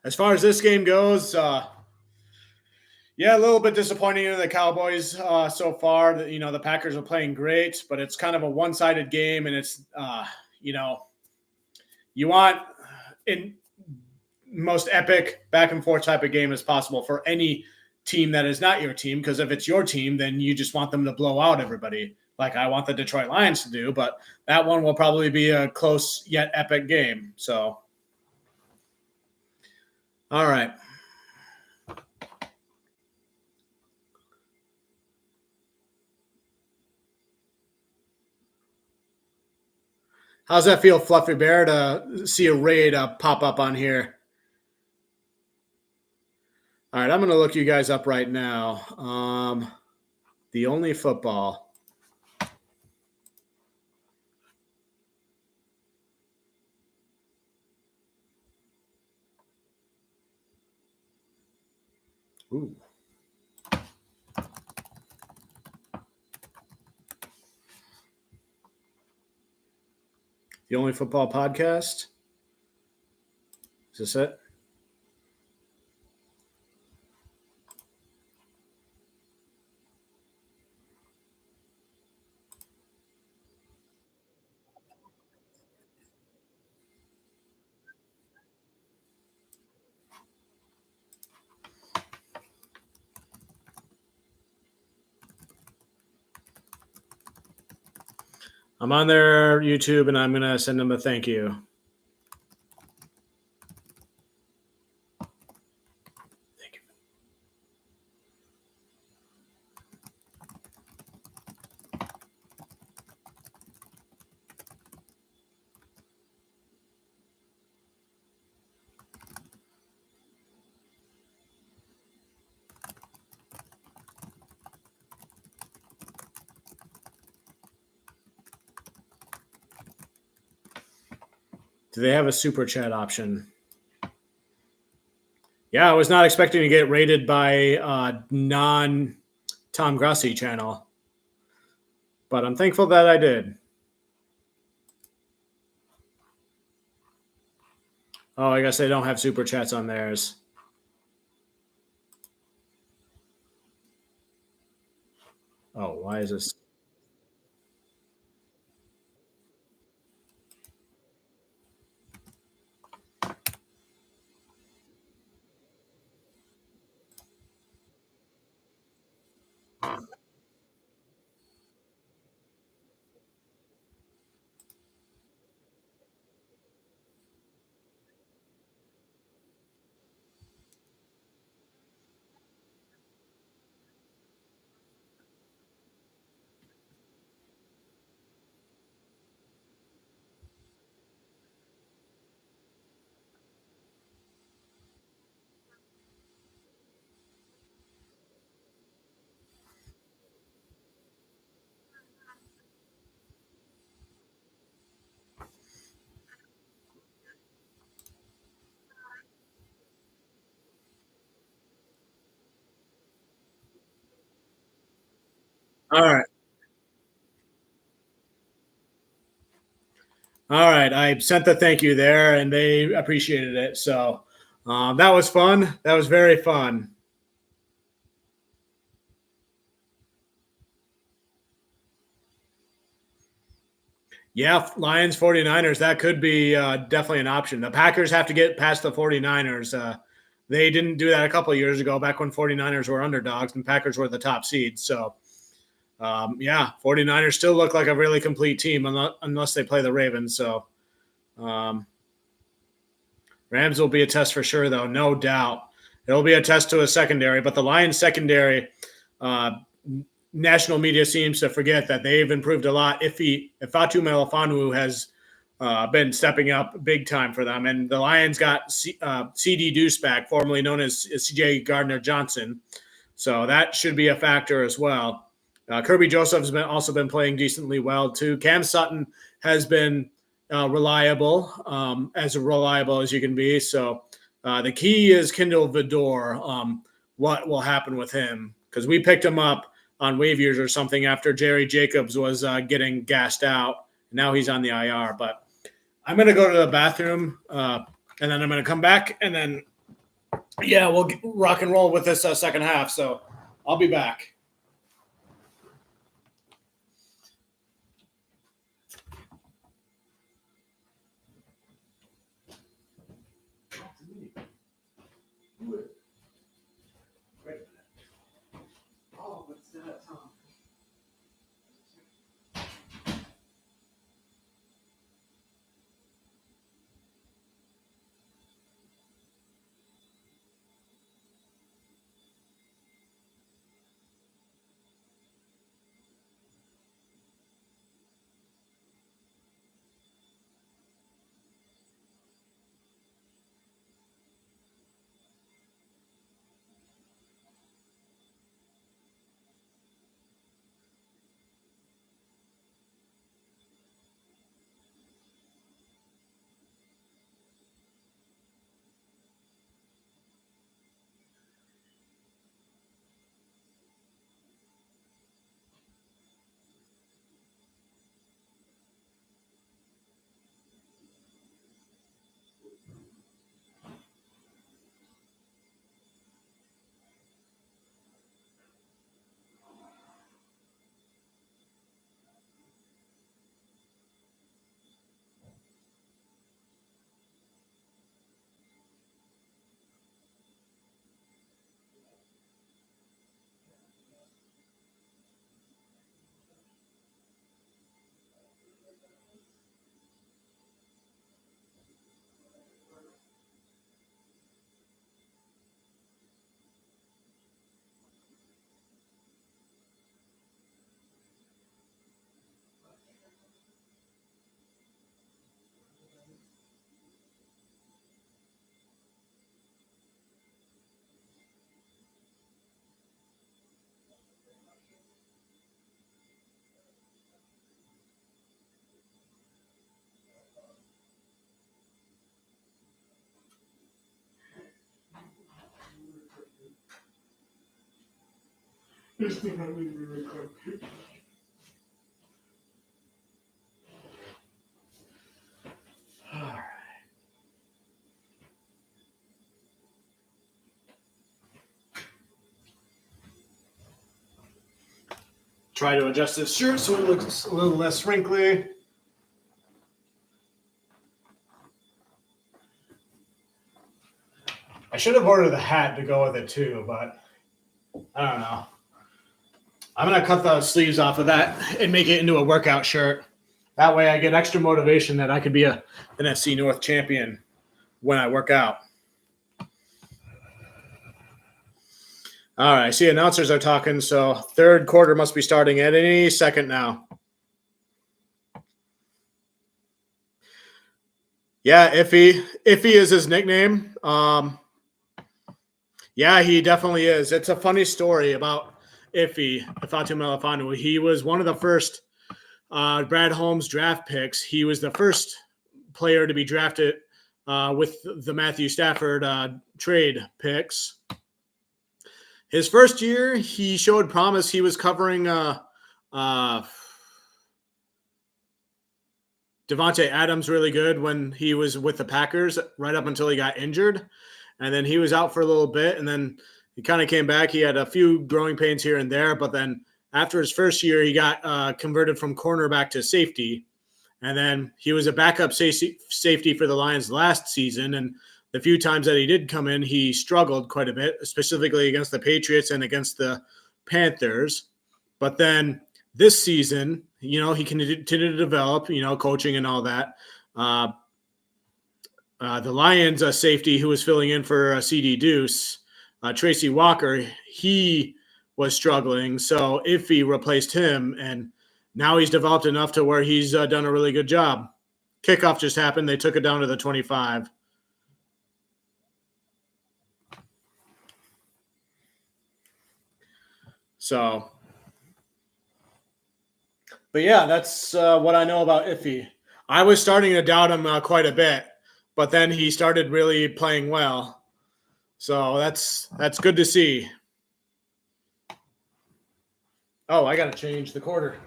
S1: As far as this game goes, yeah, a little bit disappointing in the Cowboys so far. The Packers are playing great, but it's kind of a one-sided game, and it's you want in most epic back and forth type of game as possible for any team that is not your team, because if it's your team, then you just want them to blow out everybody, like I want the Detroit Lions to do. But that one will probably be a close yet epic game. So, all right. How's that feel, Fluffy Bear, to see a raid pop up on here? All right, I'm going to look you guys up right now. The Only Football. Ooh. The Only Football Podcast. Is this it? I'm on their YouTube, and I'm gonna send them a thank you. Thank you. Do they have a super chat option? Yeah, I was not expecting to get rated by non Tom Grossi channel, but I'm thankful that I did. Oh, I guess they don't have super chats on theirs. Oh, why is this? All right. All right. I sent the thank you there, and they appreciated it. So that was fun. That was very fun. Yeah, Lions 49ers, that could be definitely an option. The Packers have to get past the 49ers. They didn't do that a couple of years ago, back when 49ers were underdogs and Packers were the top seed. So, yeah, 49ers still look like a really complete team unless they play the Ravens. So, um, Rams will be a test for sure, though, no doubt. It'll be a test to a secondary, but the Lions secondary, uh, national media seems to forget that they've improved a lot. If Fatu Melifonwu has been stepping up big time for them, and the Lions got CD Deuce back, formerly known as CJ Gardner Johnson, so that should be a factor as well. Kirby Joseph's also been playing decently well too. Cam Sutton has been reliable, as reliable as you can be. So the key is Kindle Vidor. What will happen with him? Because we picked him up on waivers or something after Jerry Jacobs was getting gassed out. Now he's on the IR. But I'm going to go to the bathroom, and then I'm going to come back, and then, yeah, we'll rock and roll with this second half. So I'll be back. Try to adjust this shirt so it looks a little less wrinkly. I should have ordered the hat to go with it too, but I don't know. I'm going to cut the sleeves off of that and make it into a workout shirt. That way I get extra motivation that I could be an NFC North champion when I work out. All right, I see announcers are talking, so third quarter must be starting at any second now. Yeah, Iffy. Iffy is his nickname. Yeah, he definitely is. It's a funny story about Iffy, Fatu Melifonwu. He was one of the first Brad Holmes draft picks. He was the first player to be drafted with the Matthew Stafford trade picks. His first year, he showed promise. He was covering Devontae Adams really good when he was with the Packers right up until he got injured. And then he was out for a little bit, and then he kind of came back. He had a few growing pains here and there, but then after his first year, he got converted from cornerback to safety. And then he was a backup safety for the Lions last season, and the few times that he did come in, he struggled quite a bit, specifically against the Patriots and against the Panthers. But then this season, he continued to develop, coaching and all that. The Lions safety who was filling in for CD Deuce, Tracy Walker, he was struggling. So Iffy replaced him, and now he's developed enough to where he's done a really good job. Kickoff just happened. They took it down to the 25. So, but yeah, that's what I know about Iffy. I was starting to doubt him quite a bit, but then he started really playing well. So that's good to see. Oh, I got to change the quarter.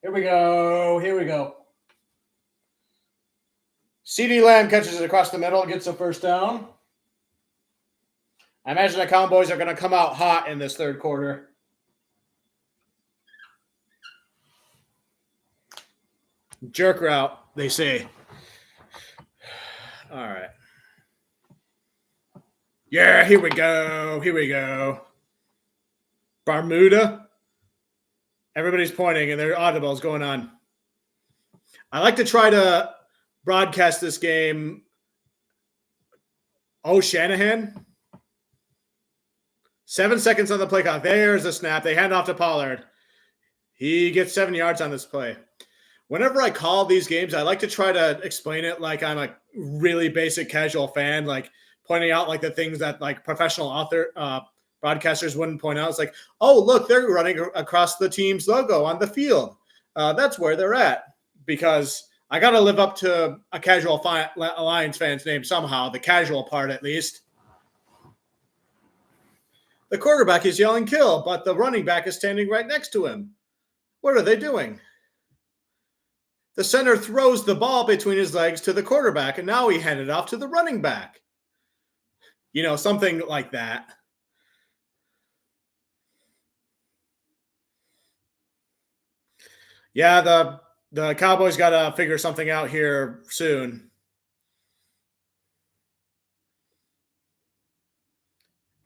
S1: Here we go. CeeDee Lamb catches it across the middle, gets a first down. I imagine the Cowboys are going to come out hot in this third quarter. Jerk route, they say. All right. Yeah, here we go. Bermuda. Everybody's pointing and their audibles going on. I like to try to broadcast this game. Oh, Shanahan. 7 seconds on the play clock. There's a snap. They hand off to Pollard. He gets 7 yards on this play. Whenever I call these games, I like to try to explain it like I'm a really basic casual fan, like pointing out like the things that like professional broadcasters wouldn't point out. It's like, oh, look, they're running across the team's logo on the field. That's where they're at. Because I got to live up to a casual Lions fan's name somehow, the casual part at least. The quarterback is yelling kill, but the running back is standing right next to him. What are they doing? The center throws the ball between his legs to the quarterback, and now he handed it off to the running back. Something like that. Yeah, the Cowboys got to figure something out here soon.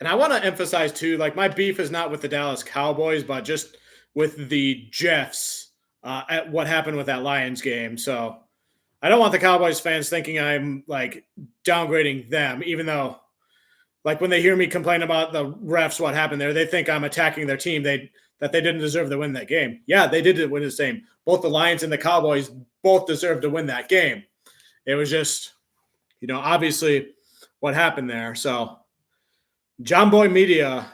S1: And I want to emphasize, too, like my beef is not with the Dallas Cowboys, but just with the Jeffs at what happened with that Lions game. So I don't want the Cowboys fans thinking I'm like downgrading them, even though like when they hear me complain about the refs, what happened there, they think I'm attacking their team. That they didn't deserve to win that game. Yeah, they did win the same. Both the Lions and the Cowboys both deserved to win that game. It was just, obviously what happened there. So John Boy Media,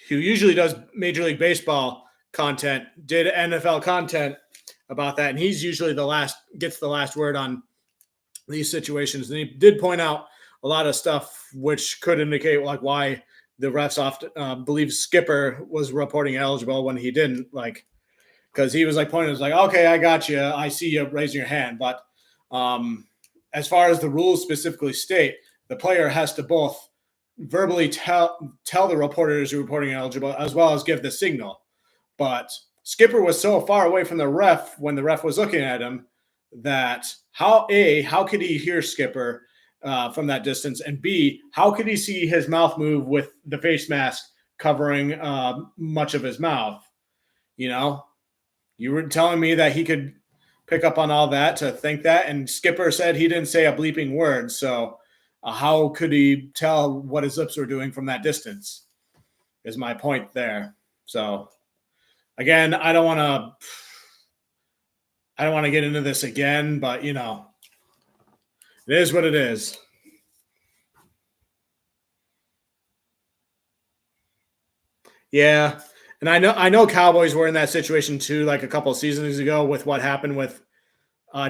S1: who usually does Major League Baseball content, did NFL content about that, and he's usually gets the last word on these situations. And he did point out a lot of stuff which could indicate like why the refs often believe Skipper was reporting eligible when he didn't, like, because he was like pointing, was like, okay, I got you. I see you raising your hand. But as far as the rules specifically state, the player has to both verbally tell the reporters who are reporting eligible as well as give the signal. But Skipper was so far away from the ref when the ref was looking at him that how could he hear Skipper from that distance, and B, how could he see his mouth move with the face mask covering much of his mouth? You know, you were telling me that he could pick up on all that to think that, and Skipper said he didn't say a bleeping word. So how could he tell what his lips were doing from that distance? Is my point there. So again, I don't want to get into this again, but it is what it is. Yeah. And I know Cowboys were in that situation too, like a couple of seasons ago with what happened with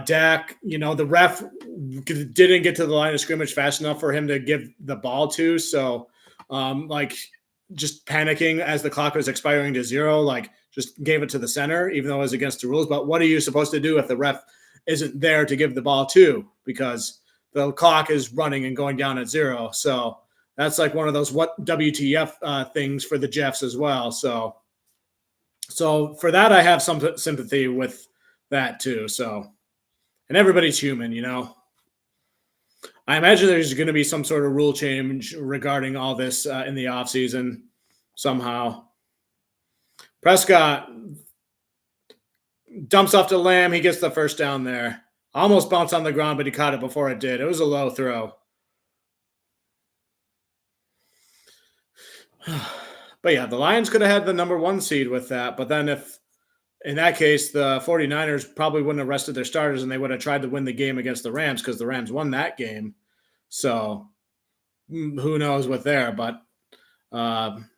S1: Dak. The ref didn't get to the line of scrimmage fast enough for him to give the ball to. So, just panicking as the clock was expiring to 0, like just gave it to the center, even though it was against the rules. But what are you supposed to do if the ref isn't there to give the ball to, because the clock is running and going down at 0? So that's like one of those what WTF things for the Jeffs as well. So for that, I have some sympathy with that too. So, and everybody's human, I imagine there's going to be some sort of rule change regarding all this in the offseason somehow. Prescott dumps off to Lamb. He gets the first down there. Almost bounced on the ground, but he caught it before it did. It was a low throw. But yeah, the Lions could have had the number 1 seed with that. But then if, in that case, the 49ers probably wouldn't have rested their starters and they would have tried to win the game against the Rams, because the Rams won that game. So who knows what there. But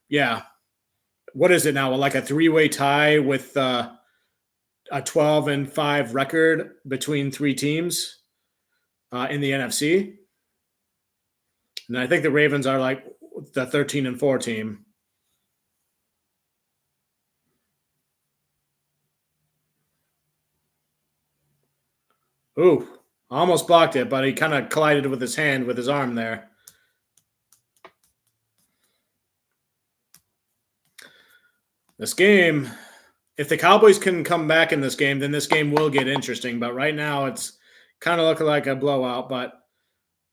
S1: yeah. What is it now? Like a 3-way tie with a 12-5 record between 3 teams in the NFC. And I think the Ravens are like the 13-4 team. Ooh, almost blocked it, but he kind of collided with his hand with his arm there. This game, if the Cowboys can come back in this game, then this game will get interesting. But right now, it's kind of looking like a blowout. But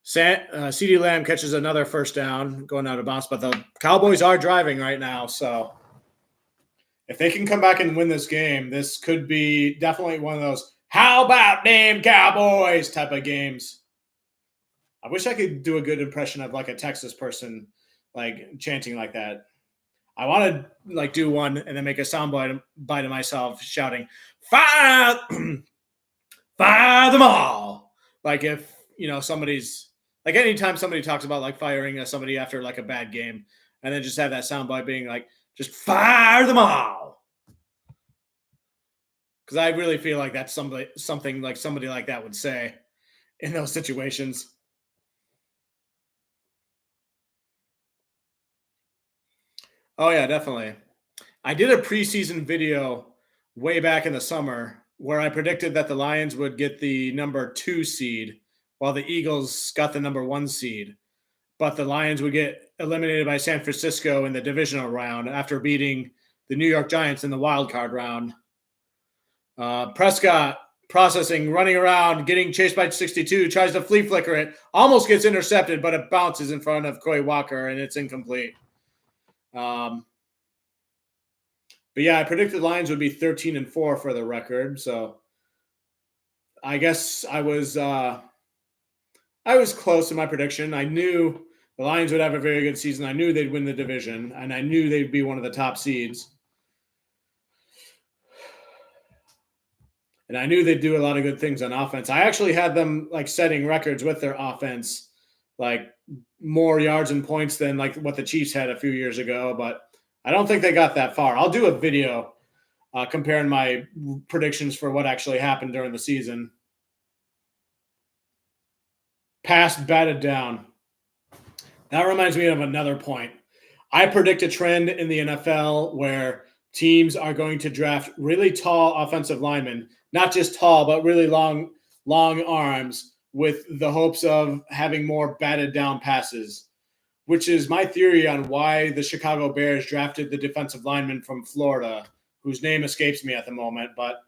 S1: CeeDee Lamb catches another first down going out of bounds. But the Cowboys are driving right now. So if they can come back and win this game, this could be definitely one of those "how about damn Cowboys" type of games. I wish I could do a good impression of like a Texas person like chanting like that. I want to like do one and then make a sound bite of myself shouting, "Fire, fire them all!" Like if somebody's like, anytime somebody talks about like firing somebody after like a bad game, and then just have that sound bite being like, "Just fire them all," because I really feel like that's something like somebody like that would say in those situations. Oh yeah, definitely. I did a preseason video way back in the summer where I predicted that the Lions would get the number 2 seed while the Eagles got the number 1 seed. But the Lions would get eliminated by San Francisco in the divisional round after beating the New York Giants in the wild card round. Prescott processing, running around, getting chased by 62, tries to flea flicker it, almost gets intercepted, but it bounces in front of Quay Walker and it's incomplete. But yeah, I predicted Lions would be 13-4 for the record. So I guess I was close to my prediction. I knew the Lions would have a very good season. I knew they'd win the division, and I knew they'd be one of the top seeds. And I knew they'd do a lot of good things on offense. I actually had them like setting records with their offense, like more yards and points than like what the Chiefs had a few years ago, but I don't think they got that far. I'll do a video comparing my predictions for what actually happened during the season. Pass batted down. That reminds me of another point. I predict a trend in the NFL where teams are going to draft really tall offensive linemen, not just tall, but really long arms with the hopes of having more batted down passes, which is my theory on why the Chicago Bears drafted the defensive lineman from Florida, whose name escapes me at the moment. But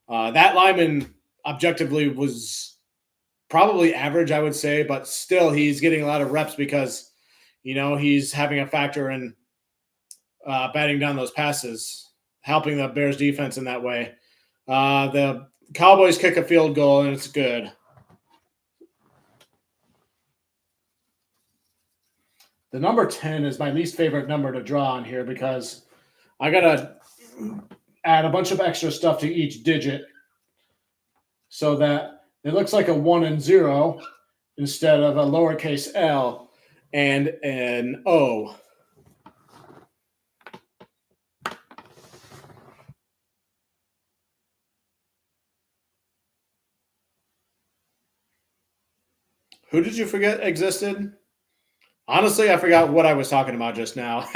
S1: that lineman objectively was probably average, I would say, but still he's getting a lot of reps because, he's having a factor in batting down those passes, helping the Bears defense in that way. The Cowboys kick a field goal and it's good. The number 10 is my least favorite number to draw on here because I got to add a bunch of extra stuff to each digit so that it looks like a 1 and 0 instead of a lowercase l and an O. Who did you forget existed? Honestly, I forgot what I was talking about just now.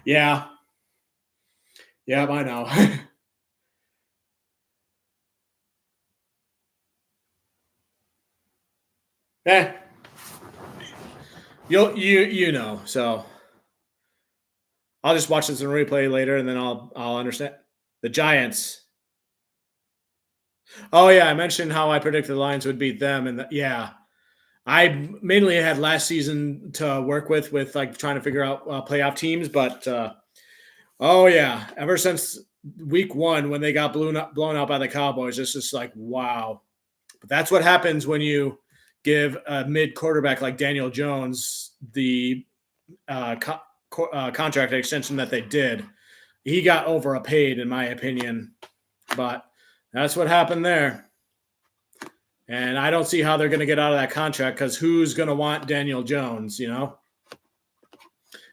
S1: Yeah. Yeah, I know. eh, you know. So I'll just watch this in replay later, and then I'll understand. The Giants. Oh yeah, I mentioned how I predicted the Lions would beat them, and yeah, I mainly had last season to work with like trying to figure out playoff teams, but oh yeah, ever since week 1 when they got blown out by the Cowboys, it's just like wow. But that's what happens when you give a mid quarterback like Daniel Jones the contract extension that they did. He got overpaid, in my opinion, but that's what happened there. And I don't see how they're going to get out of that contract because who's going to want Daniel Jones, And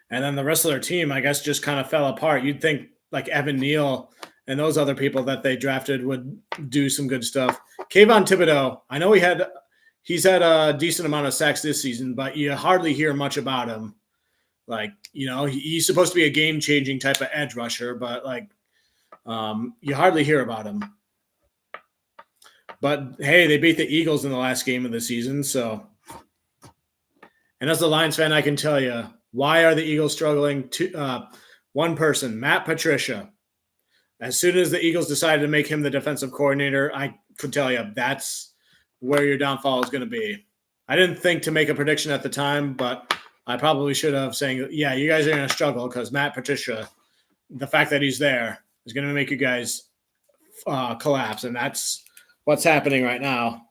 S1: then the rest of their team, I guess, just kind of fell apart. You'd think like Evan Neal and those other people that they drafted would do some good stuff. Kayvon Thibodeau, I know he's had a decent amount of sacks this season, but you hardly hear much about him. Like, he's supposed to be a game-changing type of edge rusher, but you hardly hear about him. But hey, they beat the Eagles in the last game of the season, so. And as a Lions fan, I can tell you, why are the Eagles struggling? One person, Matt Patricia. As soon as the Eagles decided to make him the defensive coordinator, I could tell you that's where your downfall is going to be. I didn't think to make a prediction at the time, but I probably should have saying, yeah, you guys are going to struggle because Matt Patricia, the fact that he's there is going to make you guys collapse. And that's what's happening right now.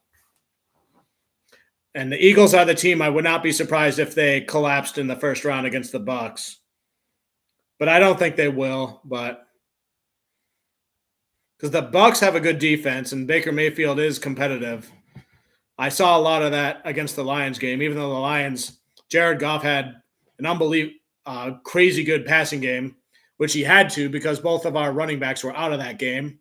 S1: And the Eagles are the team I would not be surprised if they collapsed in the first round against the Bucs. But I don't think they will, but because the Bucs have a good defense and Baker Mayfield is competitive. I saw a lot of that against the Lions game, even though the Lions, Jared Goff had an unbelievable, crazy good passing game, which he had to because both of our running backs were out of that game.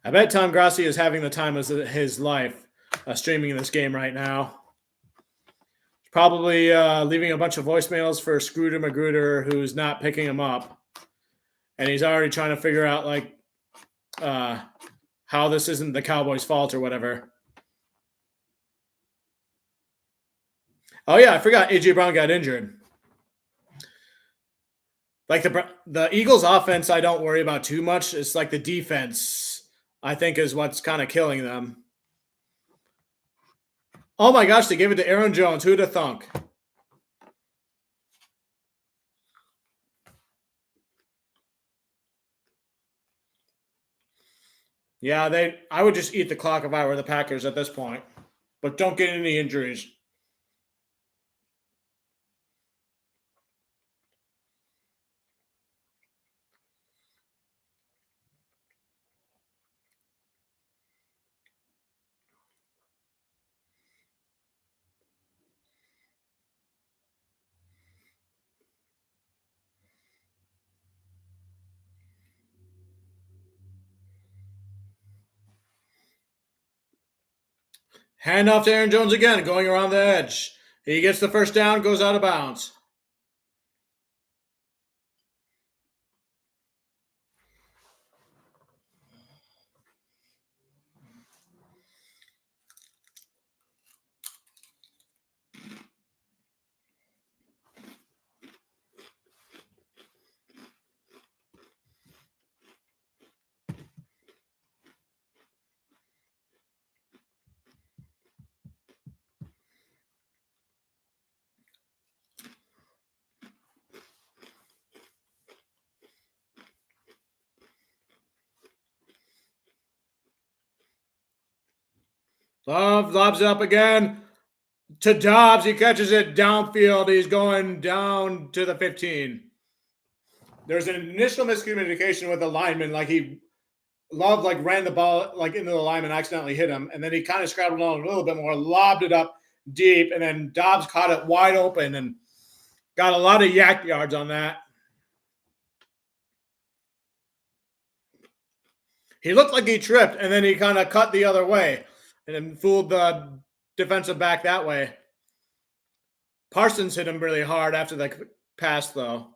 S1: I bet Tom Grassi is having the time of his life streaming this game right now. Probably leaving a bunch of voicemails for Scrooter Magruder, who's not picking him up. And he's already trying to figure out, how this isn't the Cowboys' fault or whatever. Oh, yeah, I forgot A.J. Brown got injured. Like the Eagles' offense, I don't worry about too much. It's like the defense, I think, is what's kind of killing them. Oh, my gosh, they gave it to Aaron Jones. Who'd have thunk? Yeah, I would just eat the clock if I were the Packers at this point. But don't get any injuries. Hand off to Aaron Jones again, going around the edge. He gets the first down, goes out of bounds. Love lobs it up again to Dobbs. He catches it downfield. He's going down to the 15. There's an initial miscommunication with the lineman. Love ran the ball into the lineman, accidentally hit him, and then he kind of scrambled on a little bit more, lobbed it up deep, and then Dobbs caught it wide open and got a lot of yak yards on that. He looked like he tripped, and then he kind of cut the other way and then fooled the defensive back that way. Parsons hit him really hard after the pass, though.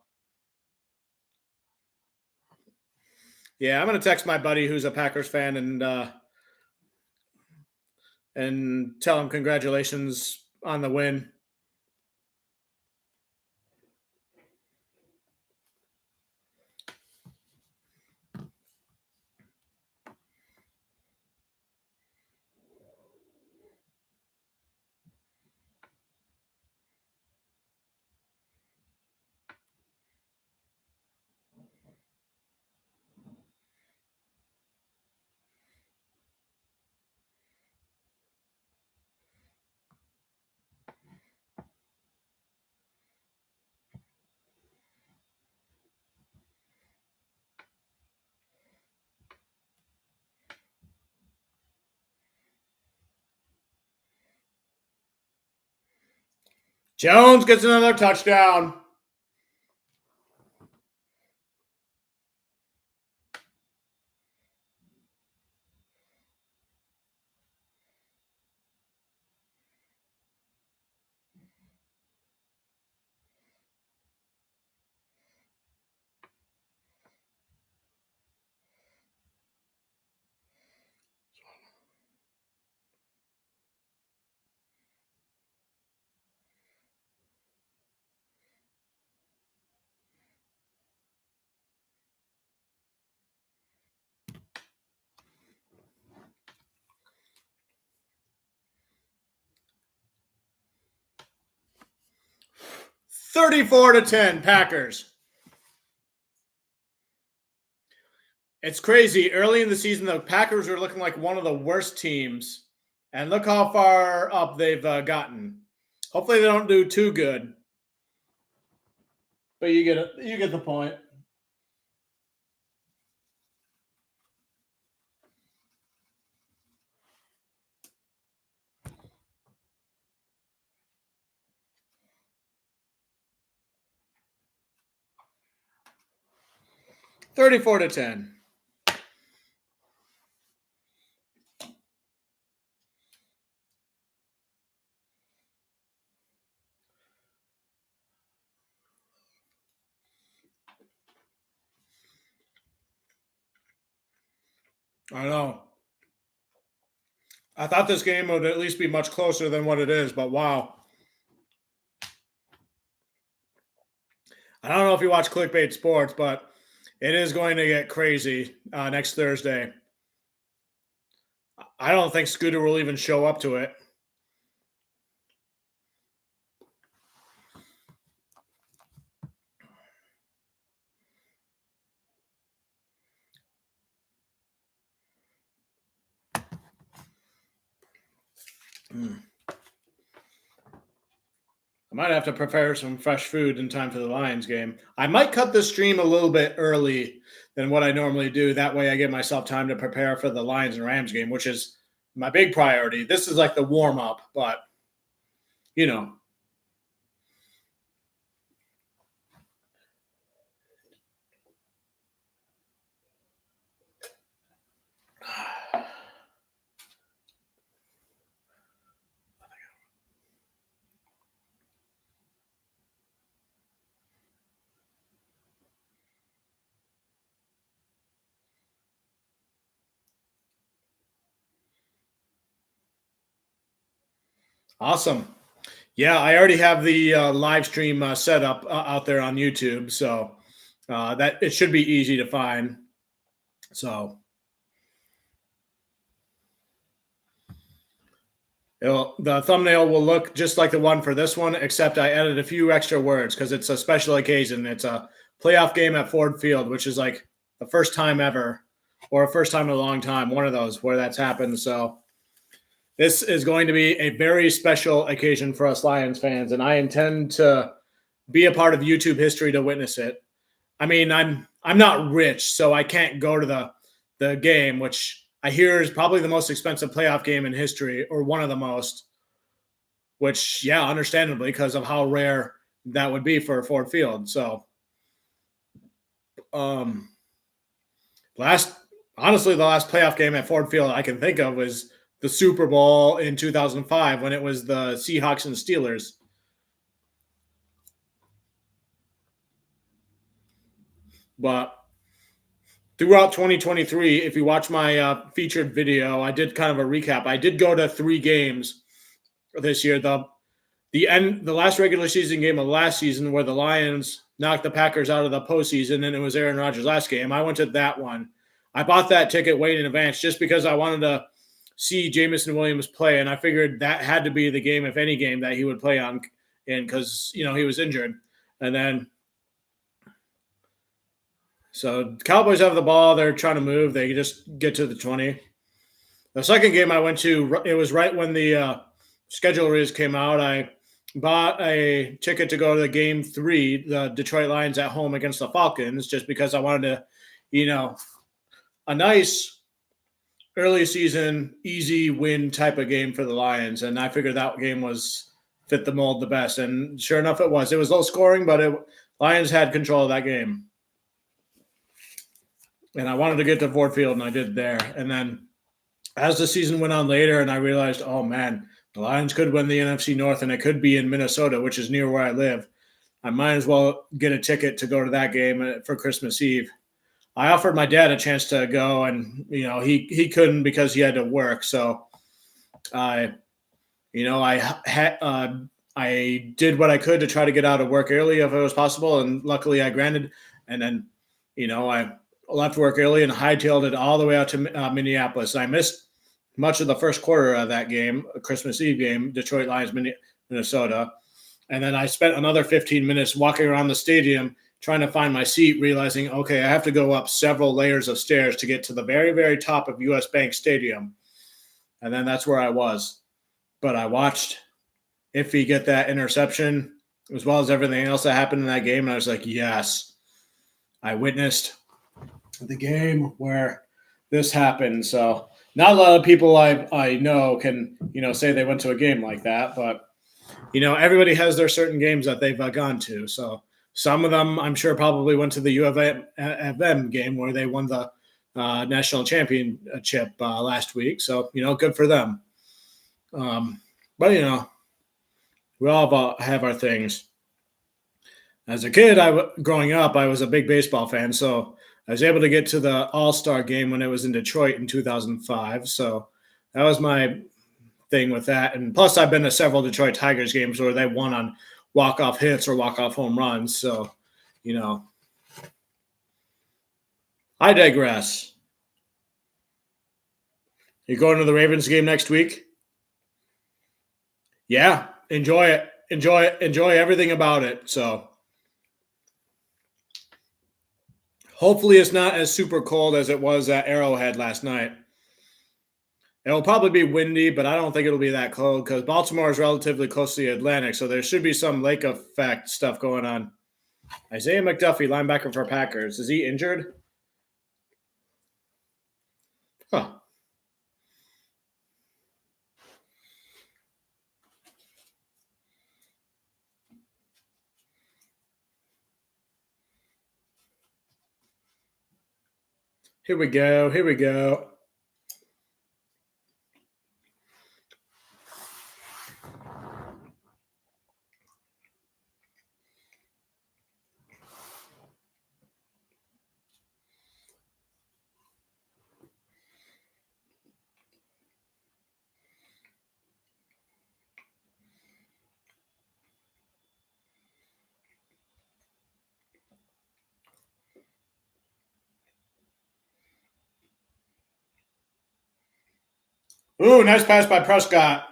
S1: Yeah, I'm going to text my buddy who's a Packers fan and tell him congratulations on the win. Jones gets another touchdown. (34-10) Packers. It's crazy. Early in the season, the Packers were looking like one of the worst teams, and look how far up they've gotten. Hopefully, they don't do too good, but you get the point. (34-10). I know. I thought this game would at least be much closer than what it is, but wow. I don't know if you watch Clickbait Sports, but it is going to get crazy next Thursday. I don't think Scooter will even show up to it. I might have to prepare some fresh food in time for the Lions game. I might cut the stream a little bit early than what I normally do. That way I give myself time to prepare for the Lions and Rams game, which is my big priority. This is like the warm-up, but, you know. Awesome. Yeah, I already have the live stream set up out there on YouTube, so that it should be easy to find. So the thumbnail will look just like the one for this one, except I added a few extra words because it's a special occasion. It's a playoff game at Ford Field, which is like the first time ever, or a first time in a long time, one of those where that's happened. So this is going to be a very special occasion for us Lions fans, and I intend to be a part of YouTube history to witness it. I mean, I'm not rich, so I can't go to the game, which I hear is probably the most expensive playoff game in history, or one of the most. Which, yeah, understandably, because of how rare that would be for Ford Field. So, um, last honestly, the last playoff game at Ford Field I can think of was the Super Bowl in 2005 when it was the Seahawks and Steelers. But throughout 2023, if you watch my featured video, I did kind of a recap. I did go to 3 games this year. The last regular season game of last season where the Lions knocked the Packers out of the postseason, and it was Aaron Rodgers' last game. I went to that one. I bought that ticket way in advance just because I wanted to see Jamison Williams play, and I figured that had to be the game, if any game, that he would play on, in because he was injured. And then so the Cowboys have the ball. They're trying to move. They just get to the 20. The second game I went to, it was right when the schedule release came out. I bought a ticket to go to the game 3, the Detroit Lions at home against the Falcons, just because I wanted to, a nice early season, easy win type of game for the Lions. And I figured that game was fit the mold the best. And sure enough, it was. It was low scoring, but Lions had control of that game. And I wanted to get to Ford Field, and I did there. And then as the season went on later, and I realized, oh, man, the Lions could win the NFC North, and it could be in Minnesota, which is near where I live. I might as well get a ticket to go to that game for Christmas Eve. I offered my dad a chance to go, and he couldn't because he had to work. So I did what I could to try to get out of work early if it was possible, and luckily I granted. And then I left work early and hightailed it all the way out to Minneapolis. I missed much of the first quarter of that game, a Christmas Eve game, Detroit Lions, Minnesota. And then I spent another 15 minutes walking around the stadium trying to find my seat, realizing, okay, I have to go up several layers of stairs to get to the very, very top of US Bank Stadium. And then that's where I was. But I watched Iffy get that interception as well as everything else that happened in that game. And I was like, yes, I witnessed the game where this happened. So not a lot of people I know can, say they went to a game like that, but everybody has their certain games that they've gone to. So some of them, I'm sure, probably went to the U of M game where they won the national championship last week. So, good for them. But, we all have our things. As a kid, growing up, I was a big baseball fan. So I was able to get to the All-Star game when it was in Detroit in 2005. So that was my thing with that. And plus, I've been to several Detroit Tigers games where they won on walk-off hits or walk-off home runs. So, I digress. You going to the Ravens game next week? Yeah, enjoy it. Enjoy everything about it. So hopefully it's not as super cold as it was at Arrowhead last night. It'll probably be windy, but I don't think it'll be that cold because Baltimore is relatively close to the Atlantic, so there should be some lake effect stuff going on. Isaiah McDuffie, linebacker for Packers. Is he injured? Huh. Here we go. Ooh, nice pass by Prescott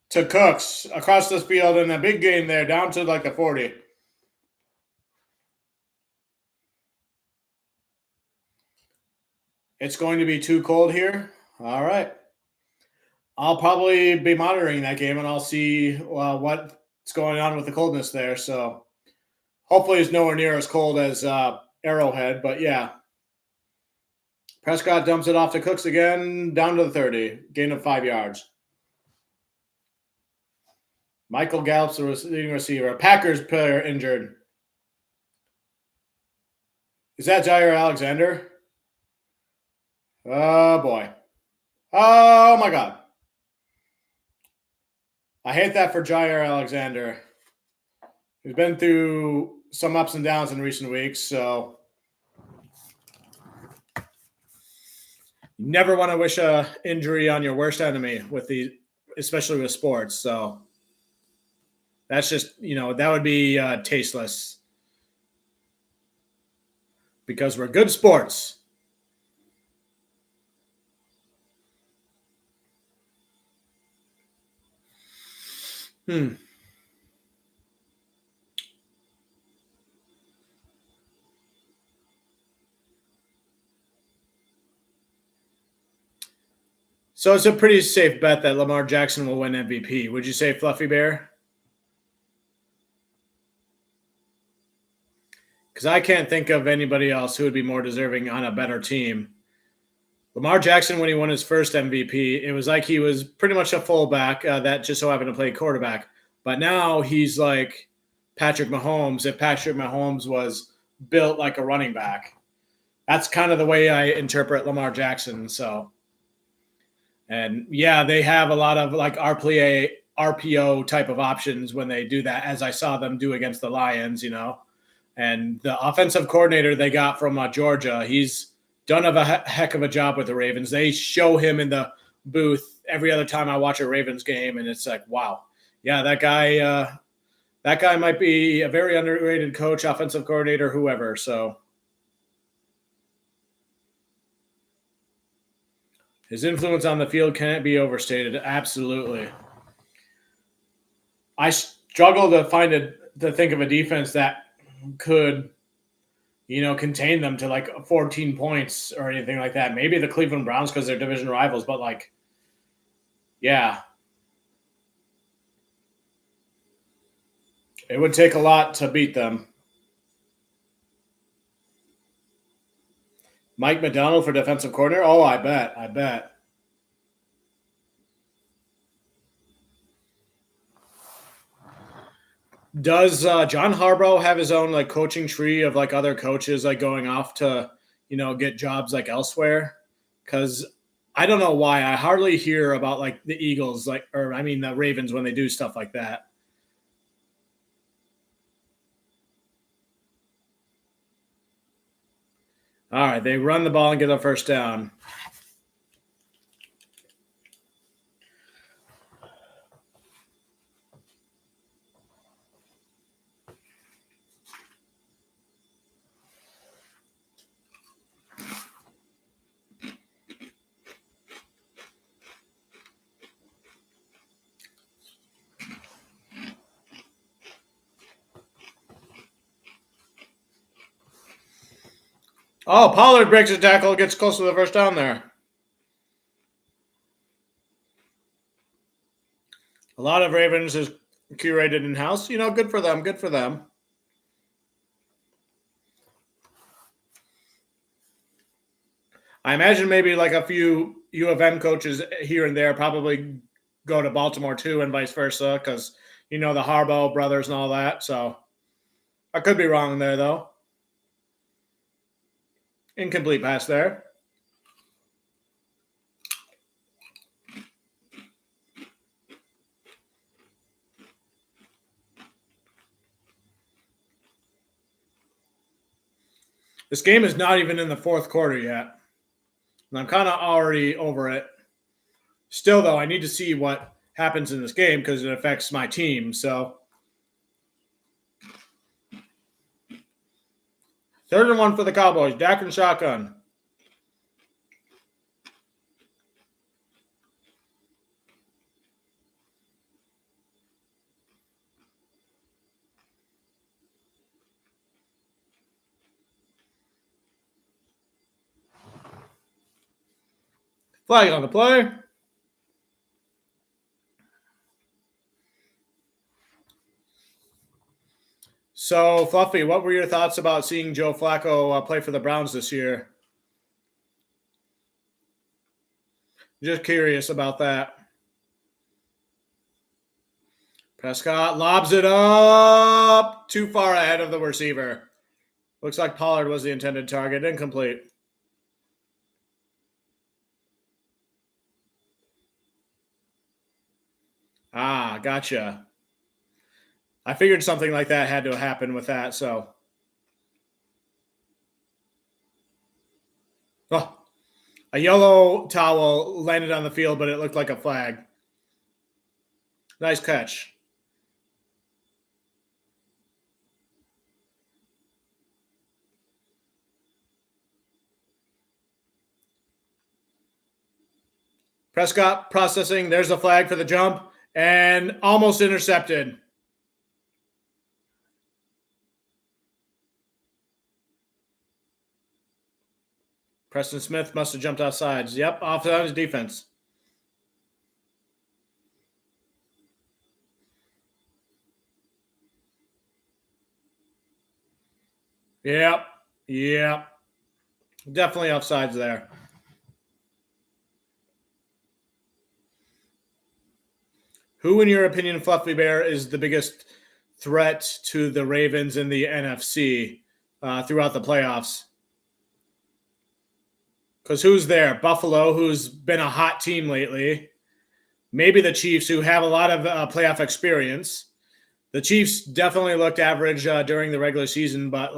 S1: to Cooks across this field in a big game there, down to like the 40. It's going to be too cold here. All right. I'll probably be monitoring that game and I'll see what's going on with the coldness there. So hopefully it's nowhere near as cold as Arrowhead. But yeah, Prescott dumps it off to Cooks again, down to the 30, gain of 5 yards. Michael Gallup's the leading receiver. Packers player injured. Is that Jair Alexander? Oh, boy. Oh, my God. I hate that for Jair Alexander. He's been through some ups and downs in recent weeks, so you never want to wish a injury on your worst enemy especially with sports. So that's just, that would be tasteless because we're good sports. So it's a pretty safe bet that Lamar Jackson will win MVP. Would you say, Fluffy Bear? Because I can't think of anybody else who would be more deserving on a better team. Lamar Jackson, when he won his first MVP, it was like he was pretty much a fullback that just so happened to play quarterback. But now he's like Patrick Mahomes, if Patrick Mahomes was built like a running back. That's kind of the way I interpret Lamar Jackson. So, and yeah, they have a lot of like RPO type of options when they do that, as I saw them do against the Lions, And the offensive coordinator they got from Georgia, he's done a heck of a job with the Ravens. They show him in the booth every other time I watch a Ravens game, and it's like, wow, yeah, that guy might be a very underrated coach, offensive coordinator, whoever. So his influence on the field can't be overstated. Absolutely. I struggle to think of a defense that could contain them to like 14 points or anything like that. Maybe the Cleveland Browns because they're division rivals, but like, yeah. It would take a lot to beat them. Mike McDonald for defensive coordinator? Oh, I bet. Does John Harbaugh have his own like coaching tree of like other coaches like going off to get jobs like elsewhere? Because I don't know why I hardly hear about like the Eagles the Ravens when they do stuff like that. All right, they run the ball and get a first down. Oh, Pollard breaks a tackle, gets close to the first down there. A lot of Ravens is curated in-house. Good for them. Good for them. I imagine maybe like a few U of M coaches here and there probably go to Baltimore too and vice versa because, the Harbaugh brothers and all that. So I could be wrong there, though. Incomplete pass there. This game is not even in the fourth quarter yet. And I'm kind of already over it. Still, though, I need to see what happens in this game because it affects my team. So 3rd and 1 for the Cowboys. Dak and shotgun. Flag on the play. So, Fluffy, what were your thoughts about seeing Joe Flacco play for the Browns this year? Just curious about that. Prescott lobs it up too far ahead of the receiver. Looks like Pollard was the intended target. Incomplete. Ah, gotcha. I figured something like that had to happen with that, so. Oh, a yellow towel landed on the field, but it looked like a flag. Nice catch. Prescott processing. There's a flag for the jump and almost intercepted. Preston Smith must have jumped off sides. Yep, off on his defense. Yep. Definitely offsides there. Who, in your opinion, Fluffy Bear, is the biggest threat to the Ravens in the NFC throughout the playoffs? Because who's there? Buffalo, who's been a hot team lately. Maybe the Chiefs, who have a lot of playoff experience. The Chiefs definitely looked average during the regular season, but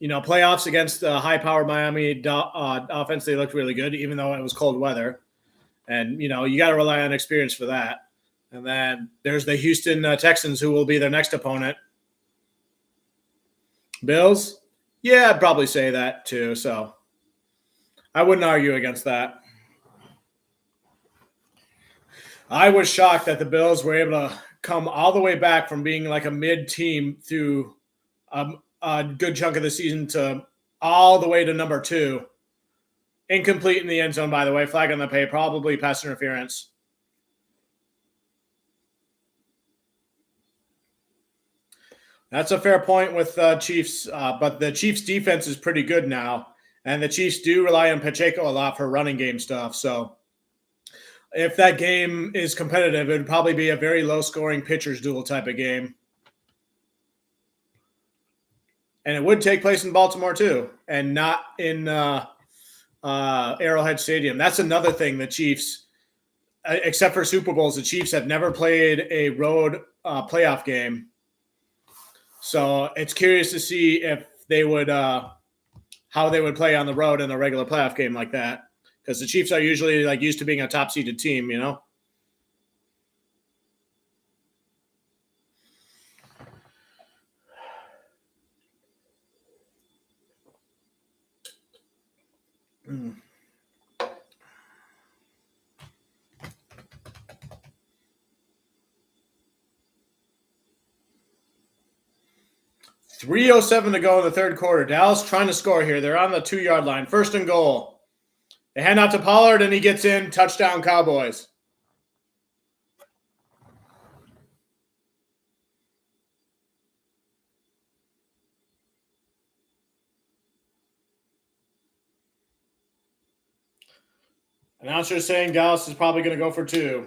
S1: playoffs against the high-powered Miami offense, they looked really good, even though it was cold weather. And, you got to rely on experience for that. And then there's the Houston Texans, who will be their next opponent. Bills? Yeah, I'd probably say that too. So I wouldn't argue against that. I was shocked that the Bills were able to come all the way back from being like a mid-team through a good chunk of the season to all the way to number 2. Incomplete in the end zone, by the way. Flag on the play, probably pass interference. That's a fair point with Chiefs, but the Chiefs' defense is pretty good now, and the Chiefs do rely on Pacheco a lot for running game stuff. So if that game is competitive, it would probably be a very low-scoring pitcher's duel type of game. And it would take place in Baltimore, too, and not in Arrowhead Stadium. That's another thing the Chiefs, except for Super Bowls, the Chiefs have never played a road playoff game. So it's curious to see if they would how they would play on the road in a regular playoff game like that, because the Chiefs are usually used to being a top-seeded team, Mm. 3:07 to go in the third quarter. Dallas trying to score here. They're on the 2-yard line. 1st and goal. They hand out to Pollard, and he gets in. Touchdown, Cowboys. Announcer saying Dallas is probably going to go for 2.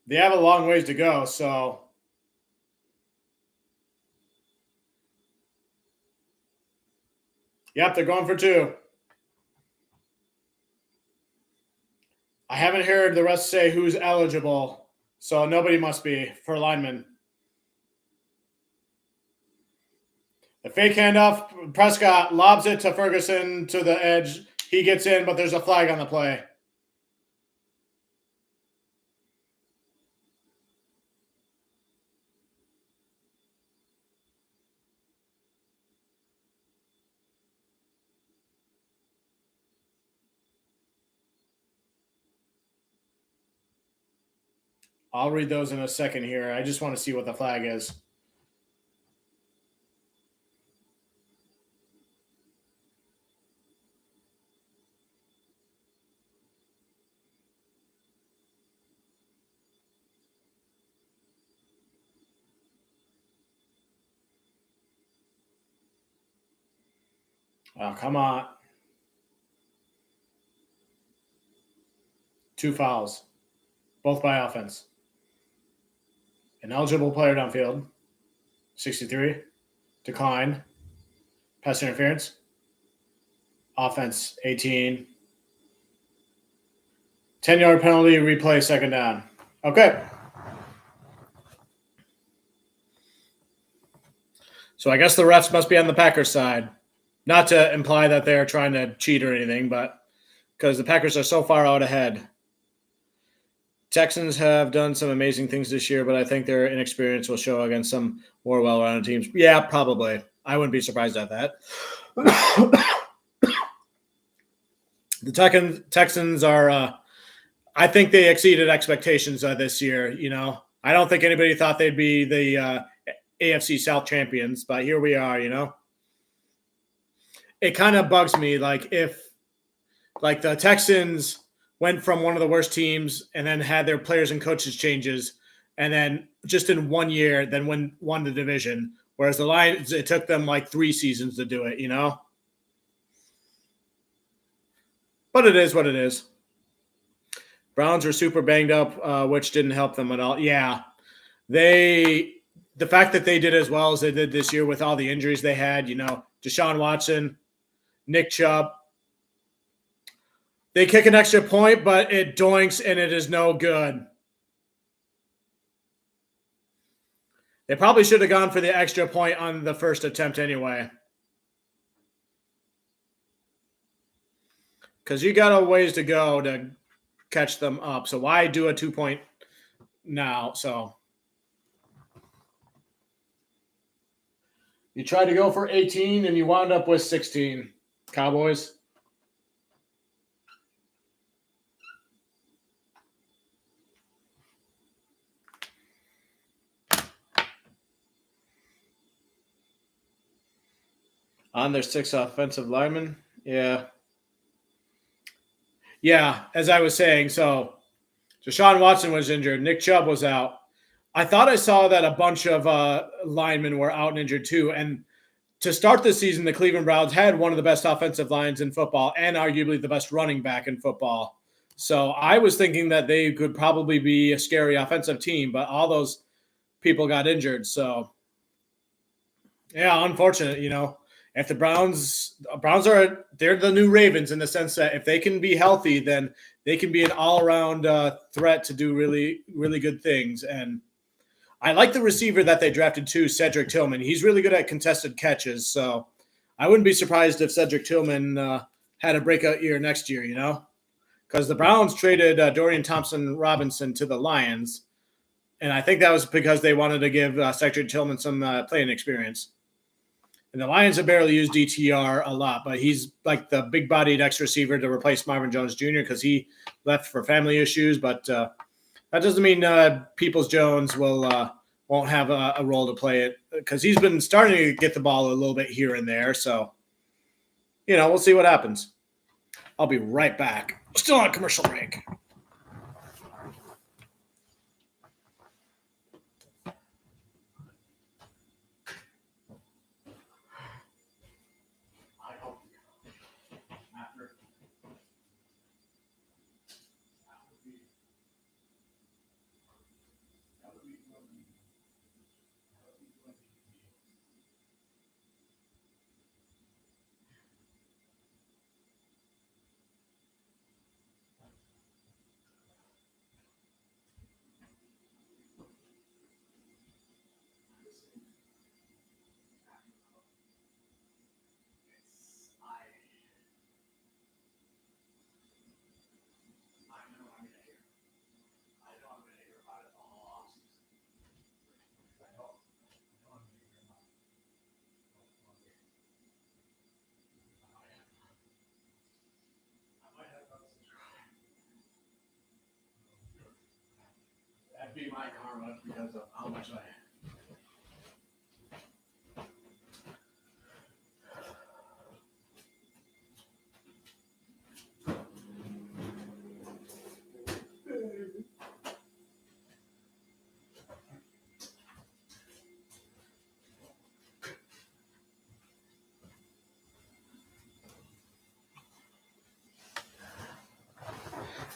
S1: They have a long ways to go, so. Yep, they're going for 2. I haven't heard the rest say who's eligible, so nobody must be for linemen. The fake handoff, Prescott lobs it to Ferguson to the edge. He gets in, but there's a flag on the play. I'll read those in a second here. I just want to see what the flag is. Oh, come on. 2 fouls, both by offense. An eligible player downfield. 63. Decline. Pass interference. Offense 18. 10-yard penalty, replay, second down. Okay. So I guess the refs must be on the Packers side. Not to imply that they're trying to cheat or anything, but because the Packers are so far out ahead. Texans have done some amazing things this year, but I think their inexperience will show against some more well-rounded teams. Yeah, probably. I wouldn't be surprised at that. The Texans are I think they exceeded expectations this year. I don't think anybody thought they'd be the AFC South champions, but here we are. It kind of bugs me, if the Texans went from one of the worst teams and then had their players and coaches changes, and then just in 1 year, then won the division. Whereas the Lions, it took them 3 seasons to do it. But it is what it is. Browns are super banged up, which didn't help them at all. Yeah, the fact that they did as well as they did this year with all the injuries they had, Deshaun Watson, Nick Chubb, they kick an extra point, but it doinks and it is no good. They probably should have gone for the extra point on the first attempt anyway. Because you got a ways to go to catch them up. So why do a 2-point now? So you tried to go for 18 and you wound up with 16. Cowboys. On their 6 offensive linemen. Yeah. Yeah, as I was saying, so Deshaun Watson was injured. Nick Chubb was out. I thought I saw that a bunch of linemen were out and injured too. And to start this season, the Cleveland Browns had one of the best offensive lines in football and arguably the best running back in football. So I was thinking that they could probably be a scary offensive team, but all those people got injured. So, yeah, unfortunate, If the Browns they're the new Ravens in the sense that if they can be healthy, then they can be an all-around threat to do really, really good things. And I like the receiver that they drafted too, Cedric Tillman. He's really good at contested catches. So I wouldn't be surprised if Cedric Tillman had a breakout year next year, because the Browns traded Dorian Thompson-Robinson to the Lions. And I think that was because they wanted to give Cedric Tillman some playing experience. And the Lions have barely used DTR a lot, but he's like the big-bodied X receiver to replace Marvin Jones Jr. because he left for family issues. But that doesn't mean Peoples-Jones won't have a role to play it because he's been starting to get the ball a little bit here and there. So, we'll see what happens. I'll be right back. Still on a commercial break. That'd be my karma because of how much I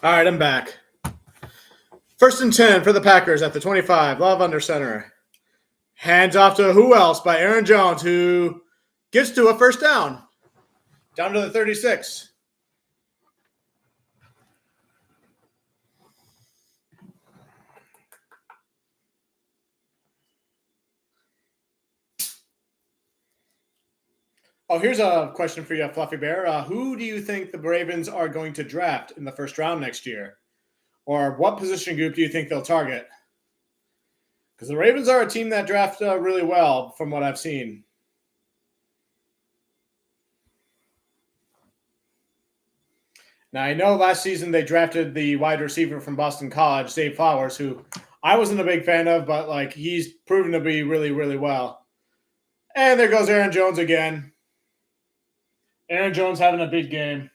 S1: All right, I'm back. 1st and 10 for the Packers at the 25. Love under center. Hands off to who else by Aaron Jones, who gets to a first down. Down to the 36. Oh, here's a question for you, Fluffy Bear. Who do you think the Ravens are going to draft in the first round next year? Or what position group do you think they'll target? Because the Ravens are a team that draft really well from what I've seen. Now, I know last season they drafted the wide receiver from Boston College, Dave Flowers, who I wasn't a big fan of, but like he's proven to be really, really well. And there goes Aaron Jones again. Aaron Jones having a big game.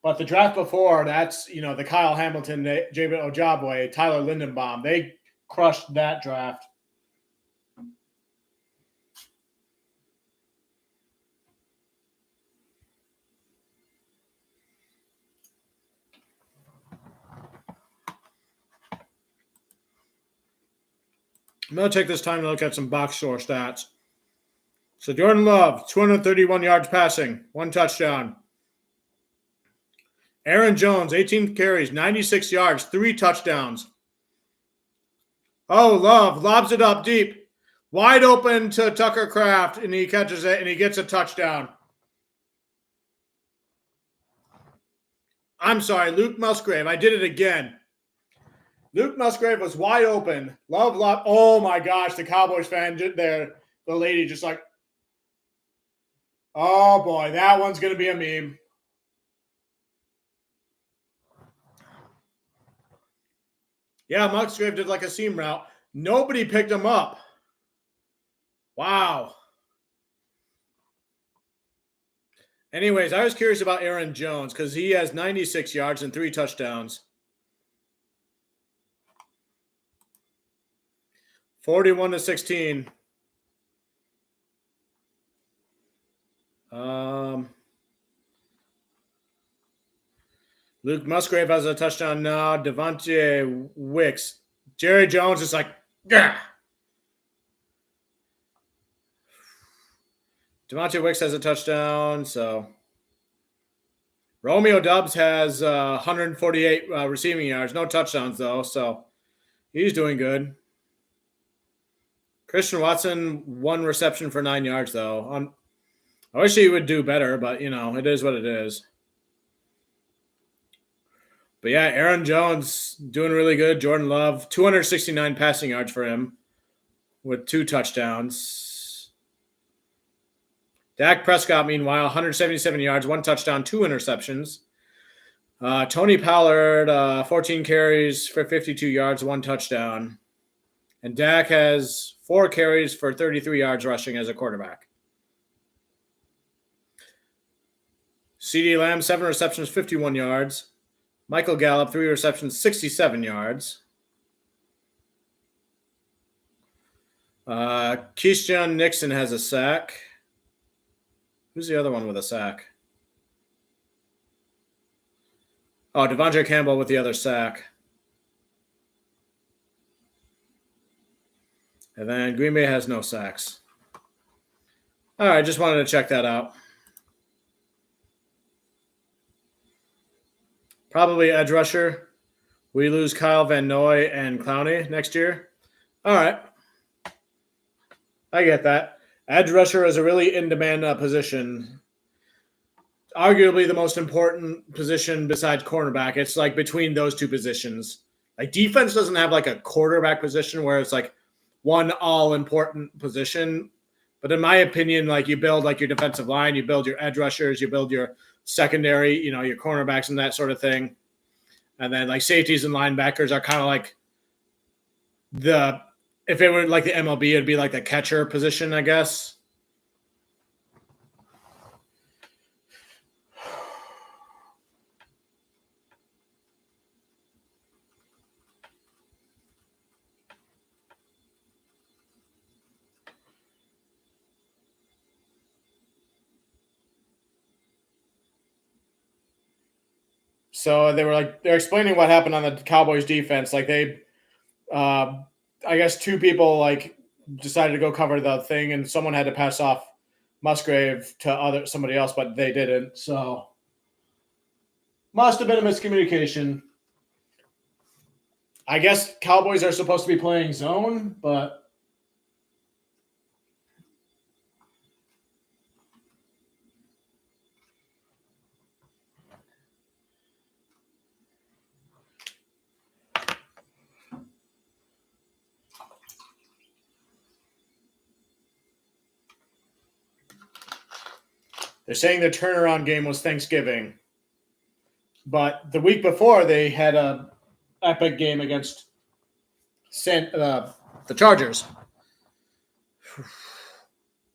S1: But the draft before, that's, the Kyle Hamilton, David Ojabwe, Tyler Lindenbaum, they crushed that draft. I'm going to take this time to look at some box score stats. So Jordan Love, 231 yards passing, 1 touchdown. Aaron Jones, 18 carries, 96 yards, 3 touchdowns. Oh, Love lobs it up deep. Wide open to Tucker Kraft, and he catches it, and he gets a touchdown. I'm sorry, Luke Musgrave. I did it again. Luke Musgrave was wide open. Love. Oh, my gosh, the Cowboys fan there, the lady just like, oh, boy, that one's going to be a meme. Yeah, Musgrave did like a seam route. Nobody picked him up. Wow. Anyways, I was curious about Aaron Jones because he has 96 yards and 3 touchdowns. 41-16. Luke Musgrave has a touchdown now. Devontae Wicks. Jerry Jones is like, yeah. Devontae Wicks has a touchdown, so Romeo Doubs has 148 receiving yards. No touchdowns, though, so he's doing good. Christian Watson, 1 reception for 9 yards, though. I wish he would do better, but, it is what it is. But, yeah, Aaron Jones doing really good. Jordan Love, 269 passing yards for him with 2 touchdowns. Dak Prescott, meanwhile, 177 yards, 1 touchdown, 2 interceptions. Tony Pollard, 14 carries for 52 yards, 1 touchdown. And Dak has 4 carries for 33 yards rushing as a quarterback. CeeDee Lamb, 7 receptions, 51 yards. Michael Gallup, 3 receptions, 67 yards. Keyshawn Nixon has a sack. Who's the other one with a sack? Oh, Devondre Campbell with the other sack. And then Green Bay has no sacks. All right, just wanted to check that out. Probably edge rusher. We lose Kyle Van Noy and Clowney next year. All right. I get that. Edge rusher is a really in-demand position. Arguably the most important position besides cornerback. It's like between those 2 positions. Like defense doesn't have like a quarterback position where it's like one all-important position. But in my opinion, like you build like your defensive line, you build your edge rushers, you build your secondary, your cornerbacks and that sort of thing. And then like safeties and linebackers are kind of like if it were like the MLB, it'd be like the catcher position, I guess. So they're explaining what happened on the Cowboys defense. Like I guess two people like decided to go cover the thing, and someone had to pass off Musgrave to somebody else, but they didn't. So must have been a miscommunication. I guess Cowboys are supposed to be playing zone, but they're saying the turnaround game was Thanksgiving. But the week before, they had a epic game against the Chargers.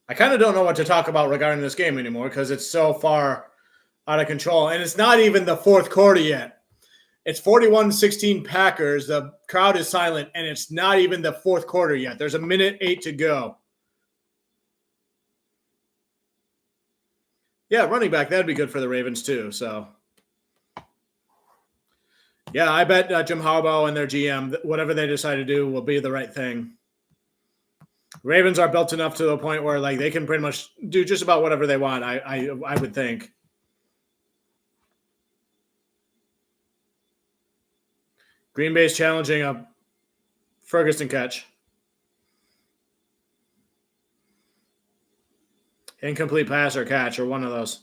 S1: I kind of don't know what to talk about regarding this game anymore because it's so far out of control. And it's not even the fourth quarter yet. It's 41-16 Packers. The crowd is silent, and it's not even the fourth quarter yet. There's 1:08 to go. Yeah, running back, that'd be good for the Ravens too. So, yeah, I bet Jim Harbaugh and their GM, whatever they decide to do, will be the right thing. Ravens are built enough to a point where like they can pretty much do just about whatever they want. I would think. Green Bay's challenging a Ferguson catch. Incomplete pass or catch or one of those.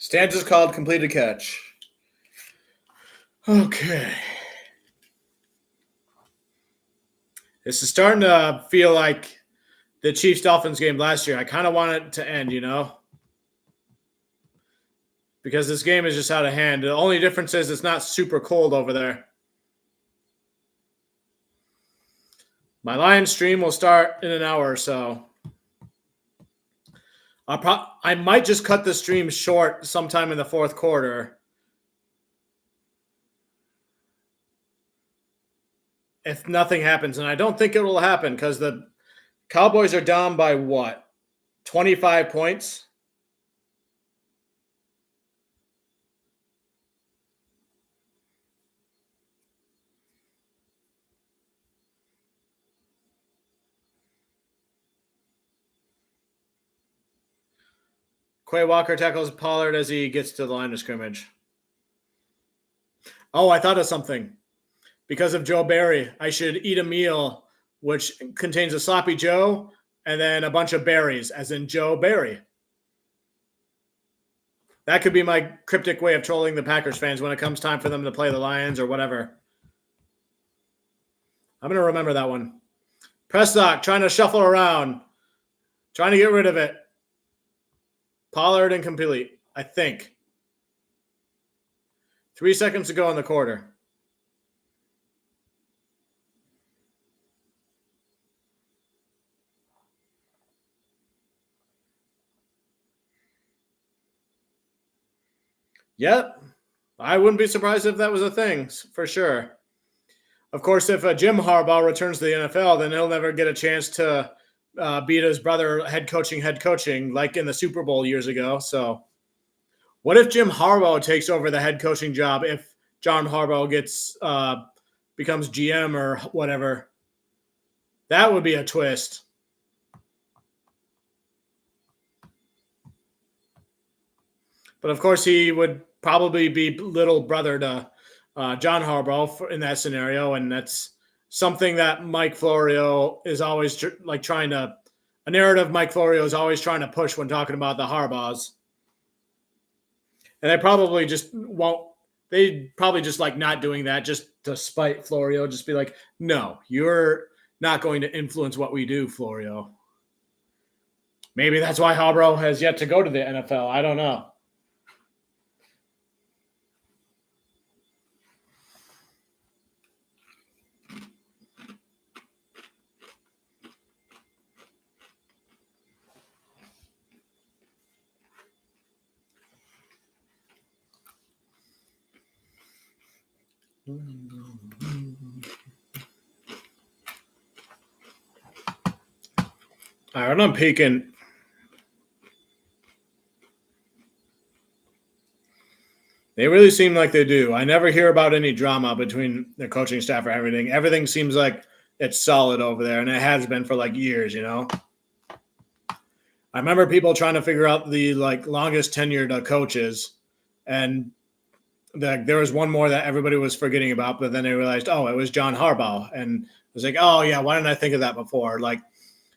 S1: Stance is called completed catch. Okay. This is starting to feel like the Chiefs-Dolphins game last year. I kind of want it to end, because this game is just out of hand. The only difference is it's not super cold over there. My Lions stream will start in an hour or so. I might just cut the stream short sometime in the fourth quarter. If nothing happens, and I don't think it will happen because the Cowboys are down by what? 25 points? Quay Walker tackles Pollard as he gets to the line of scrimmage. Oh, I thought of something. Because of Joe Barry, I should eat a meal which contains a sloppy Joe and then a bunch of berries, as in Joe Barry. That could be my cryptic way of trolling the Packers fans when it comes time for them to play the Lions or whatever. I'm going to remember that one. Presstock trying to shuffle around, trying to get rid of it. Pollard incomplete, I think. 3 seconds to go in the quarter. Yep. I wouldn't be surprised if that was a thing, for sure. Of course, if Jim Harbaugh returns to the NFL, then he'll never get a chance to beat his brother head coaching, like in the Super Bowl years ago. So what if Jim Harbaugh takes over the head coaching job if John Harbaugh becomes GM or whatever? That would be a twist. But, of course, he would probably be little brother to John Harbaugh in that scenario, and that's something that Mike Florio is always a narrative Mike Florio is always trying to push when talking about the Harbaughs. And they probably just won't. They probably just like not doing that just to spite Florio. Just be like, no, you're not going to influence what we do, Florio. Maybe that's why Harborough has yet to go to the NFL. I don't know. All right, I'm peeking. They really seem like they do. I never hear about any drama between the coaching staff or everything. Everything seems like it's solid over there, and it has been for like years, you know. I remember people trying to figure out the like longest tenured coaches, and there was one more that everybody was forgetting about, but then they realized, oh, it was John Harbaugh, and it was like, oh yeah, why didn't I think of that before? Like,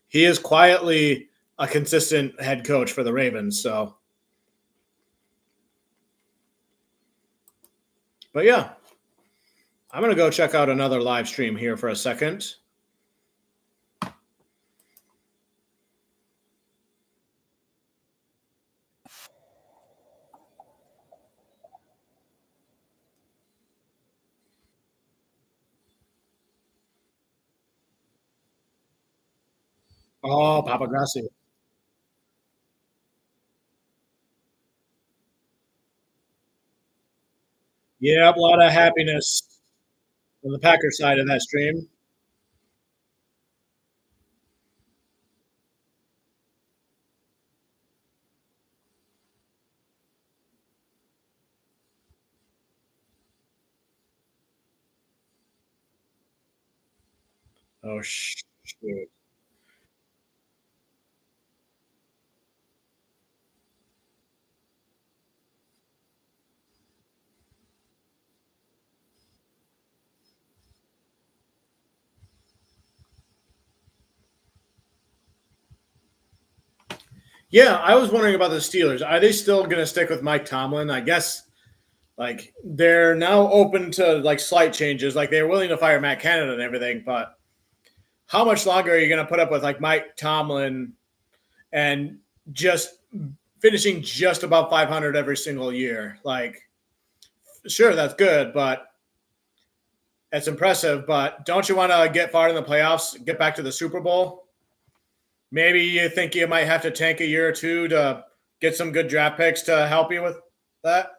S1: he is quietly a consistent head coach for the Ravens. So, but yeah, I'm gonna go check out another live stream here for a second. Oh, Papa Grassi. Yep, a lot of happiness on the Packer side of that stream. Oh shoot. Yeah, I was wondering about the Steelers. Are they still going to stick with Mike Tomlin? I guess like they're now open to like slight changes. Like they're willing to fire Matt Canada and everything, but how much longer are you going to put up with like Mike Tomlin and just finishing just above 500 every single year? Like, sure, that's good, but that's impressive. But don't you want to get far in the playoffs, get back to the Super Bowl? Maybe you think you might have to tank a year or two to get some good draft picks to help you with that.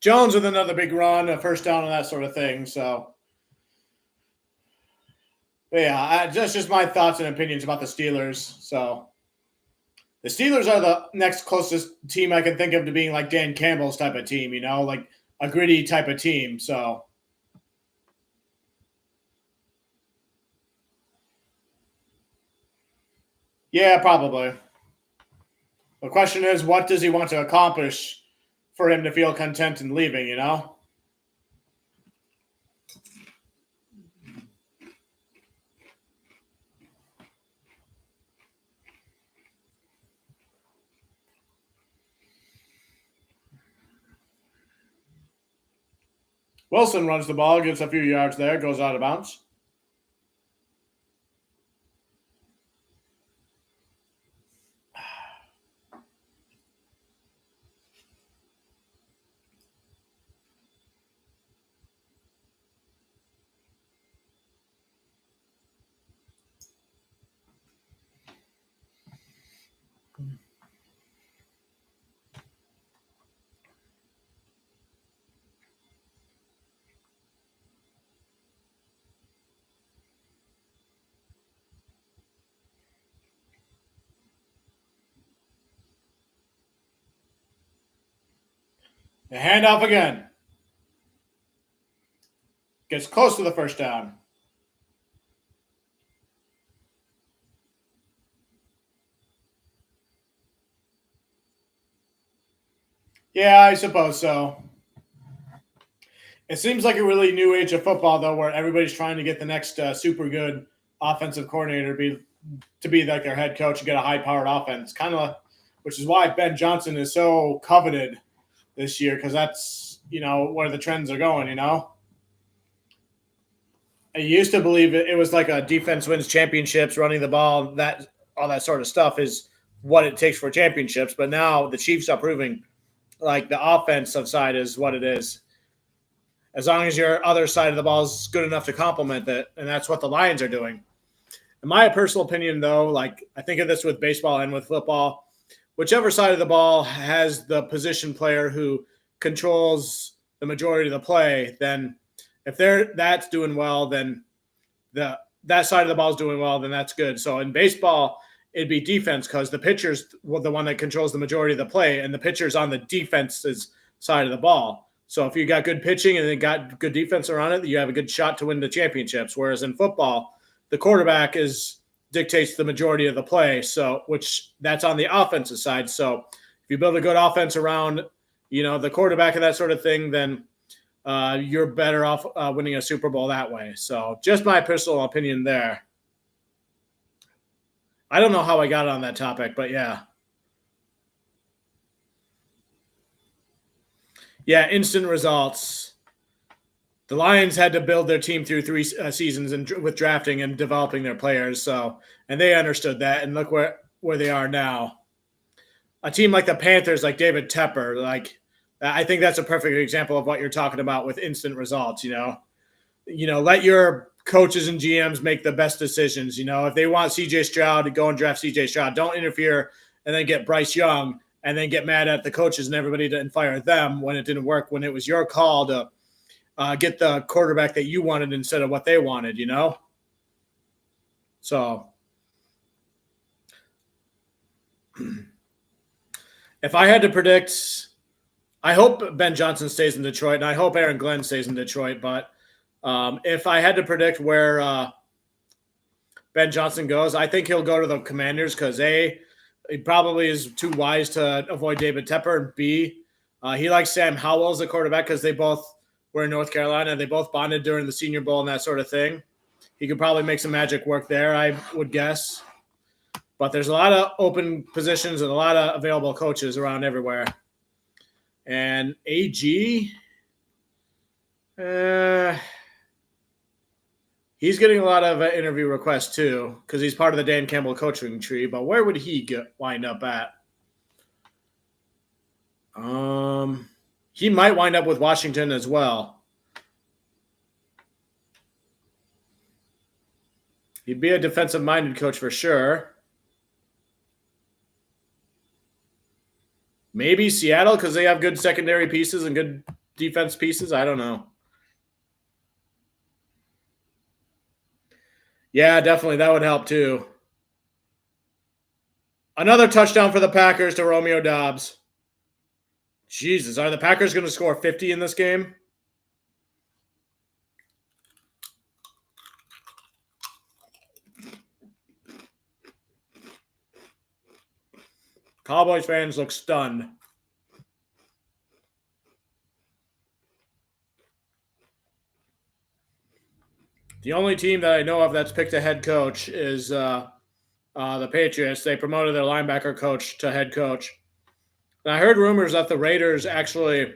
S1: Jones with another big run, a first down, and that sort of thing. So, but yeah, that's just my thoughts and opinions about the Steelers. So, the Steelers are the next closest team I can think of to being like Dan Campbell's type of team, you know, like a gritty type of team. So, yeah, probably. The question is, what does he want to accomplish for him to feel content in leaving, you know? Wilson runs the ball, gets a few yards there, goes out of bounds. The handoff again. Gets close to the first down. Yeah, I suppose so. It seems like a really new age of football, though, where everybody's trying to get the next super good offensive coordinator to be like their head coach and get a high powered offense. Kind of, which is why Ben Johnson is so coveted this year because that's, where the trends are going, I used to believe it was like a defense wins championships, running the ball, that all that sort of stuff is what it takes for championships. But now the Chiefs are proving like the offensive side is what it is. As long as your other side of the ball is good enough to complement it, and that's what the Lions are doing. In my personal opinion, though, like I think of this with baseball and with football, whichever side of the ball has the position player who controls the majority of the play, then if that's doing well, then that side of the ball is doing well, then that's good. So in baseball, it'd be defense because the pitcher's the one that controls the majority of the play, and the pitcher's on the defense's side of the ball. So if you got good pitching and then got good defense around it, you have a good shot to win the championships. Whereas in football, the quarterback dictates the majority of the play, so which that's on the offensive side. So if you build a good offense around, the quarterback and that sort of thing, then you're better off winning a Super Bowl that way. So just my personal opinion there. I don't know how I got on that topic, but yeah. Yeah, instant results. The Lions had to build their team through 3 seasons with drafting and developing their players. And they understood that. And look where they are now. A team like the Panthers, like David Tepper, I think that's a perfect example of what you're talking about with instant results. Let your coaches and GMs make the best decisions. If they want CJ Stroud to go and draft CJ Stroud, don't interfere and then get Bryce Young and then get mad at the coaches and everybody and fire them when it didn't work, when it was your call to get the quarterback that you wanted instead of what they wanted, So if I had to predict, I hope Ben Johnson stays in Detroit, and I hope Aaron Glenn stays in Detroit. But if I had to predict where Ben Johnson goes, I think he'll go to the Commanders because A, he probably is too wise to avoid David Tepper, and B, he likes Sam Howell as a quarterback because they both were in North Carolina. They both bonded during the Senior Bowl and that sort of thing. He could probably make some magic work there, I would guess. But there's a lot of open positions and a lot of available coaches around everywhere. And AG, he's getting a lot of interview requests too because he's part of the Dan Campbell coaching tree. But where would he wind up at? He might wind up with Washington as well. He'd be a defensive-minded coach for sure. Maybe Seattle because they have good secondary pieces and good defense pieces. I don't know. Yeah, definitely. That would help too. Another touchdown for the Packers to Romeo Doubs. Jesus, are the Packers going to score 50 in this game? Cowboys fans look stunned. The only team that I know of that's picked a head coach is the Patriots. They promoted their linebacker coach to head coach. And I heard rumors that the Raiders actually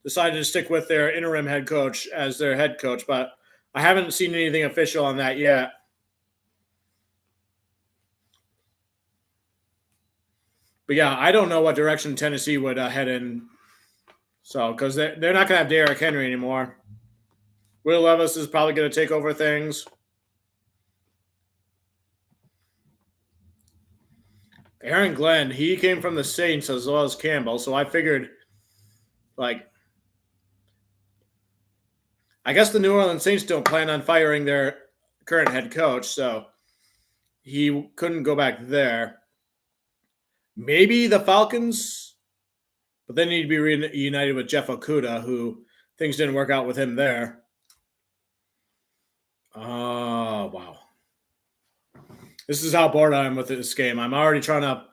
S1: decided to stick with their interim head coach as their head coach, but I haven't seen anything official on that yet. But yeah, I don't know what direction Tennessee would head in. So, because they're not going to have Derrick Henry anymore. Will Levis is probably going to take over things. Aaron Glenn, he came from the Saints as well as Campbell, so I figured, I guess the New Orleans Saints don't plan on firing their current head coach, so he couldn't go back there. Maybe the Falcons, but they need to be reunited with Jeff Okudah, who things didn't work out with him there. Oh, wow. This is how bored I am with this game. I'm already trying to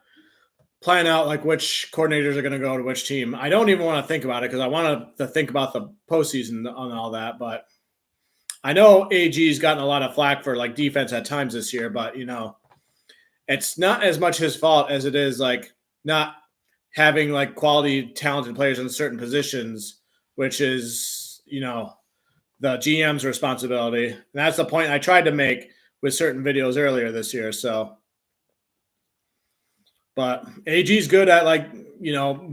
S1: plan out which coordinators are going to go to which team. I don't even want to think about it because I want to think about the postseason on all that. But I know AG's gotten a lot of flack for defense at times this year, but it's not as much his fault as it is not having like quality, talented players in certain positions, which is, the GM's responsibility. And that's the point I tried to make with certain videos earlier this year. So, but AG's good at like,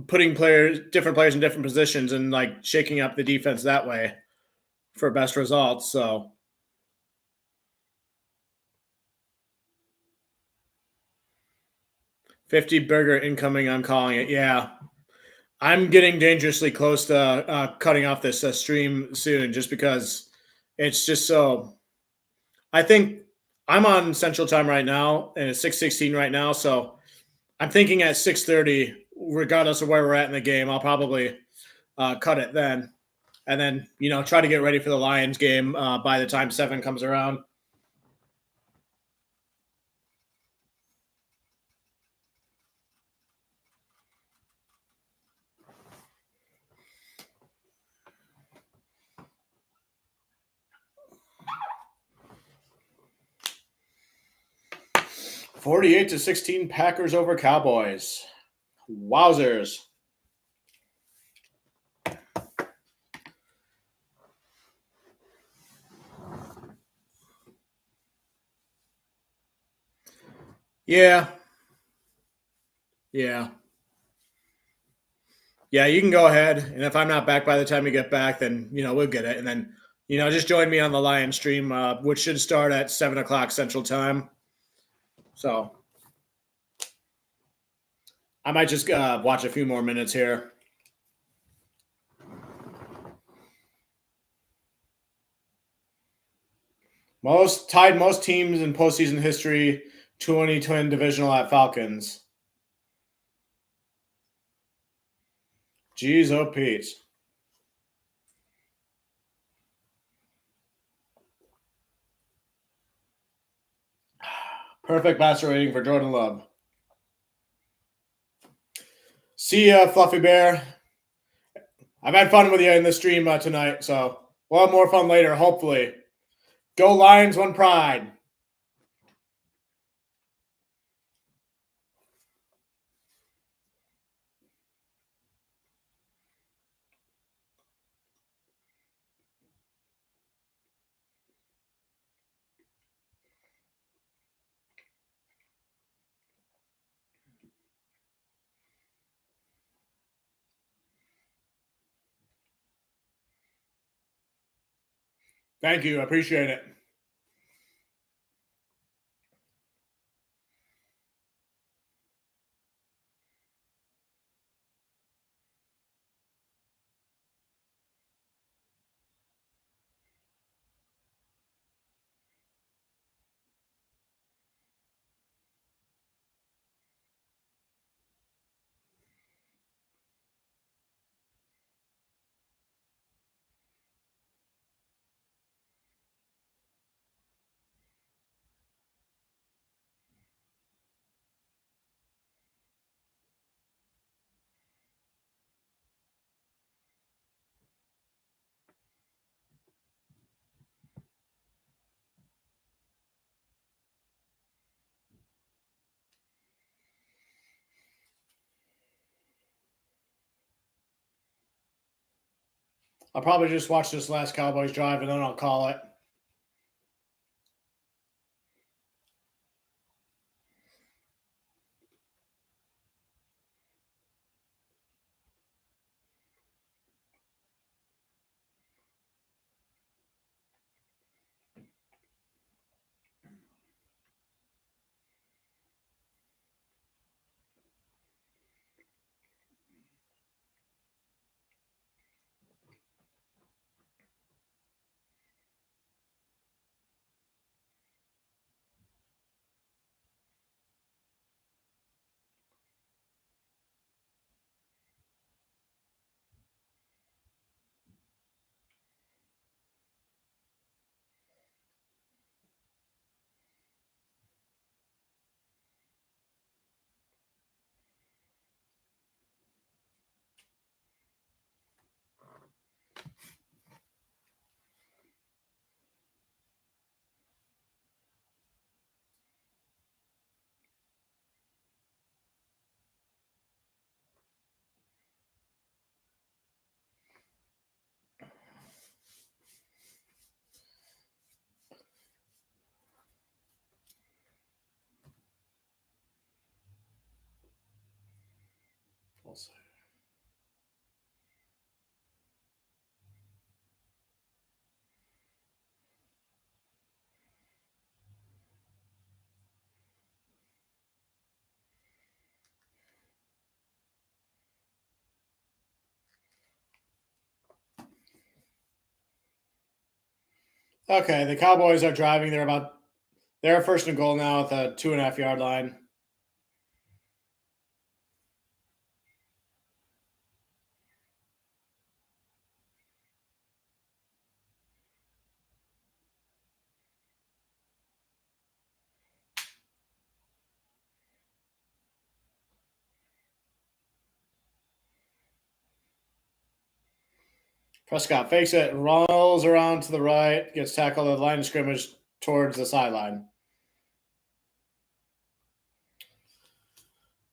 S1: putting different players in different positions and like shaking up the defense that way for best results. So, 50 burger incoming, I'm calling it. Yeah. I'm getting dangerously close to cutting off this stream soon just because it's just so. I think I'm on Central Time right now and it's 6:16 right now. So I'm thinking at 6:30, regardless of where we're at in the game, I'll probably cut it then. And then, try to get ready for the Lions game by the time 7 comes around. $48-16 Packers over Cowboys. Wowzers. Yeah. Yeah. Yeah, you can go ahead. And if I'm not back by the time you get back, then, we'll get it. And then, just join me on the Lion stream, which should start at 7 o'clock Central Time. So I might just watch a few more minutes here. Most teams in postseason history, 2020 divisional at Falcons. Jeez, oh Pete. Perfect passer rating for Jordan Love. See ya, Fluffy Bear. I've had fun with you in the stream tonight, so we'll have more fun later, hopefully. Go Lions, one pride. Thank you. I appreciate it. I'll probably just watch this last Cowboys drive and then I'll call it. Okay, the Cowboys are driving. They're first and goal now at the 2.5 yard line. Prescott fakes it, rolls around to the right, gets tackled at the line of scrimmage towards the sideline.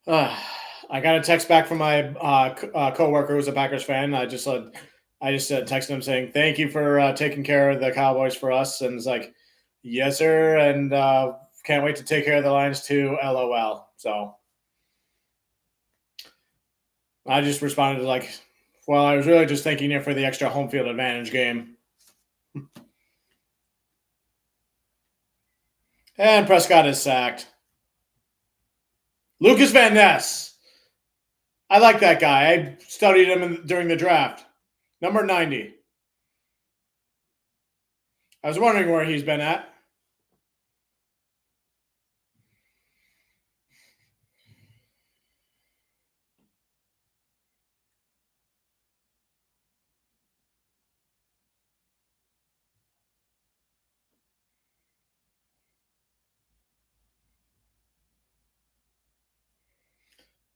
S1: I got a text back from my coworker who's a Packers fan. I just texted him saying, "Thank you for taking care of the Cowboys for us." And it's like, "Yes, sir," and can't wait to take care of the Lions too. LOL. So I just responded like, "Well, I was really just thanking you for the extra home field advantage game." And Prescott is sacked. Lucas Van Ness. I like that guy. I studied him during the draft. Number 90. I was wondering where he's been at.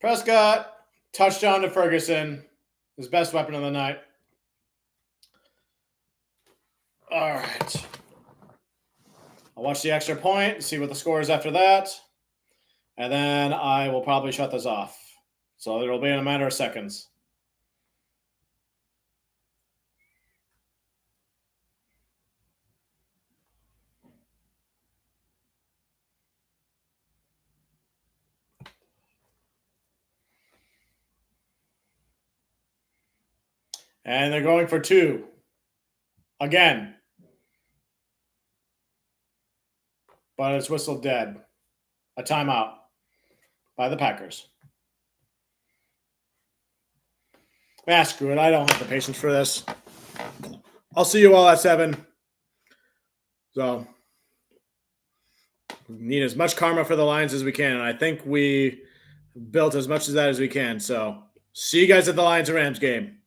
S1: Prescott, touchdown to Ferguson. His best weapon of the night. All right. I'll watch the extra point, see what the score is after that. And then I will probably shut this off. So it'll be in a matter of seconds. And they're going for 2. Again. But it's whistled dead. A timeout by the Packers. Screw it. I don't have the patience for this. I'll see you all at 7. So we need as much karma for the Lions as we can. And I think we built as much of that as we can. So see you guys at the Lions and Rams game.